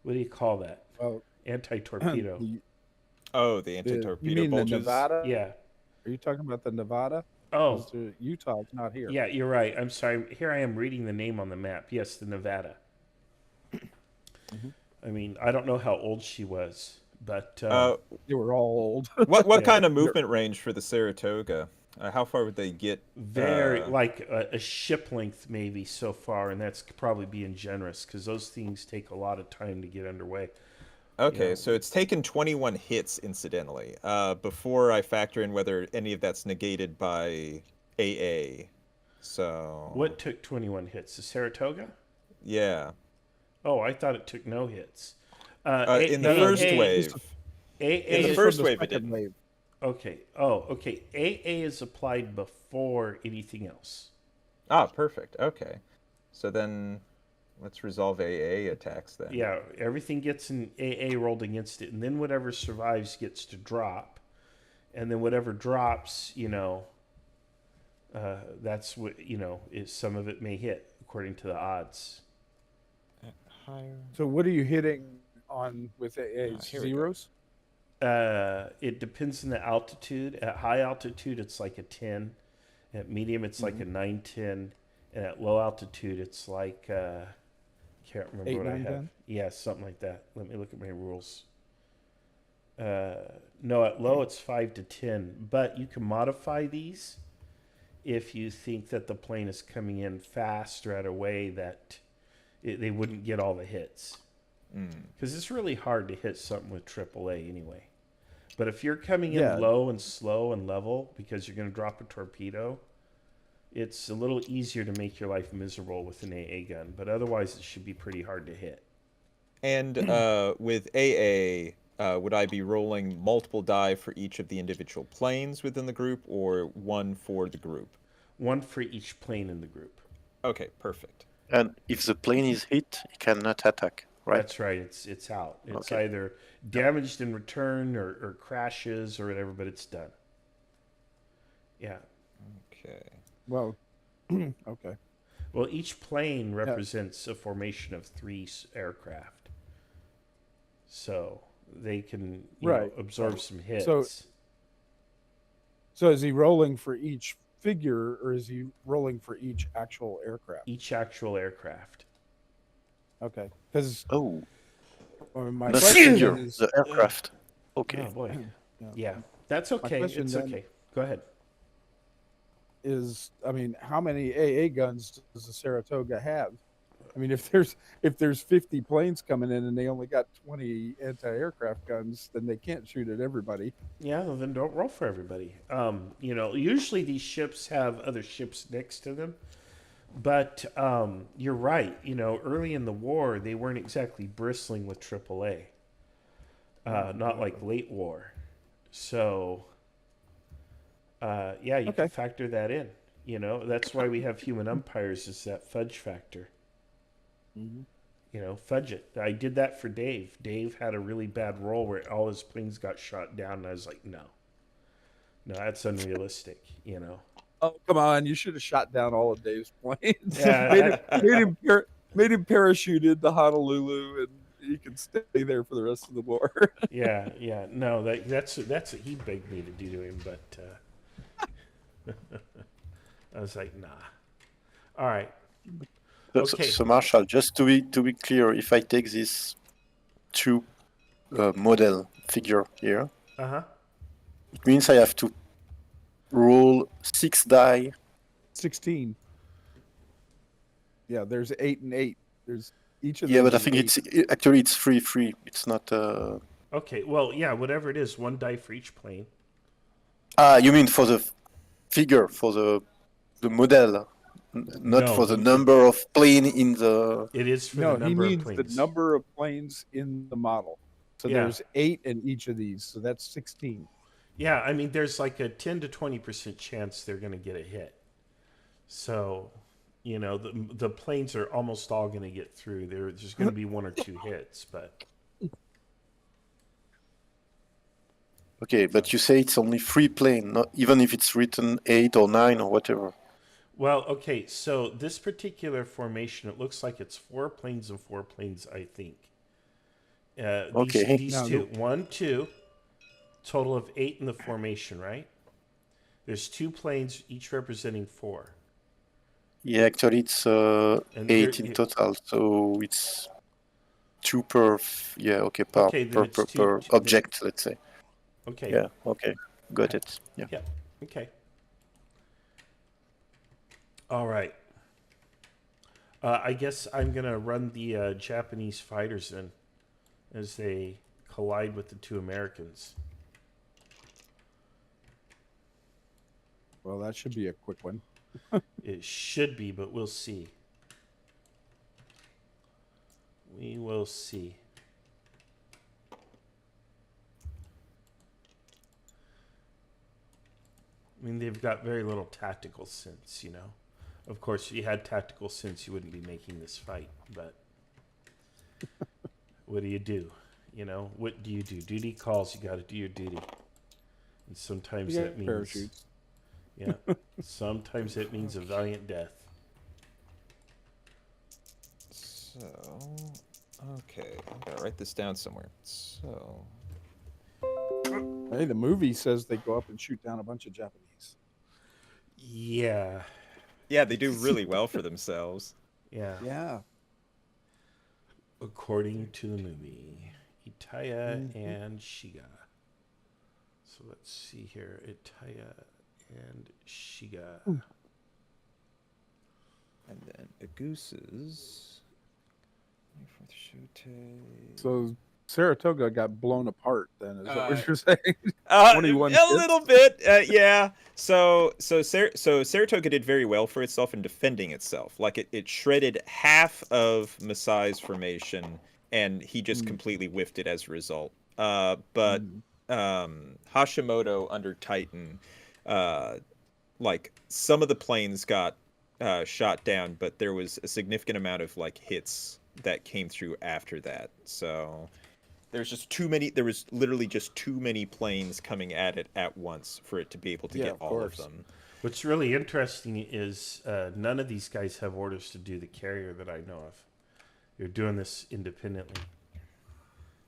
what do you call that? Oh, anti-torpedo. The anti-torpedo you mean bulges? the Nevada? Yeah. Are you talking about the Nevada? Oh. Utah's not here. Yeah, you're right. I'm sorry. Here I am reading the name on the map. Yes, the Nevada. I mean, I don't know how old she was, but they were all old. What kind of movement range for the Saratoga? How far would they get? Very like a ship length maybe so far, and that's probably being generous because those things take a lot of time to get underway. Okay, know. so it's taken 21 hits, incidentally, before I factor in whether any of that's negated by AA. So... What took 21 hits? The Saratoga? Yeah. Oh, I thought it took no hits. In the first wave. In the first wave, it didn't. Okay. Oh, okay. AA is applied before anything else. Ah, perfect. Okay. So then let's resolve AA attacks then. Yeah, everything gets an AA rolled against it, and then whatever survives gets to drop. And then whatever drops, that's what, is some of it may hit according to the odds. So what are you hitting on with AAs? Here we go. Zeros? It depends on the altitude. At high altitude, it's like a 10. At medium, it's like a 9, 10. And at low altitude, it's like, can't remember 8, what 9, I have. 10? Yeah, something like that. Let me look at my rules. No, at low, it's 5 to 10. But you can modify these if you think that the plane is coming in fast or at a way that they wouldn't get all the hits. Because it's really hard to hit something with AAA anyway. But if you're coming in low and slow and level because you're going to drop a torpedo, it's a little easier to make your life miserable with an AA gun. But otherwise, it should be pretty hard to hit. And with AA, would I be rolling multiple die for each of the individual planes within the group, or one for the group? One for each plane in the group. Okay, perfect. And if the plane is hit, it cannot attack, right? That's right. It's out. It's Okay. either damaged in return or crashes or whatever, but it's done. Yeah. Okay. Well, okay. Well, each plane represents a formation of 3 aircraft. So they can absorb some hits. So is he rolling for each figure, or is he rolling for each actual aircraft? Each actual aircraft. Okay. Because my the question figure, is the aircraft. Okay. Oh boy. Yeah, that's okay. question It's then okay. Go ahead. How many AA guns does the Saratoga have? I mean, if there's 50 planes coming in and they only got 20 anti-aircraft guns, then they can't shoot at everybody. Yeah, well, then don't roll for everybody. Usually these ships have other ships next to them, but you're right. Early in the war, they weren't exactly bristling with AAA. Not like late war. So, you can factor that in. That's why we have human umpires, is that fudge factor. Fudge it. I did that for Dave. Dave had a really bad roll where all his planes got shot down, and I was like, no, that's unrealistic. Oh, come on! You should have shot down all of Dave's planes. Yeah, made him parachute into Honolulu, and he can stay there for the rest of the war. yeah. No, that's what he begged me to do to him, but I was like, nah. All right. Okay. So Marshall, just to be clear, if I take this 2 model figure here, it means I have to roll 6 die. 16. Yeah, there's 8 and 8. There's each of them. Yeah, but I think it's 3-3. It's not. Okay. Well, yeah. Whatever it is, 1 die for each plane. You mean for the figure, for the model? Not for the number of plane in the. It is for the number of planes. He means the number of planes in the model. So there's 8 in each of these. So that's 16. Yeah, I mean, there's like a 10 to 20% chance they're going to get a hit. So, the planes are almost all going to get through. There's going to be 1 or 2 hits, but. Okay, but you say it's only 3 plane, not even if it's written 8 or 9 or whatever. Well, okay, so this particular formation, it looks like it's 4 planes and 4 planes, I think. These 2. 1, 2. Total of 8 in the formation, right? There's 2 planes, each representing 4. Yeah, actually it's 8 in total, so it's 2 per. Per object, let's say. Okay. Yeah. Okay. Got it. Yeah. Yeah. Okay. All right. I guess I'm gonna run the Japanese fighters then, as they collide with the two Americans. Well, that should be a quick one. It should be, but we'll see. We will see. I mean, they've got very little tactical sense, you know. Of course, if you had tactical sense, you wouldn't be making this fight, but what do you do? You know, what do you do? Duty calls, you got to do your duty. And sometimes that means parachutes. Yeah. Sometimes it means a valiant death. So, okay, I gotta write this down somewhere. So, Hey, the movie says they go up and shoot down a bunch of Japanese. Yeah. Yeah, they do really well for themselves. Yeah. Yeah. According to the movie, Itaya and Shiga. So let's see here. Itaya and Shiga. And then the gooses. So Saratoga got blown apart. Then is that what you're saying? A 21 hits? little bit, yeah. So Saratoga did very well for itself in defending itself. Like it shredded half of Masai's formation, and he just completely whiffed it as a result. But Hashimoto under Titan, like some of the planes got shot down, but there was a significant amount of like hits that came through after that. So there's just too many. There was literally just too many planes coming at it at once for it to be able to get all of them. What's really interesting is none of these guys have orders to do the carrier that I know of. They're doing this independently.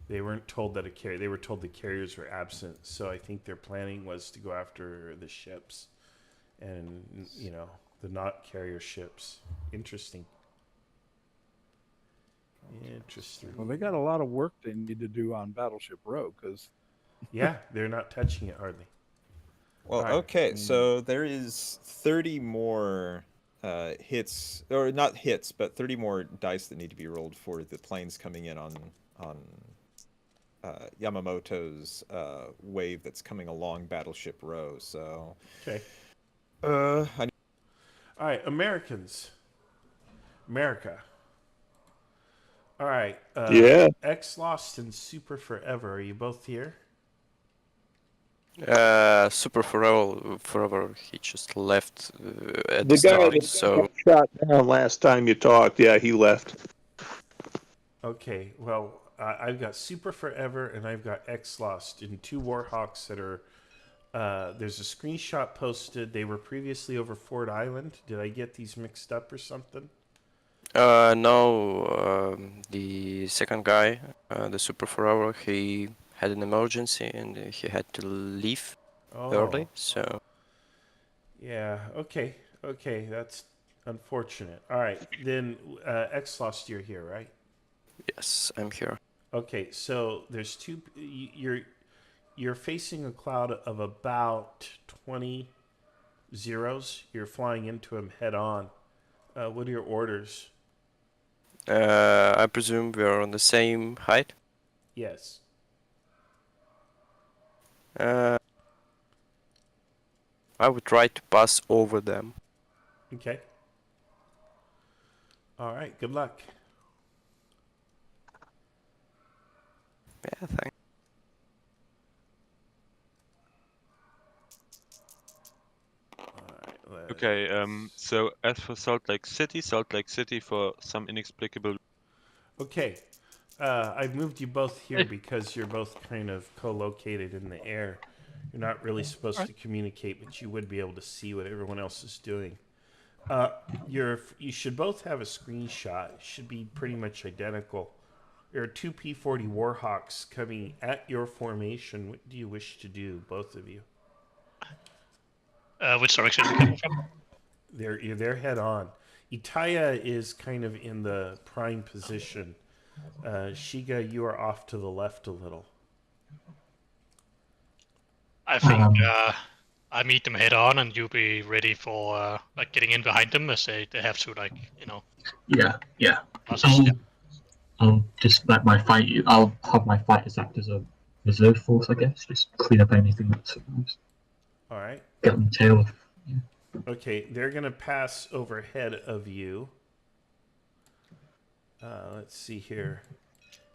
They weren't told that a carrier. They were told the carriers were absent. So I think their planning was to go after the ships, and you know, the not carrier ships. Interesting. Interesting. Well, they got a lot of work they need to do on Battleship Row because. Yeah, they're not touching it hardly. Well, All right. okay, so there is 30 more hits, or not hits, but 30 more dice that need to be rolled for the planes coming in on Yamamoto's wave that's coming along Battleship Row. So, okay. All right, Americans. America. All right. Yeah. X Lost and Super Forever. Are you both here? Super forever. He just left at The the guy start. that So got shot down last time you talked, yeah, he left. Okay. Well, I've got Super Forever and I've got X Lost in two Warhawks that are. There's a screenshot posted. They were previously over Ford Island. Did I get these mixed up or something? no, the second guy, the Super forever, he had an emergency and he had to leave early. So Yeah. Okay. Okay. That's unfortunate. All right. Then X Lost, you're here, right? yes, I'm here. Okay, so there's two. You're facing a cloud of about 20 zeros. You're flying into them head on. What are your orders? I presume we're on the same height. Yes. I would try to pass over them. Okay. All right. Good luck. Yeah, thanks. Okay, so as for Salt Lake City for some inexplicable. Okay. I've moved you both here because you're both kind of co-located in the air. You're not really supposed to communicate, but you would be able to see what everyone else is doing. You should both have a screenshot. It should be pretty much identical. There are two P-40 Warhawks coming at your formation. What do you wish to do, both of you? Which direction are you coming from? They're head on. Itaya is kind of in the prime position. Shiga, you are off to the left a little. I think I meet them head on, and you be ready for like getting in behind them as they have to, like, you know. Yeah. Process, yeah. I'll just let my fight. I'll have my fighters act as a reserve force, I guess. Just clean up anything that survives. All right. Get them tail off. Yeah. Okay, they're gonna pass overhead of you. Let's see here,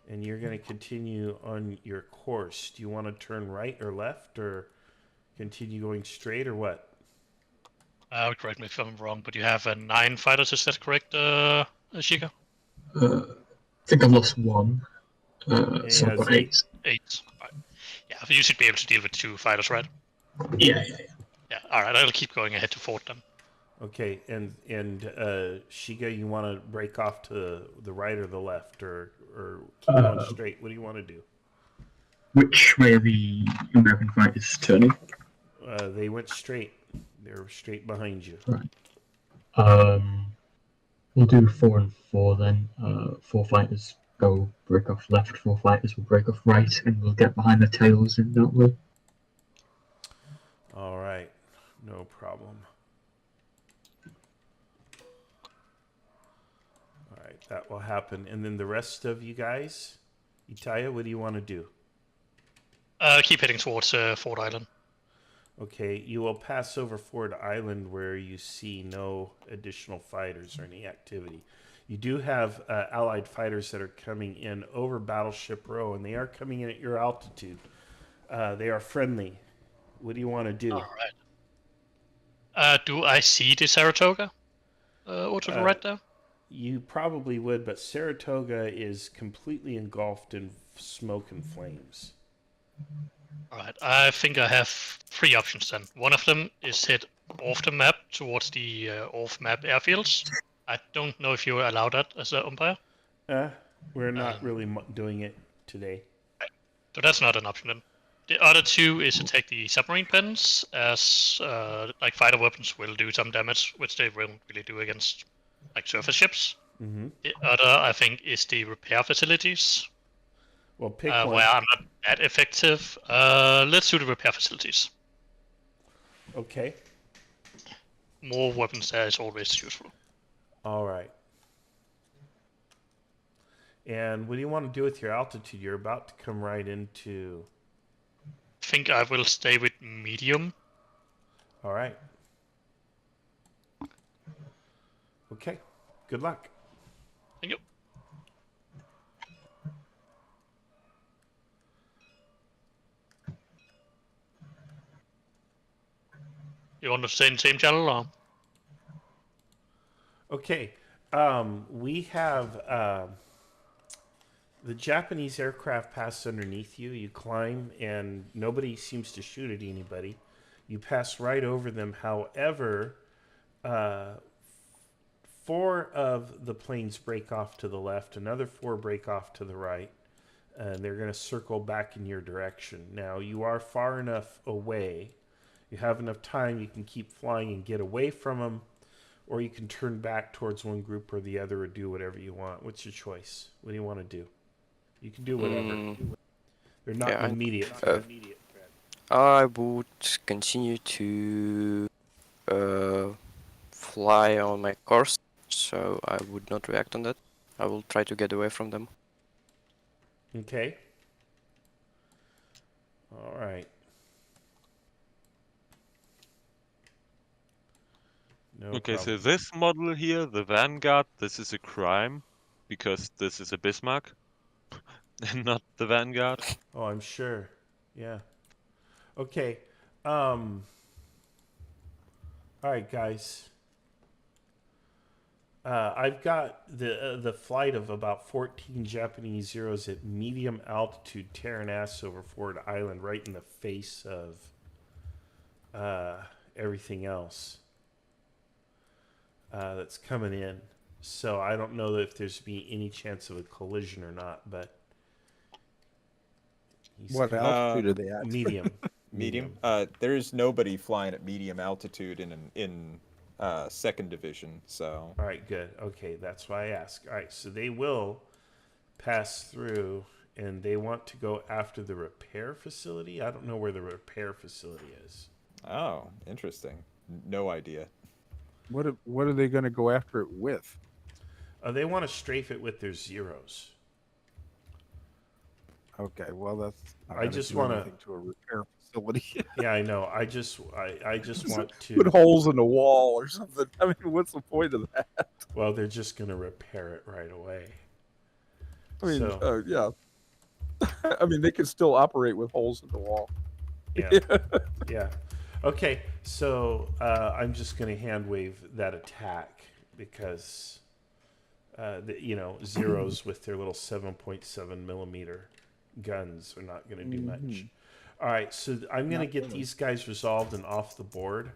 and you're gonna continue on your course. Do you want to turn right or left, or continue going straight, or what? Correct me if I'm wrong, but you have 9 fighters, is that correct, Shika? I think I've lost one. So I've has got 8. 8. Right. Yeah, you should be able to deal with 2 fighters, right? Yeah. Yeah. All right, I'll keep going ahead to fort then. Okay, and Shiga, you want to break off to the right or the left, or keep going straight? What do you want to do? Which way are the American fighters turning? They went straight. They're straight behind you. Right. We'll do 4 and 4 then. 4 fighters go break off left, 4 fighters will break off right, and we'll get behind the tails in that way. All right, no problem. All right, that will happen. And then the rest of you guys, Itaya, what do you want to do? Keep heading towards Fort Island. Okay, you will pass over Fort Island where you see no additional fighters or any activity. You do have allied fighters that are coming in over Battleship Row, and they are coming in at your altitude. They are friendly. What do you want to do? All right. Do I see the Saratoga? Or to the right there? You probably would, but Saratoga is completely engulfed in smoke and flames. Alright, I think I have 3 options then. One of them is head off the map towards the off-map airfields. I don't know if you allow that as an umpire. We're not really doing it today. So that's not an option then. The other 2 is to take the submarine pens, as like fighter weapons will do some damage, which they won't really do against like surface ships. Mm-hmm. The other, I think, is the repair facilities. Well, pick one. Where I'm not that effective. Let's do the repair facilities. Okay. More weapons there is always useful. All right. And what do you want to do with your altitude? You're about to come right into... I think I will stay with medium. All right. Okay. Good luck. Thank you. You want to stay in the same channel, or? Okay. We have the Japanese aircraft pass underneath you. You climb, and nobody seems to shoot at anybody. You pass right over them. However, 4 of the planes break off to the left. Another 4 break off to the right. And they're going to circle back in your direction. Now, you are far enough away. You have enough time, you can keep flying and get away from them, or you can turn back towards one group or the other or do whatever you want. What's your choice? What do you want to do? You can do whatever. They're not immediate threat. I would continue to fly on my course, so I would not react on that. I will try to get away from them. Okay. All right. No okay, problem. so this model here, the Vanguard, this is a crime because this is a Bismarck and not the Vanguard. Oh, I'm sure. Yeah. Okay. All right, guys. I've got the flight of about 14 Japanese Zeros at medium altitude tearing ass over Ford Island right in the face of everything else that's coming in. So I don't know if there's be any chance of a collision or not, but what altitude are they at? Medium. Medium. There is nobody flying at medium altitude in second division. So. All right, good. Okay, that's why I ask. All right, so they will pass through, and they want to go after the repair facility. I don't know where the repair facility is. Oh, interesting. No idea. What are they going to go after it with? They want to strafe it with their Zeros. Okay, well that's. Not I gonna just do want anything to a repair facility. Yeah, I know. I just want to Put holes in the wall or something. I mean, what's the point of that? Well, they're just going to repair it right away. I mean, So, yeah. I mean, they can still operate with holes in the wall. yeah. Yeah. Okay, so I'm just going to hand wave that attack because, zeros with their little 7.7 millimeter guns are not going to do much. All right, so I'm going to get these guys resolved and off the board.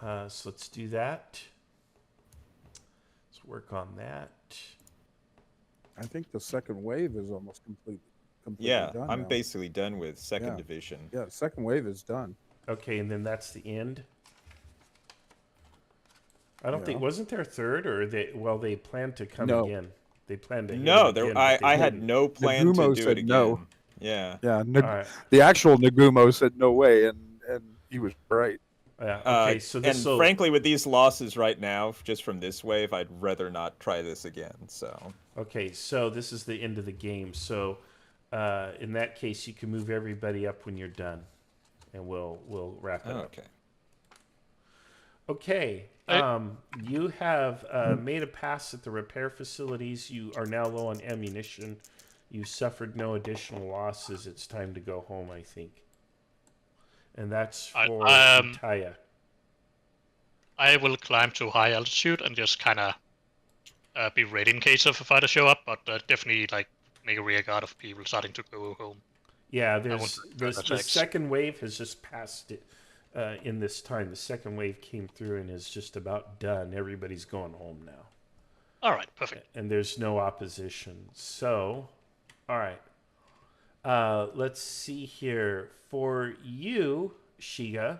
So let's do that. Let's work on that. I think the second wave is almost completely Yeah, done I'm now. basically done with second Yeah. division. Yeah, second wave is done. Okay, and then that's the end. I don't think Yeah. wasn't there a third, or they planned to come No. again. They planned to hit No, him there. again, but they I had didn't. no plan to Nagumo do said it again. no. Yeah. Yeah, All right. the actual Nagumo said no way, and he was right. Yeah. Okay. So this and frankly, with these losses right now, just from this wave, I'd rather not try this again. So. Okay, so this is the end of the game. So, in that case, you can move everybody up when you're done, and we'll wrap it up. Okay. Okay. You have made a pass at the repair facilities. You are now low on ammunition. You suffered no additional losses. It's time to go home, I think. And that's for Taya. I will climb to high altitude and just kind of be ready in case of a fighter show up, but definitely like make a rear guard of people starting to go home. Yeah, the second wave has just passed it in this time. The second wave came through and is just about done. Everybody's going home now. All right, perfect. And there's no opposition. So, all right. Let's see here. For you, Shiga,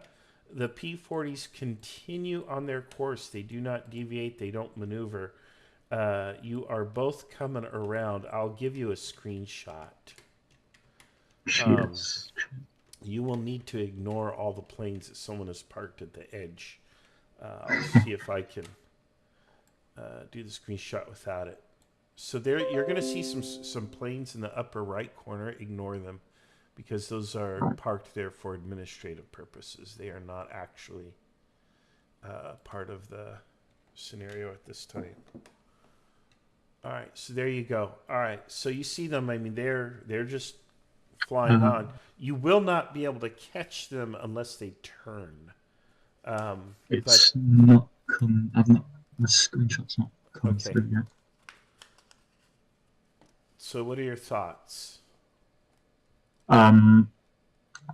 the P-40s continue on their course. They do not deviate. They don't maneuver. You are both coming around. I'll give you a screenshot. You will need to ignore all the planes that someone has parked at the edge. I'll see if I can do the screenshot without it. So there, you're going to see some planes in the upper right corner. Ignore them because those are parked there for administrative purposes. They are not actually part of the scenario at this time. All right, so there you go. All right, so you see them. I mean, they're just flying on. You will not be able to catch them unless they turn. It's not come. I've not. The screenshot's not come through yet. So, what are your thoughts? I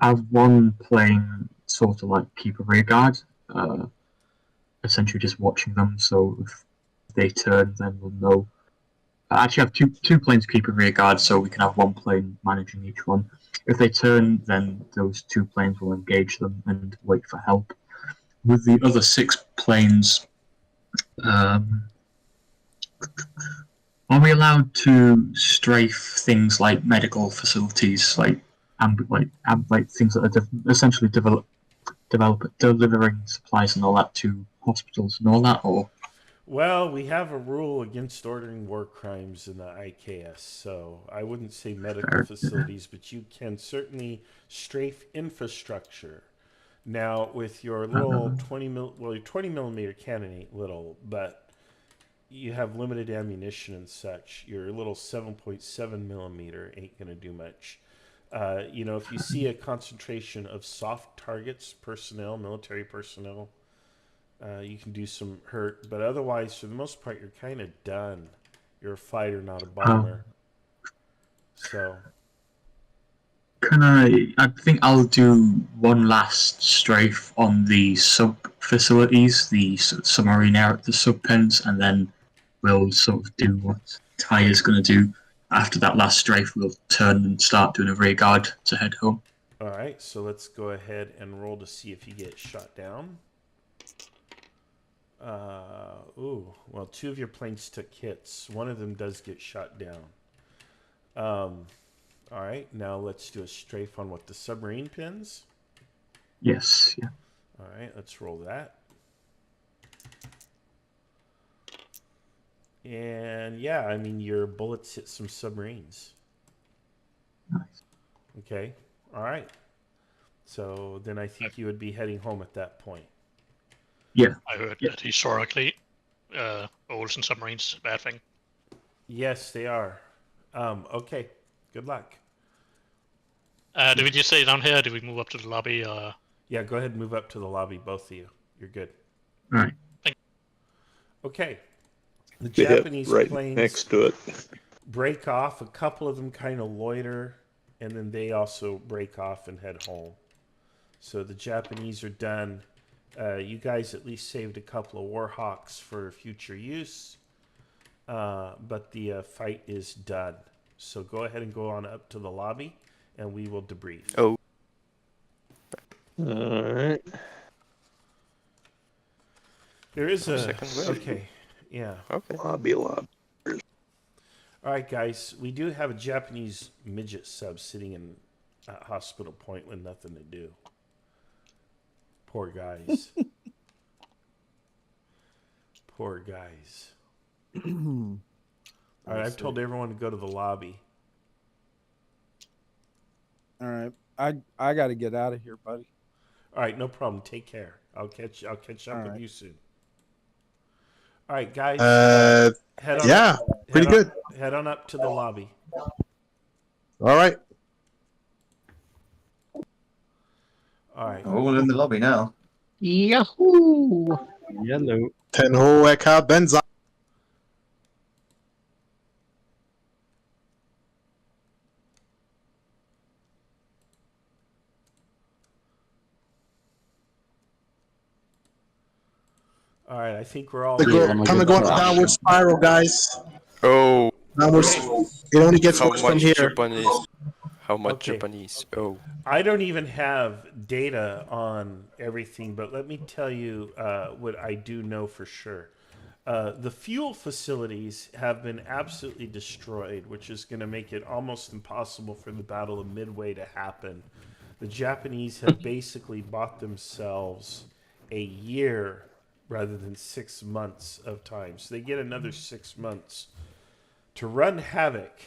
have one plane sort of like keep a rear guard, essentially just watching them. So if they turn, then we'll know. I actually have two planes keep a rear guard, so we can have one plane managing each one. If they turn, then those two planes will engage them and wait for help. With the other 6 planes, are we allowed to strafe things like medical facilities, like things that are essentially delivering supplies and all that to hospitals and all that, or? Well, we have a rule against ordering war crimes in the IKS, so I wouldn't say medical facilities, but you can certainly strafe infrastructure. Now, with your little 20 millimeter cannon ain't little, but you have limited ammunition and such. Your little 7.7 millimeter ain't going to do much. If you see a concentration of soft targets, personnel, military personnel, you can do some hurt, but otherwise, for the most part, you're kind of done. You're a fighter, not a bomber. So, I think I'll do one last strafe on the sub facilities, the submarine area, the sub pens, and then we'll sort of do what Ty is going to do. After that last strafe, we'll turn and start doing a rear guard to head home. All right, so let's go ahead and roll to see if you get shot down. Well, 2 of your planes took hits. One of them does get shot down. All right, now let's do a strafe on the submarine pins? Yes, yeah. All right, let's roll that. And yeah, I mean, your bullets hit some submarines. Okay. All right. So then I think you would be heading home at that point. Yeah. I heard that historically, Olsen submarines is a bad thing. Yes, they are. Okay. Good luck. Did we just stay down here? Did we move up to the lobby? Yeah, go ahead and move up to the lobby, both of you. You're good. All right. Okay. The They hit Japanese right planes next to it. break off. A couple of them kind of loiter, and then they also break off and head home. So the Japanese are done. You guys at least saved a couple of Warhawks for future use, but the fight is done. So go ahead and go on up to the lobby, and we will debrief. Oh. All right. There is a... Second wave. Okay, yeah. Okay. Lobby. All right, guys. We do have a Japanese midget sub sitting in Hospital Point with nothing to do. Poor guys. Poor guys. All right, I've told everyone to go to the lobby. All right. I got to get out of here, buddy. All right, no problem. Take care. I'll catch up with you soon. All right, guys. Head on yeah, pretty good. Head on up to the lobby. All right. All right. All in the lobby now. Yahoo! Yellow. Tenho Eka Benza. All right, I think we're all... Time to go on a downward spiral, guys. Oh. It only gets How worse from much here. Japanese? How much Okay. Japanese? Oh. I don't even have data on everything, but let me tell you what I do know for sure. The fuel facilities have been absolutely destroyed, which is going to make it almost impossible for the Battle of Midway to happen. The Japanese have basically bought themselves a year rather than 6 months of time. So they get another 6 months to run havoc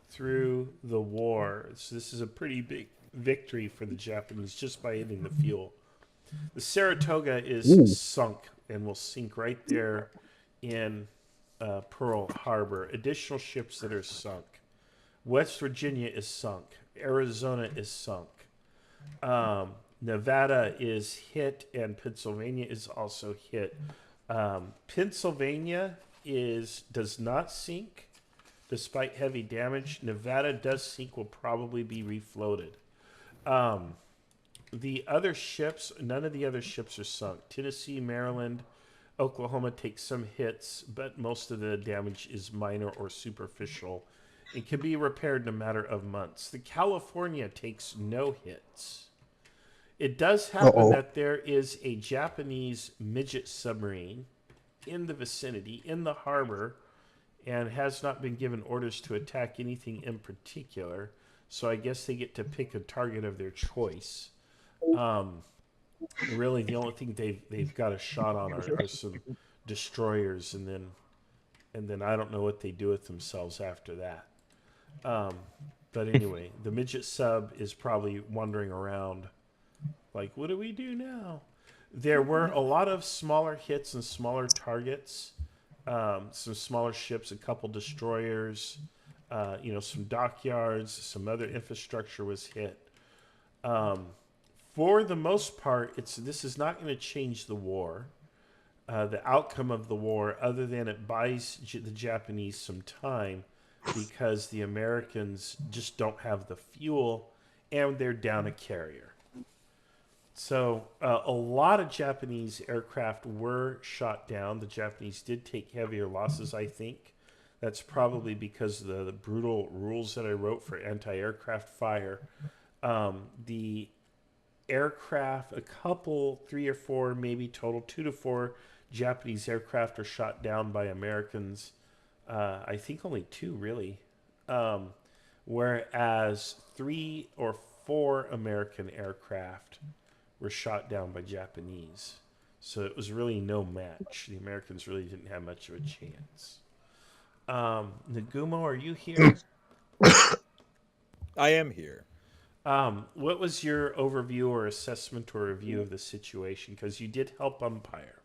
through the war. So this is a pretty big victory for the Japanese just by hitting the fuel. The Saratoga is sunk and will sink right there in Pearl Harbor. Additional ships that are sunk. West Virginia is sunk. Arizona is sunk. Nevada is hit, and Pennsylvania is also hit. Pennsylvania does not sink despite heavy damage. Nevada does sink, will probably be refloated. The other ships, none of the other ships are sunk. Tennessee, Maryland, Oklahoma take some hits, but most of the damage is minor or superficial. It can be repaired in a matter of months. The California takes no hits. It does happen that there is a Japanese midget submarine in the vicinity, in the harbor, and has not been given orders to attack anything in particular. So I guess they get to pick a target of their choice. Really, the only thing they've got a shot on are some destroyers, and then I don't know what they do with themselves after that. But anyway, the midget sub is probably wandering around like, what do we do now? There were a lot of smaller hits and smaller targets, some smaller ships, a couple destroyers, some dockyards, some other infrastructure was hit. For the most part, this is not going to change the war, the outcome of the war, other than it buys the Japanese some time because the Americans just don't have the fuel and they're down a carrier. So a lot of Japanese aircraft were shot down. The Japanese did take heavier losses, I think. That's probably because of the brutal rules that I wrote for anti-aircraft fire. The aircraft, a couple, 3 or 4, maybe total 2 to 4 Japanese aircraft are shot down by Americans. I think only 2 really. Whereas 3 or 4 American aircraft were shot down by Japanese. So it was really no match. The Americans really didn't have much of a chance. Nagumo, are you here? I am here. What was your overview or assessment or review of the situation? Because you did help umpire.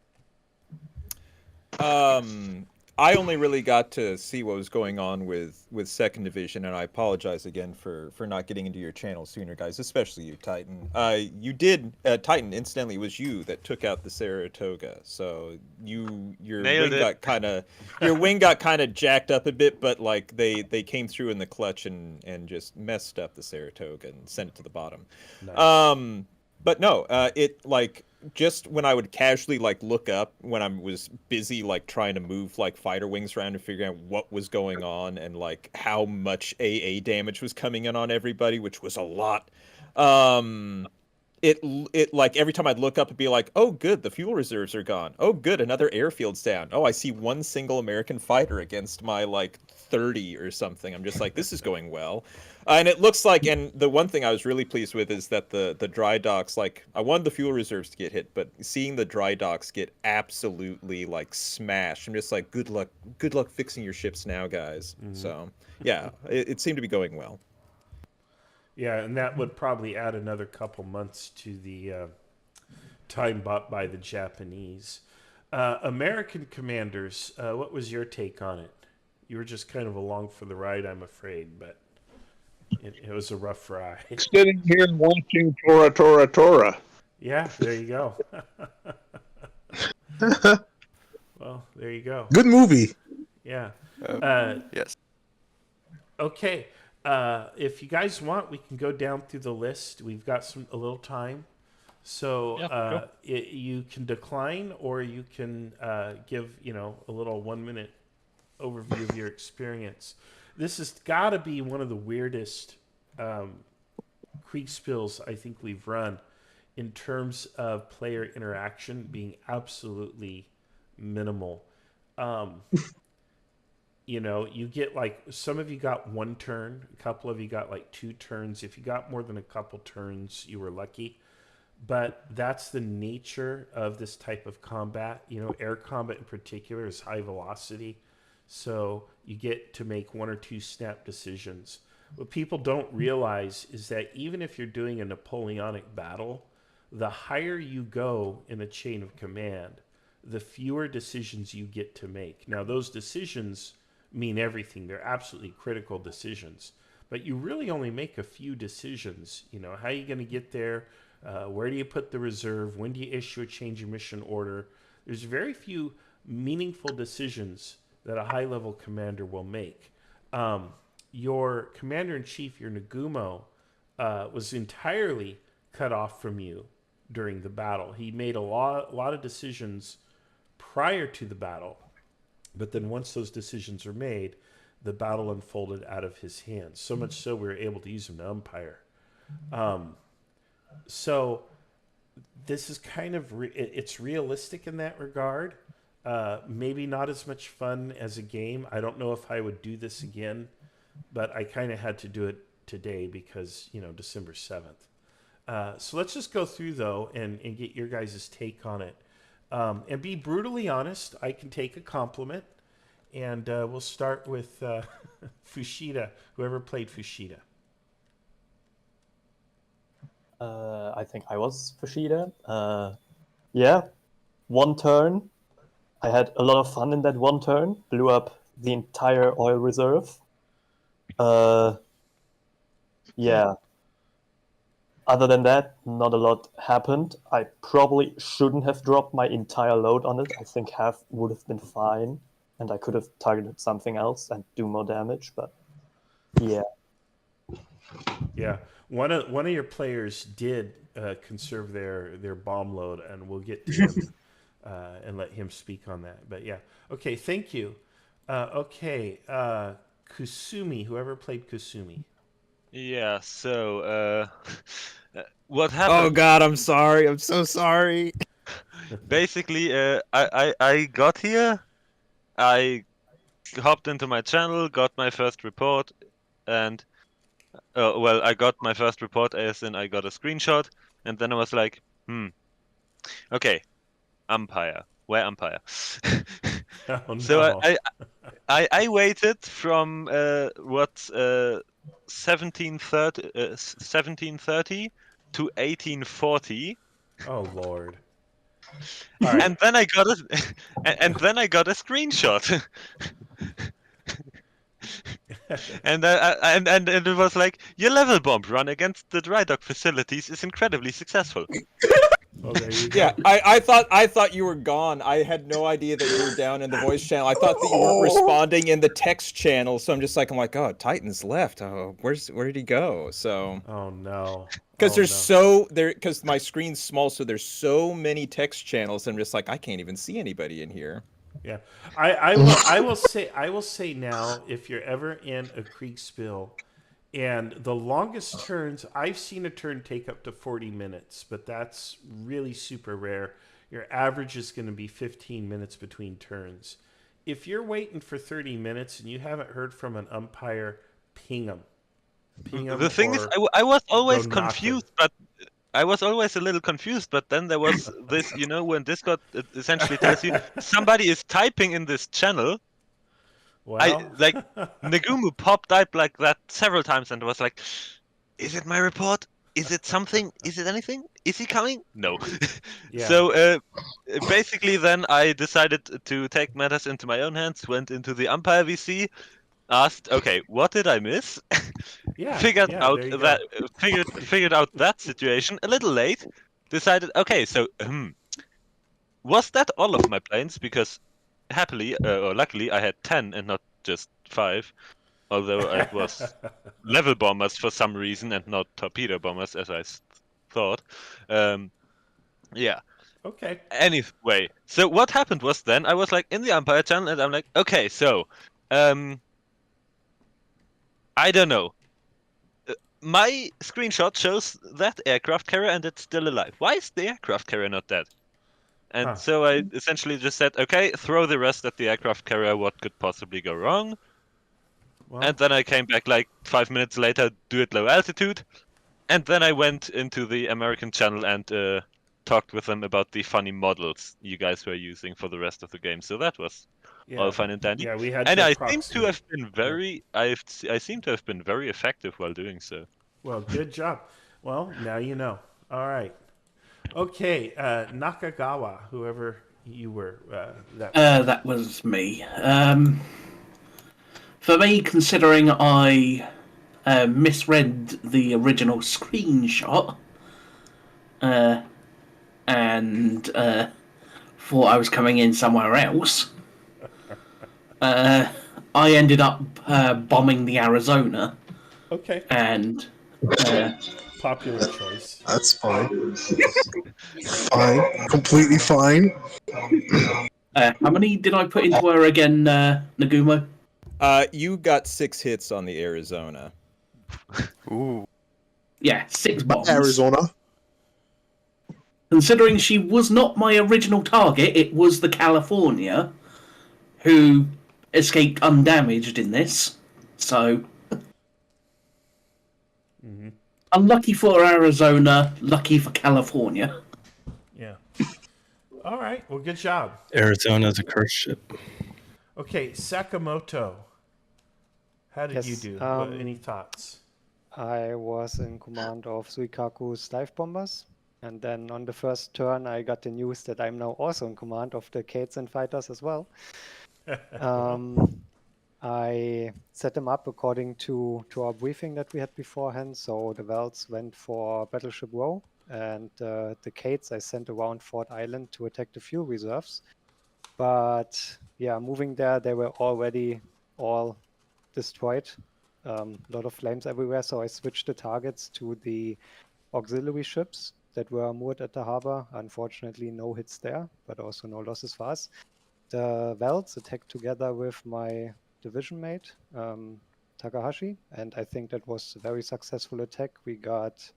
I only really got to see what was going on with Second Division, and I apologize again for not getting into your channel sooner, guys. Especially you, Titan. You did Titan. Incidentally, it was you that took out the Saratoga. So your Nailed wing it. got kind of jacked up a bit, but like they came through in the clutch and just messed up the Saratoga and sent it to the bottom. Nice. But no, it like just when I would casually like look up when I was busy like trying to move like fighter wings around and figure out what was going on and like how much AA damage was coming in on everybody, which was a lot. It like every time I'd look up, it'd be like, oh good, the fuel reserves are gone. Oh good, another airfield's down. Oh, I see one single American fighter against my like 30 or something. I'm just like, this is going well. And it looks like, and the one thing I was really pleased with is that the dry docks, like, I wanted the fuel reserves to get hit, but seeing the dry docks get absolutely, like, smashed, I'm just like, good luck fixing your ships now, guys. Mhm. So, yeah, it seemed to be going well. Yeah, and that would probably add another couple months to the time bought by the Japanese. American commanders, what was your take on it? You were just kind of along for the ride, I'm afraid, but it was a rough ride. Sitting here watching Tora Tora Tora. Yeah, there you go. Well, there you go. Good movie. Yeah. Yes. Okay. If you guys want, we can go down through the list. We've got a little time. So Yeah, you can decline or you can give, a little 1 minute overview of your experience. This has got to be one of the weirdest Kriegsspiels I think we've run in terms of player interaction being absolutely minimal. You get like, some of you got 1 turn, a couple of you got like 2 turns. If you got more than a couple turns, you were lucky. But that's the nature of this type of combat. Air combat in particular is high velocity. So you get to make 1 or 2 snap decisions. What people don't realize is that even if you're doing a Napoleonic battle, the higher you go in a chain of command, the fewer decisions you get to make. Now, those decisions mean everything. They're absolutely critical decisions. But you really only make a few decisions. How are you going to get there? Where do you put the reserve? When do you issue a change of mission order? There's very few meaningful decisions that a high-level commander will make. Your commander-in-chief, your Nagumo, was entirely cut off from you during the battle. He made a lot of decisions prior to the battle, but then once those decisions were made, the battle unfolded out of his hands. So much so we were able to use him to umpire. So this is kind of it's realistic in that regard. Maybe not as much fun as a game. I don't know if I would do this again, but I kind of had to do it today because, December 7th. So let's just go through, though, and get your guys' take on it. And be brutally honest. I can take a compliment. And we'll start with Fushida, whoever played Fushida. I think I was Fushida. Yeah, 1 turn. I had a lot of fun in that 1 turn. Blew up the entire oil reserve. Yeah. Other than that, not a lot happened. I probably shouldn't have dropped my entire load on it. I think half would have been fine, and I could have targeted something else and do more damage, but yeah. Yeah. One of your players did conserve their bomb load, and we'll get to him and let him speak on that. But yeah. Okay, thank you. Okay, Kusumi, whoever played Kusumi. Yeah, so what happened? Oh God, I'm sorry. I'm so sorry. Basically, I got here, I hopped into my channel, got my first report, and I got my first report as in I got a screenshot, and then I was like, okay, umpire, where umpire? Oh, So no. I waited from what 1730 to 1840. Oh Lord! And then I got a and then I got a screenshot. and it was like, your level bomb run against the dry dock facilities is incredibly successful. Well, there you go. Yeah, I thought you were gone. I had no idea that you were down in the voice channel. I thought that you weren't responding in the text channel. So I'm like, oh, Titan's left. Oh, where did he go? So. Oh no. Because because my screen's small, so there's so many text channels. I'm just like, I can't even see anybody in here. Yeah, I will say now, if you're ever in a Kriegsspiel, and the longest turns, I've seen a turn take up to 40 minutes, but that's really super rare. Your average is going to be 15 minutes between turns. If you're waiting for 30 minutes and you haven't heard from an umpire, ping them. The thing is, I was always confused, but I was always a little confused, but then there was this, when Discord essentially tells you somebody is typing in this channel. Well. Nagumu popped up like that several times and was like, is it my report? Is it something? Is it anything? Is he coming? No. Yeah. So basically then I decided to take matters into my own hands, went into the umpire VC, asked, okay, what did I miss? Yeah, figured yeah, out there you go. that figured out that situation a little late. Decided, okay, so was that all of my planes? Because happily or luckily, I had 10 and not just 5. Although it was level bombers for some reason and not torpedo bombers, as I thought. Yeah. Okay. Anyway, so what happened was then I was like in the umpire channel and I'm like, okay, so I don't know. My screenshot shows that aircraft carrier and it's still alive. Why is the aircraft carrier not dead? And so I essentially just said, okay, throw the rest at the aircraft carrier. What could possibly go wrong? Well. And then I came back like 5 minutes later, do it low altitude. And then I went into the American channel and talked with them about the funny models you guys were using for the rest of the game. So that was all fine and dandy. Yeah, we had and to I seem to approximate. have been very, I seem to have been very effective while doing so. Well, good job. Well, now you know. All right. Okay, Nakagawa, whoever you were. That was me. For me, considering I misread the original screenshot and thought I was coming in somewhere else, I ended up bombing the Arizona. Okay. And popular choice. That's fine. Fine. Completely fine. How many did I put into her again, Nagumo? You got 6 hits on the Arizona. Ooh. Yeah, 6 bombs. Arizona. Considering she was not my original target, it was the California who escaped undamaged in this. So, unlucky for Arizona, lucky for California. Yeah. All right. Well, good job. Arizona's a cursed ship. Okay, Sakamoto. How did you do? Any thoughts? I was in command of Suikaku's dive bombers, and then on the first turn I got the news that I'm now also in command of the Kates and fighters as well. I set them up according to our briefing that we had beforehand, so the Vels went for Battleship Row, and the Kates I sent around Fort Island to attack the fuel reserves. But yeah, moving there, they were already all destroyed. A lot of flames everywhere, so I switched the targets to the auxiliary ships that were moored at the harbor. Unfortunately, no hits there, but also no losses for us. The Vels attacked together with my division mate, Takahashi, and I think that was a very successful attack. We got,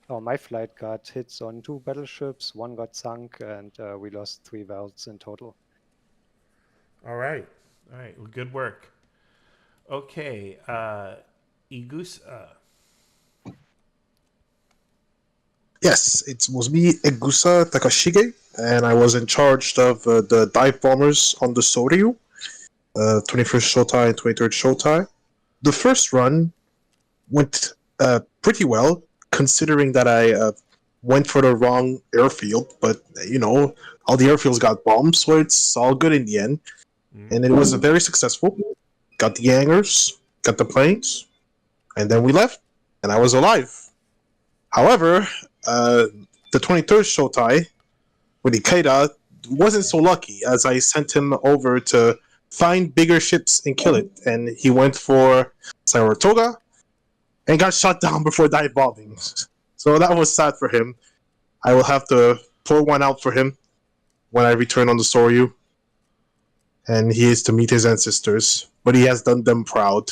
my flight got hits on 2 battleships, 1 got sunk, and we lost 3 Vels in total. All right. All right. Well, good work. Okay. Igusa. Yes, it was me, Egusa Takashige, and I was in charge of the dive bombers on the Soryu, 21st Shotai and 23rd Shotai. The first run, went pretty well, considering that I went for the wrong airfield. But all the airfields got bombed, so it's all good in the end. And it was very successful. Got the hangars, got the planes, and then we left, and I was alive. However, the 23rd Shotai with Ikeda wasn't so lucky, as I sent him over to find bigger ships and kill it, and he went for Saratoga and got shot down before dive bombing. So that was sad for him. I will have to pour one out for him when I return on the Soryu. And he is to meet his ancestors, but he has done them proud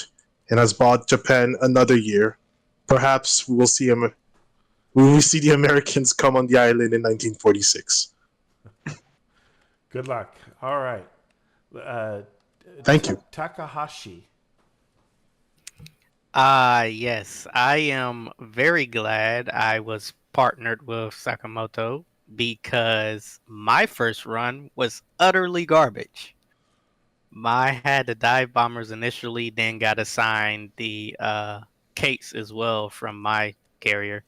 and has bought Japan another year. Perhaps we will see him. We will see the Americans come on the island in 1946. Good luck. All right. Thank you. Takahashi. Yes, I am very glad I was partnered with Sakamoto because my first run was utterly garbage. I had the dive bombers initially, then got assigned the Kates as well from my carrier.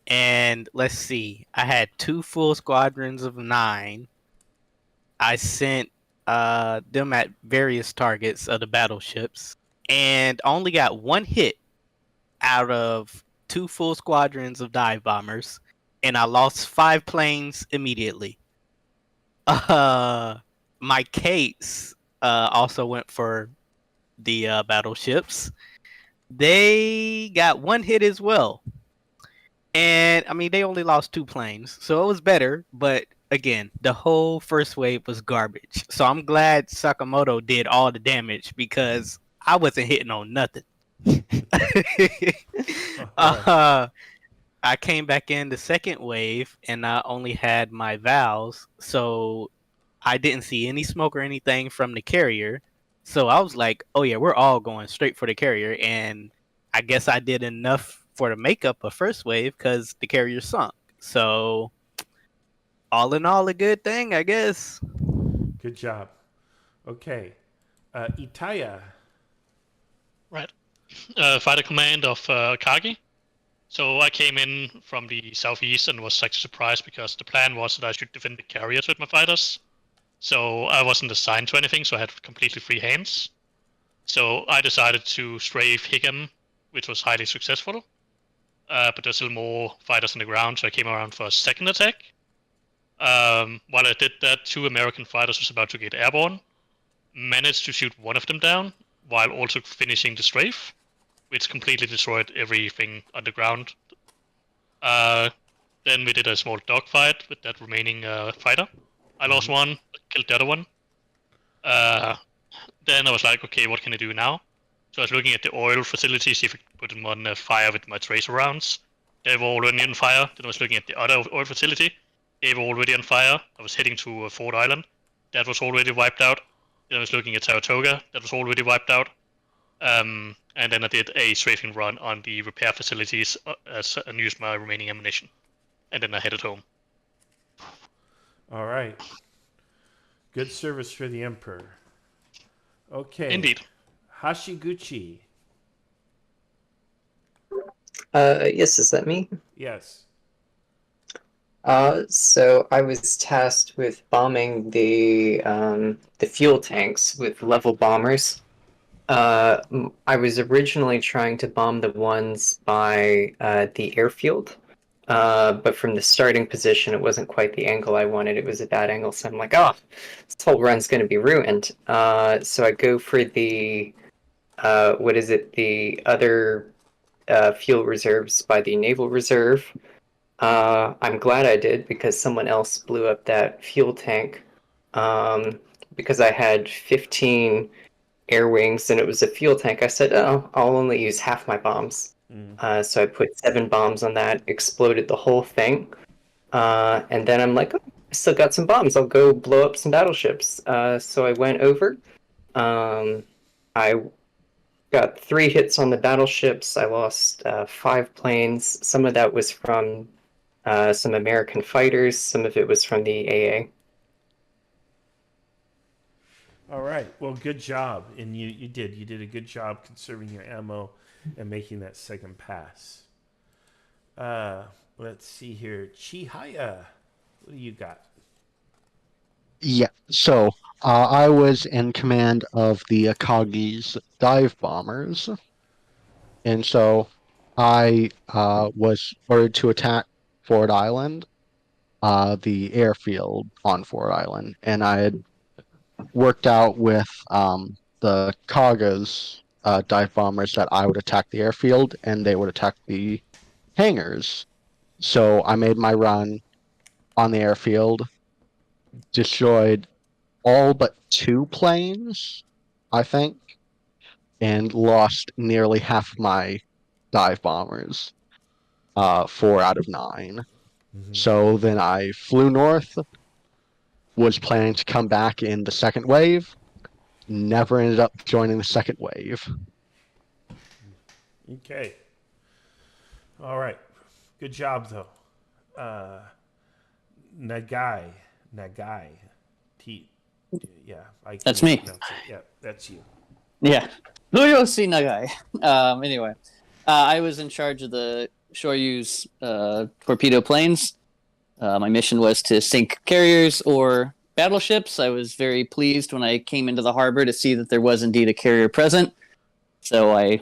And let's see, I had 2 full squadrons of 9. I sent them at various targets of the battleships and only got 1 hit out of 2 full squadrons of dive bombers, and I lost 5 planes immediately. My Kates also went for the battleships. They got 1 hit as well. And, I mean, they only lost 2 planes, so it was better, but again, the whole first wave was garbage. So I'm glad Sakamoto did all the damage because I wasn't hitting on nothing. I came back in the second wave, and I only had my valves, so I didn't see any smoke or anything from the carrier. So I was like, oh yeah, we're all going straight for the carrier, and I guess I did enough for the makeup of first wave because the carrier sunk. So all in all, a good thing, I guess. Good job. Okay. Itaya. Right. Fighter command of Kagi. So I came in from the southeast and was actually surprised because the plan was that I should defend the carriers with my fighters. So I wasn't assigned to anything, so I had completely free hands. So I decided to strafe Higgum, which was highly successful. But there's still more fighters on the ground, so I came around for a second attack. While I did that, 2 American fighters was about to get airborne. Managed to shoot 1 of them down, while also finishing the strafe, which completely destroyed everything on the ground. Then we did a small dogfight with that remaining fighter. I lost 1, killed the other one. Then I was like, okay, what can I do now? So I was looking at the oil facility, see if I could put them on fire with my tracer rounds. They were already on fire. Then I was looking at the other oil facility. They were already on fire. I was heading to Fort Island. That was already wiped out. Then I was looking at Saratoga. That was already wiped out. And then I did a strafing run on the repair facilities and used my remaining ammunition. And then I headed home. All right. Good service for the Emperor. Okay. Indeed. Hashiguchi. Yes, is that me? Yes. So I was tasked with bombing the fuel tanks with level bombers. I was originally trying to bomb the ones by the airfield, but from the starting position, it wasn't quite the angle I wanted. It was a bad angle, so I'm like, oh, this whole run's going to be ruined. So I go for the the other fuel reserves by the naval reserve. I'm glad I did because someone else blew up that fuel tank because I had 15 air wings and it was a fuel tank. I said, oh, I'll only use half my bombs. So I put 7 bombs on that, exploded the whole thing. And then I'm like, oh, I still got some bombs. I'll go blow up some battleships. So I went over. I got 3 hits on the battleships. I lost 5 planes. Some of that was from some American fighters. Some of it was from the AA. All right. Well, good job. And you did a good job conserving your ammo and making that second pass. Let's see here. Chihaya, what do you got? Yeah, so I was in command of the Akagi's dive bombers, and so I was ordered to attack Ford Island, the airfield on Ford Island, and I had worked out with the Kaga's dive bombers that I would attack the airfield and they would attack the hangars. So I made my run on the airfield, destroyed all but 2 planes, I think, and lost nearly half of my dive bombers, 4 out of 9. So then I flew north, was planning to come back in the second wave, never ended up joining the second wave. Okay. All right. Good job, though. Nagai. Yeah. That's me. Yeah, that's you. Yeah. Luyoshi Nagai. Anyway, I was in charge of the Shoryu's torpedo planes. My mission was to sink carriers or battleships. I was very pleased when I came into the harbor to see that there was indeed a carrier present. So I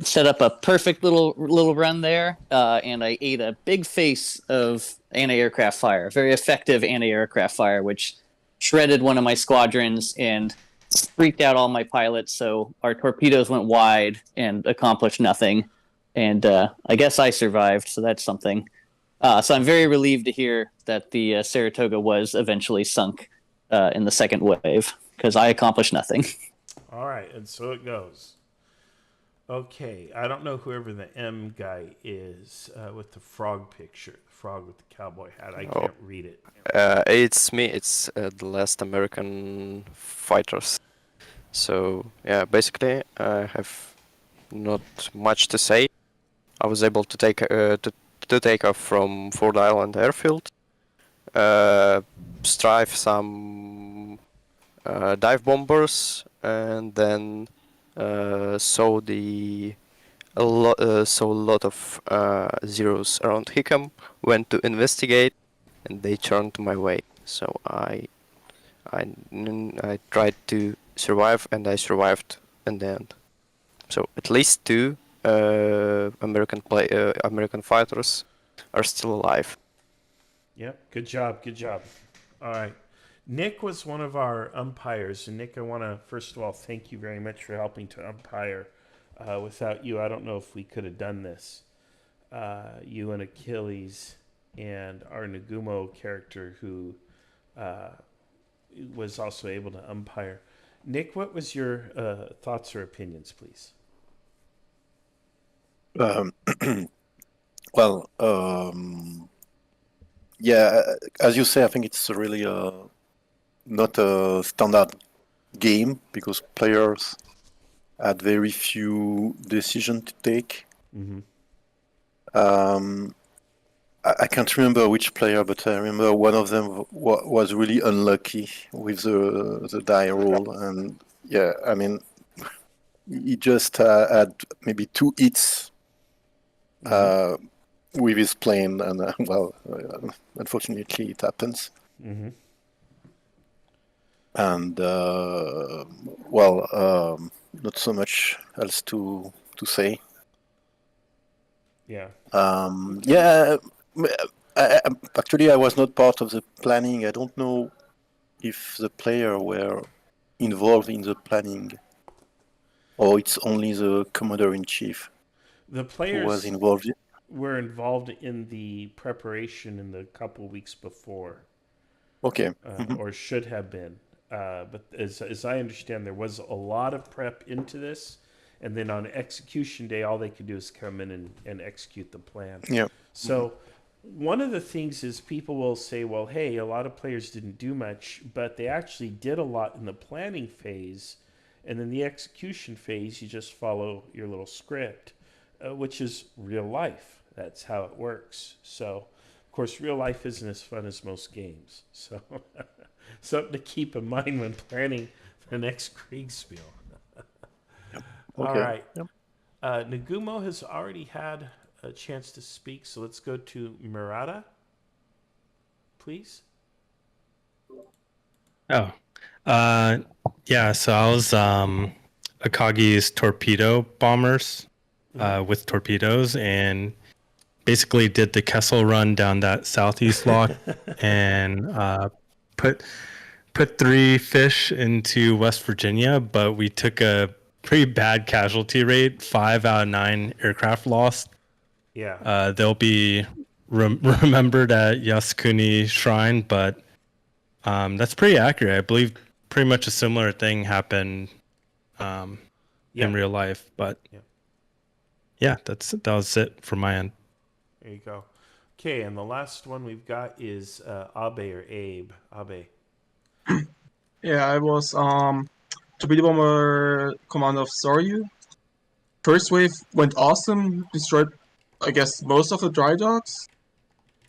set up a perfect little run there, and I ate a big face of anti-aircraft fire, very effective anti-aircraft fire, which shredded one of my squadrons and freaked out all my pilots. So our torpedoes went wide and accomplished nothing. And I guess I survived, so that's something. So I'm very relieved to hear that the Saratoga was eventually sunk in the second wave, because I accomplished nothing. All right, and so it goes. Okay, I don't know whoever the M guy is with the frog picture, the frog with the cowboy hat. I can't read it. It's me. It's the last American fighters. So yeah, basically, I have not much to say. I was able to take off from Ford Island airfield, strife some dive bombers, and then saw a lot of zeros around Hickam. Went to investigate, and they turned my way. So I tried to survive, and I survived in the end. So at least 2 American fighters are still alive. Yep, good job. All right. Nick was one of our umpires, and Nick, I want to first of all thank you very much for helping to umpire. Without you, I don't know if we could have done this. You and Achilles and our Nagumo character who was also able to umpire. Nick, what was your thoughts or opinions, please? Well, yeah, as you say, I think it's really not a standard game because players had very few decisions to take. Mm-hmm. I can't remember which player, but I remember one of them was really unlucky with the die roll, and yeah, I mean, he just had maybe 2 hits with his plane, and unfortunately, it happens. Mm-hmm. And not so much else to say. Yeah. Actually, I was not part of the planning. I don't know if the player were involved in the planning, or it's only the commander-in-chief. The players was involved. Were involved in the preparation in the couple weeks before. Okay. Or should have been. But as I understand, there was a lot of prep into this, and then on execution day, all they could do is come in and execute the plan. Yeah. So one of the things is people will say, well, hey, a lot of players didn't do much, but they actually did a lot in the planning phase, and then the execution phase, you just follow your little script, which is real life. That's how it works. So, of course, real life isn't as fun as most games. So, something to keep in mind when planning the next Kriegsspiel. Yep. All Okay. right. Yep. Nagumo has already had a chance to speak, so let's go to Murata, please. Oh, yeah. So I was Akagi's torpedo bombers with torpedoes, and basically did the Kessel run down that southeast lock, and put 3 fish into West Virginia, but we took a pretty bad casualty rate. 5 out of 9 aircraft lost. Yeah. They'll be remembered at Yasukuni Shrine, but that's pretty accurate. I believe pretty much a similar thing happened in real life, but yeah, that was it from my end. There you go. Okay, and the last one we've got is Abe or Abe. Abe. Yeah, I was torpedo bomber commander of Soryu. First wave went awesome, destroyed I guess most of the dry docks.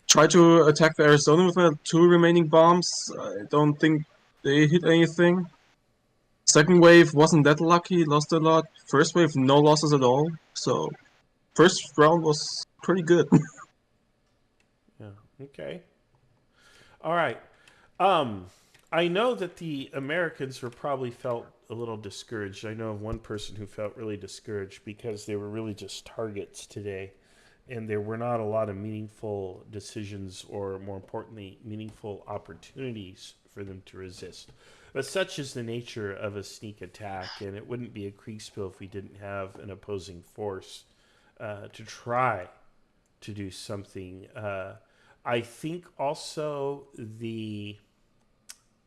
Tried to attack the Arizona with my 2 remaining bombs. I don't think they hit anything. Second wave wasn't that lucky, lost a lot. First wave, no losses at all. So first round was pretty good. Yeah. Okay. All right. I know that the Americans were probably felt a little discouraged. I know of one person who felt really discouraged because they were really just targets today, and there were not a lot of meaningful decisions or, more importantly, meaningful opportunities for them to resist. But such is the nature of a sneak attack, and it wouldn't be a Kriegsspiel if we didn't have an opposing force to try to do something. I think also the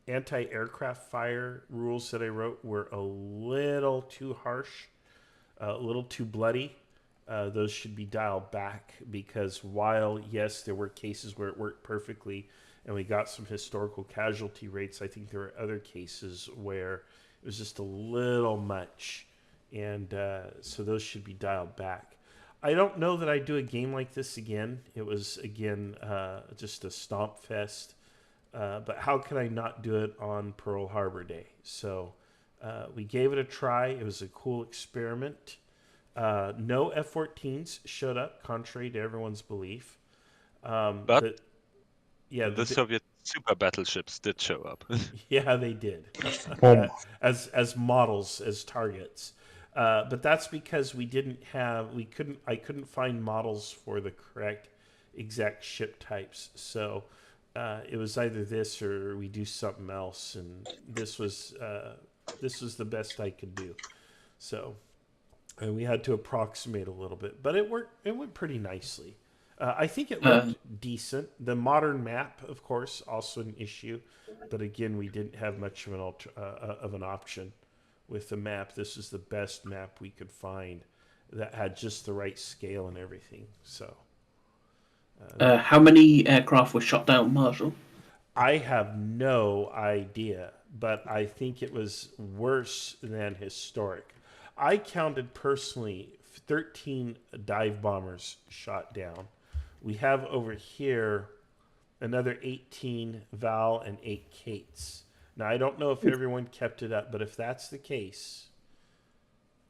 anti-aircraft fire rules that I wrote were a little too harsh, a little too bloody. Those should be dialed back because while, yes, there were cases where it worked perfectly and we got some historical casualty rates, I think there were other cases where it was just a little much. And so those should be dialed back. I don't know that I'd do a game like this again. It was, again, just a stomp fest. But how could I not do it on Pearl Harbor Day? So we gave it a try. It was a cool experiment. No F-14s showed up, contrary to everyone's belief. But the Soviet super battleships did show up. Yeah, they did. As models, as targets. But that's because I couldn't find models for the correct exact ship types. So it was either this or we do something else, and this was the best I could do. So and we had to approximate a little bit, but it worked. It went pretty nicely. I think it looked decent. The modern map, of course, also an issue, but again, we didn't have much of an option with the map. This is the best map we could find that had just the right scale and everything. So. How many aircraft were shot down, Marshall? I have no idea, but I think it was worse than historic. I counted personally 13 dive bombers shot down. We have over here another 18 Val and 8 Kates. Now, I don't know if everyone kept it up, but if that's the case,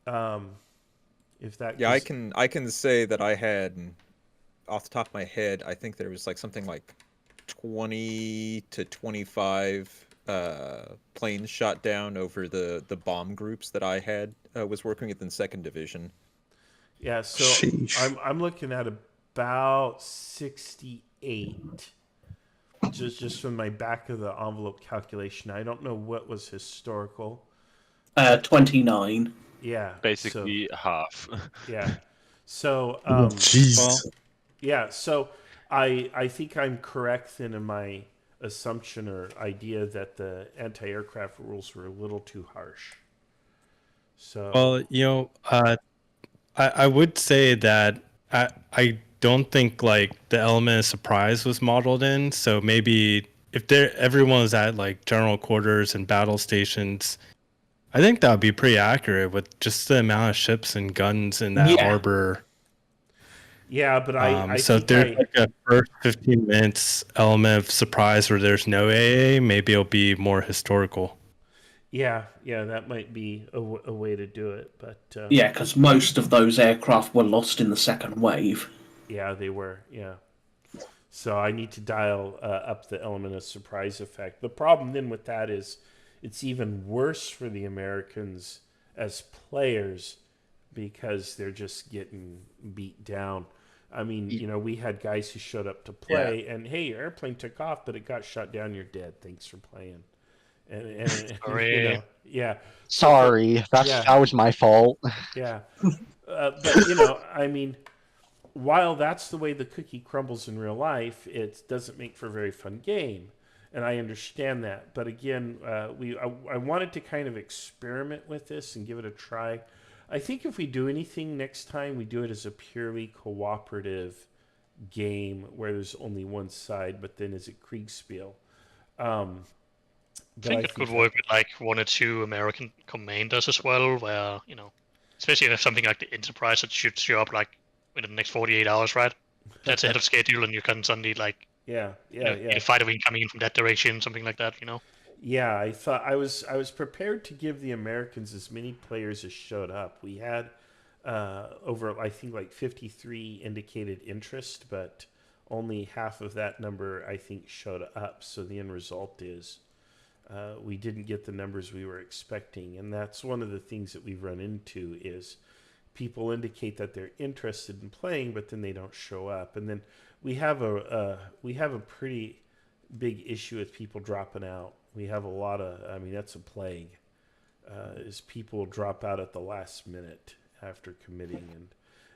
I can say that I had, off the top of my head, I think there was something like 20 to 25 planes shot down over the bomb groups that I had was working with in 2nd Division. Yeah, so I'm looking at about 68, just from my back of the envelope calculation. I don't know what was historical. 29. Yeah, basically half. Yeah, so yeah, so I think I'm correct then in my assumption or idea that the anti-aircraft rules were a little too harsh. So well, I would say that I don't think the element of surprise was modeled in. So maybe if everyone was at general quarters and battle stations, I think that would be pretty accurate with just the amount of ships and guns in that harbor. Yeah, but I so think if there's a first 15 minutes element of surprise where there's no AA, maybe it'll be more historical. Yeah, that might be a way to do it, but Yeah, because most of those aircraft were lost in the second wave. yeah, they were. Yeah, so I need to dial up the element of surprise effect. The problem then with that is it's even worse for the Americans as players because they're just getting beat down. I mean, we had guys who showed up to play, and hey, your airplane took off, but it got shot down. You're dead. Thanks for playing. And Sorry. yeah. Sorry, that was my fault. Yeah, but I mean, while that's the way the cookie crumbles in real life, it doesn't make for a very fun game, and I understand that. But again, I wanted to kind of experiment with this and give it a try. I think if we do anything next time, we do it as a purely cooperative game where there's only one side, but then is it Kriegsspiel? I think it could work with like 1 or 2 American commanders as well, where, especially if you have something like the Enterprise that should show up like within the next 48 hours, right? That's ahead of schedule, and you can suddenly like yeah. a fighter wing coming in from that direction, something like that, Yeah, I thought I was prepared to give the Americans as many players as showed up. We had over, I think, like 53 indicated interest, but only half of that number, I think, showed up. So the end result is we didn't get the numbers we were expecting, and that's one of the things that we've run into is people indicate that they're interested in playing, but then they don't show up, and then we have a pretty big issue with people dropping out. We have a lot of, I mean, that's a plague, is people drop out at the last minute after committing, and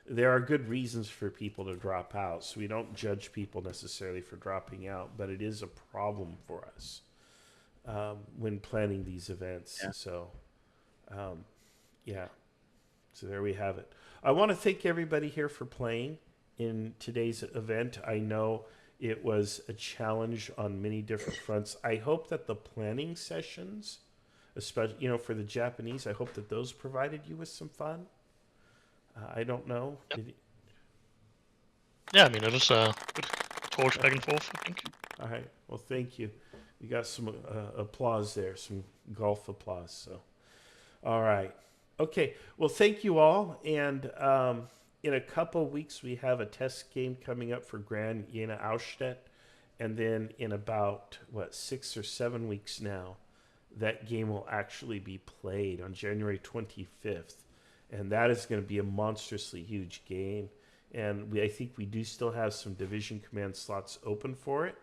there are good reasons for people to drop out, so we don't judge people necessarily for dropping out, but it is a problem for us when planning these events. Yeah. So, so there we have it. I want to thank everybody here for playing in today's event. I know it was a challenge on many different fronts. I hope that the planning sessions, especially for the Japanese, I hope that those provided you with some fun. I don't know. Yeah, I mean, it was a good torch back and forth, I think. All right. Well, thank you. We got some applause there, some golf applause. So, all right. Okay. Well, thank you all. And in a couple of weeks, we have a test game coming up for Grand Jena Austedt. And then in about, 6 or 7 weeks now, that game will actually be played on January 25th. And that is going to be a monstrously huge game. And I think we do still have some division command slots open for it.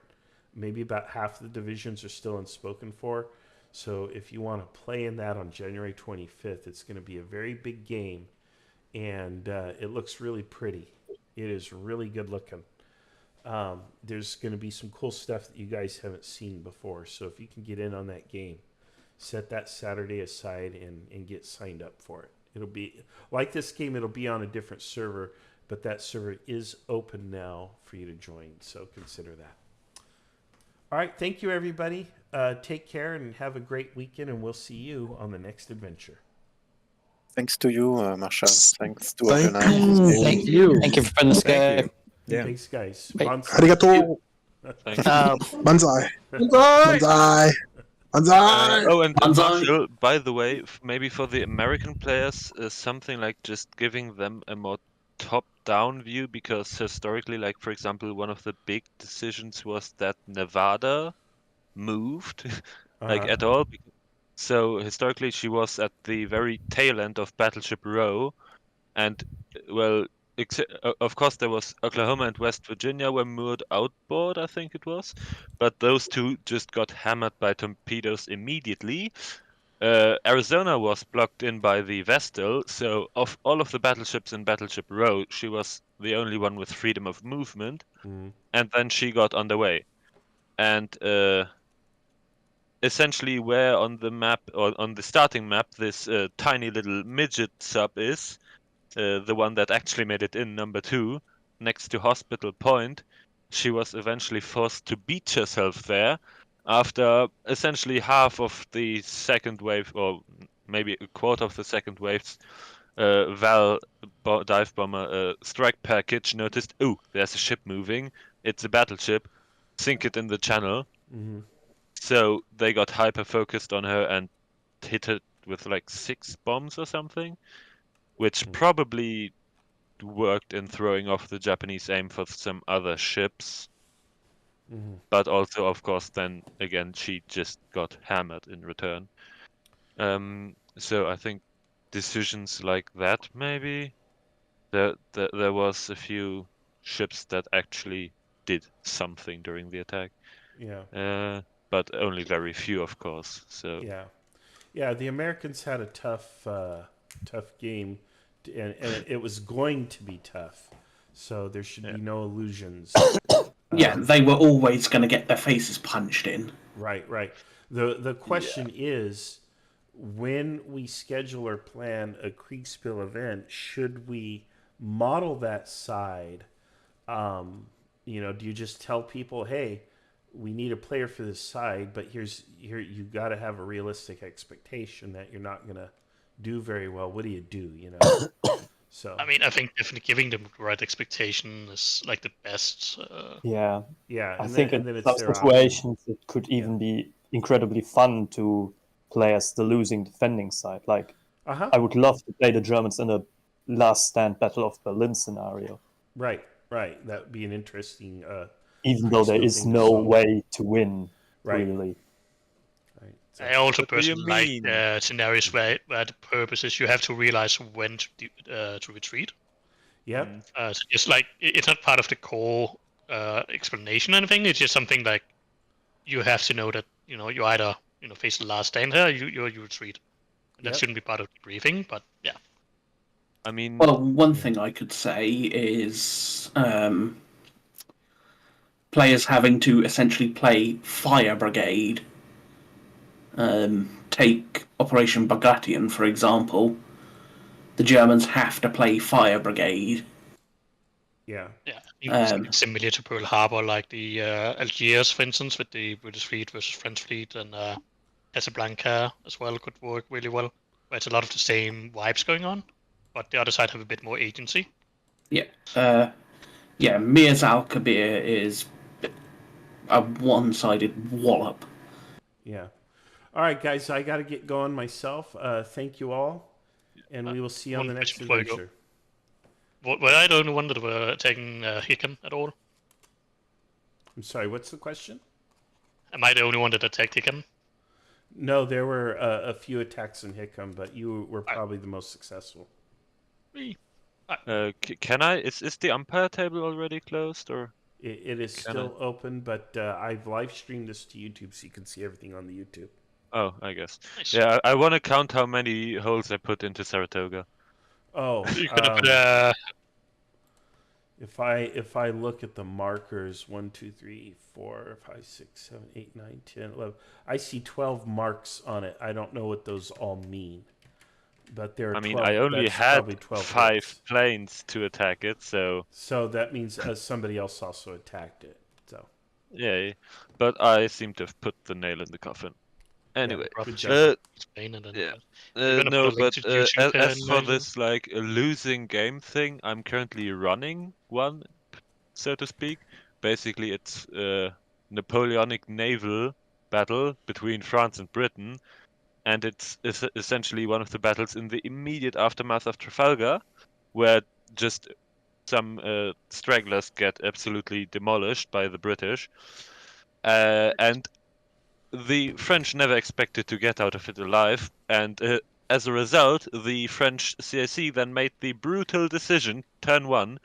Maybe about half the divisions are still unspoken for. So if you want to play in that on January 25th, it's going to be a very big game. And it looks really pretty. It is really good looking. There's going to be some cool stuff that you guys haven't seen before. So if you can get in on that game, set that Saturday aside and get signed up for it. It'll be like this game. It'll be on a different server, but that server is open now for you to join. So consider that. All right. Thank you, everybody. Take care and have a great weekend, and we'll see you on the next adventure. Thanks to you, Marshall. Thanks to Thank organize. you. Thank you. Thank you for putting this guy. Yeah. Thanks, guys. Wait. Arigato. Banzai. Banzai. Banzai. Oh, and Banzai. Marshall, by the way, maybe for the American players, something like just giving them a more top-down view, because historically, like for example, one of the big decisions was that Nevada moved, like at all. So historically, she was at the very tail end of Battleship Row, and well, of course, there was Oklahoma and West Virginia were moored outboard, I think it was, but those two just got hammered by torpedoes immediately. Arizona was blocked in by the Vestal, so of all of the battleships in Battleship Row, she was the only one with freedom of movement, and then she got underway. And essentially where on the map, or on the starting map, this tiny little midget sub is, the one that actually made it in number 2, next to Hospital Point, she was eventually forced to beach herself there after essentially half of the second wave, or maybe a quarter of the second wave's Val dive bomber strike package noticed, oh, there's a ship moving, it's a battleship, sink it in the channel. So they got hyper focused on her, and hit it with like 6 bombs or something, which probably worked in throwing off the Japanese aim for some other ships. But also, of course, then again, she just got hammered in return. So I think decisions like that, maybe there was a few ships that actually did something during the attack. Yeah. But only very few, of course. So yeah. The Americans had a tough game, and it was going to be tough. So there should be no illusions. Yeah, they were always going to get their faces punched in. Right. The question is, when we schedule or plan a Kriegsspiel event, should we model that side? Do you just tell people, hey, we need a player for this side, but here you got to have a realistic expectation that you're not going to do very well. What do you do? So I mean, I think definitely giving them the right expectation is like the best. Yeah. Yeah, I think and then in it's some their situations it could even be incredibly fun to play as the losing defending side. Like, I would love to play the Germans in a last stand Battle of Berlin scenario. Right. That would be an interesting. Even though there is no way to win, really. I also What do you personally like scenarios where the purpose is you have to realize when to retreat. Yep. So just like it's not part of the core explanation or anything. It's just something like you have to know that you either face the last stand here, you retreat. That shouldn't be part of the briefing, but yeah. I mean, well, one thing I could say is players having to essentially play Fire Brigade. Take Operation Bagration, for example. The Germans have to play Fire Brigade. Yeah. It's similar to Pearl Harbor, like the Algiers, for instance, with the British fleet versus French fleet, and Casablanca as well could work really well. Where it's a lot of the same vibes going on, but the other side have a bit more agency. Yeah. Mir's Al-Kabir is a one-sided wallop. Yeah. All right, guys, I got to get going myself. Thank you all, and we will see you on the next adventure. Were I the only one that were attacking Hicken at all? I'm sorry, what's the question? Am I the only one that attacked Hicken? No, there were a few attacks in Hickam, but you were probably the most successful. Can I? Is the umpire table already closed, or? It is still open, but I've live streamed this to YouTube, so you can see everything on the YouTube. Oh, I guess. Nice. Yeah, I want to count how many holes I put into Saratoga. Oh, you could have put if I look at the markers, 1, 2, 3, 4, 5, 6, 7, 8, 9, 10, 11. I see 12 marks on it. I don't know what those all mean, but there are. I mean, 12, I only had 12 5 hits. planes to attack it, so. So that means somebody else also attacked it. So. Yeah, but I seem to have put the nail in the coffin. Anyway, yeah, no, but as for this like a losing game thing, I'm currently running one, so to speak. Basically, it's a Napoleonic naval battle between France and Britain, and it's essentially one of the battles in the immediate aftermath of Trafalgar, where just some stragglers get absolutely demolished by the British, and the French never expected to get out of it alive, and as a result, the French CIC then made the brutal decision, turn 1,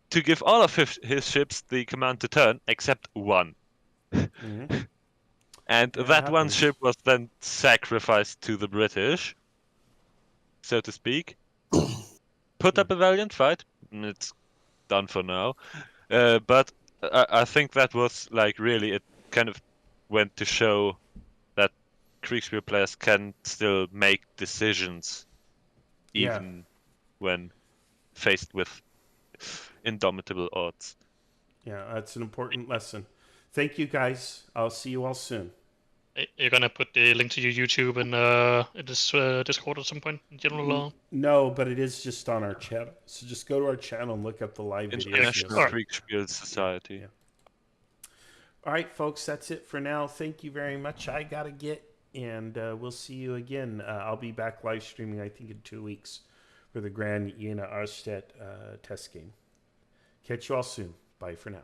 to give all of his ships the command to turn, except one. Mm-hmm. And that one ship was then sacrificed to the British, so to speak. Put up a valiant fight. It's done for now. But I think that was like really, it kind of went to show that Kriegsspiel players can still make decisions even when faced with indomitable odds. Yeah, that's an important lesson. Thank you, guys. I'll see you all soon. You're gonna put the link to your YouTube in this Discord at some point in general? No, but it is just on our channel. So just go to our channel and look up the live videos. International Kriegsspiel Society. Yeah. All right, folks, that's it for now. Thank you very much. I gotta get And we'll see you again. I'll be back live streaming, I think, in 2 weeks for the Grand Jena Arstedt test game. Catch you all soon. Bye for now.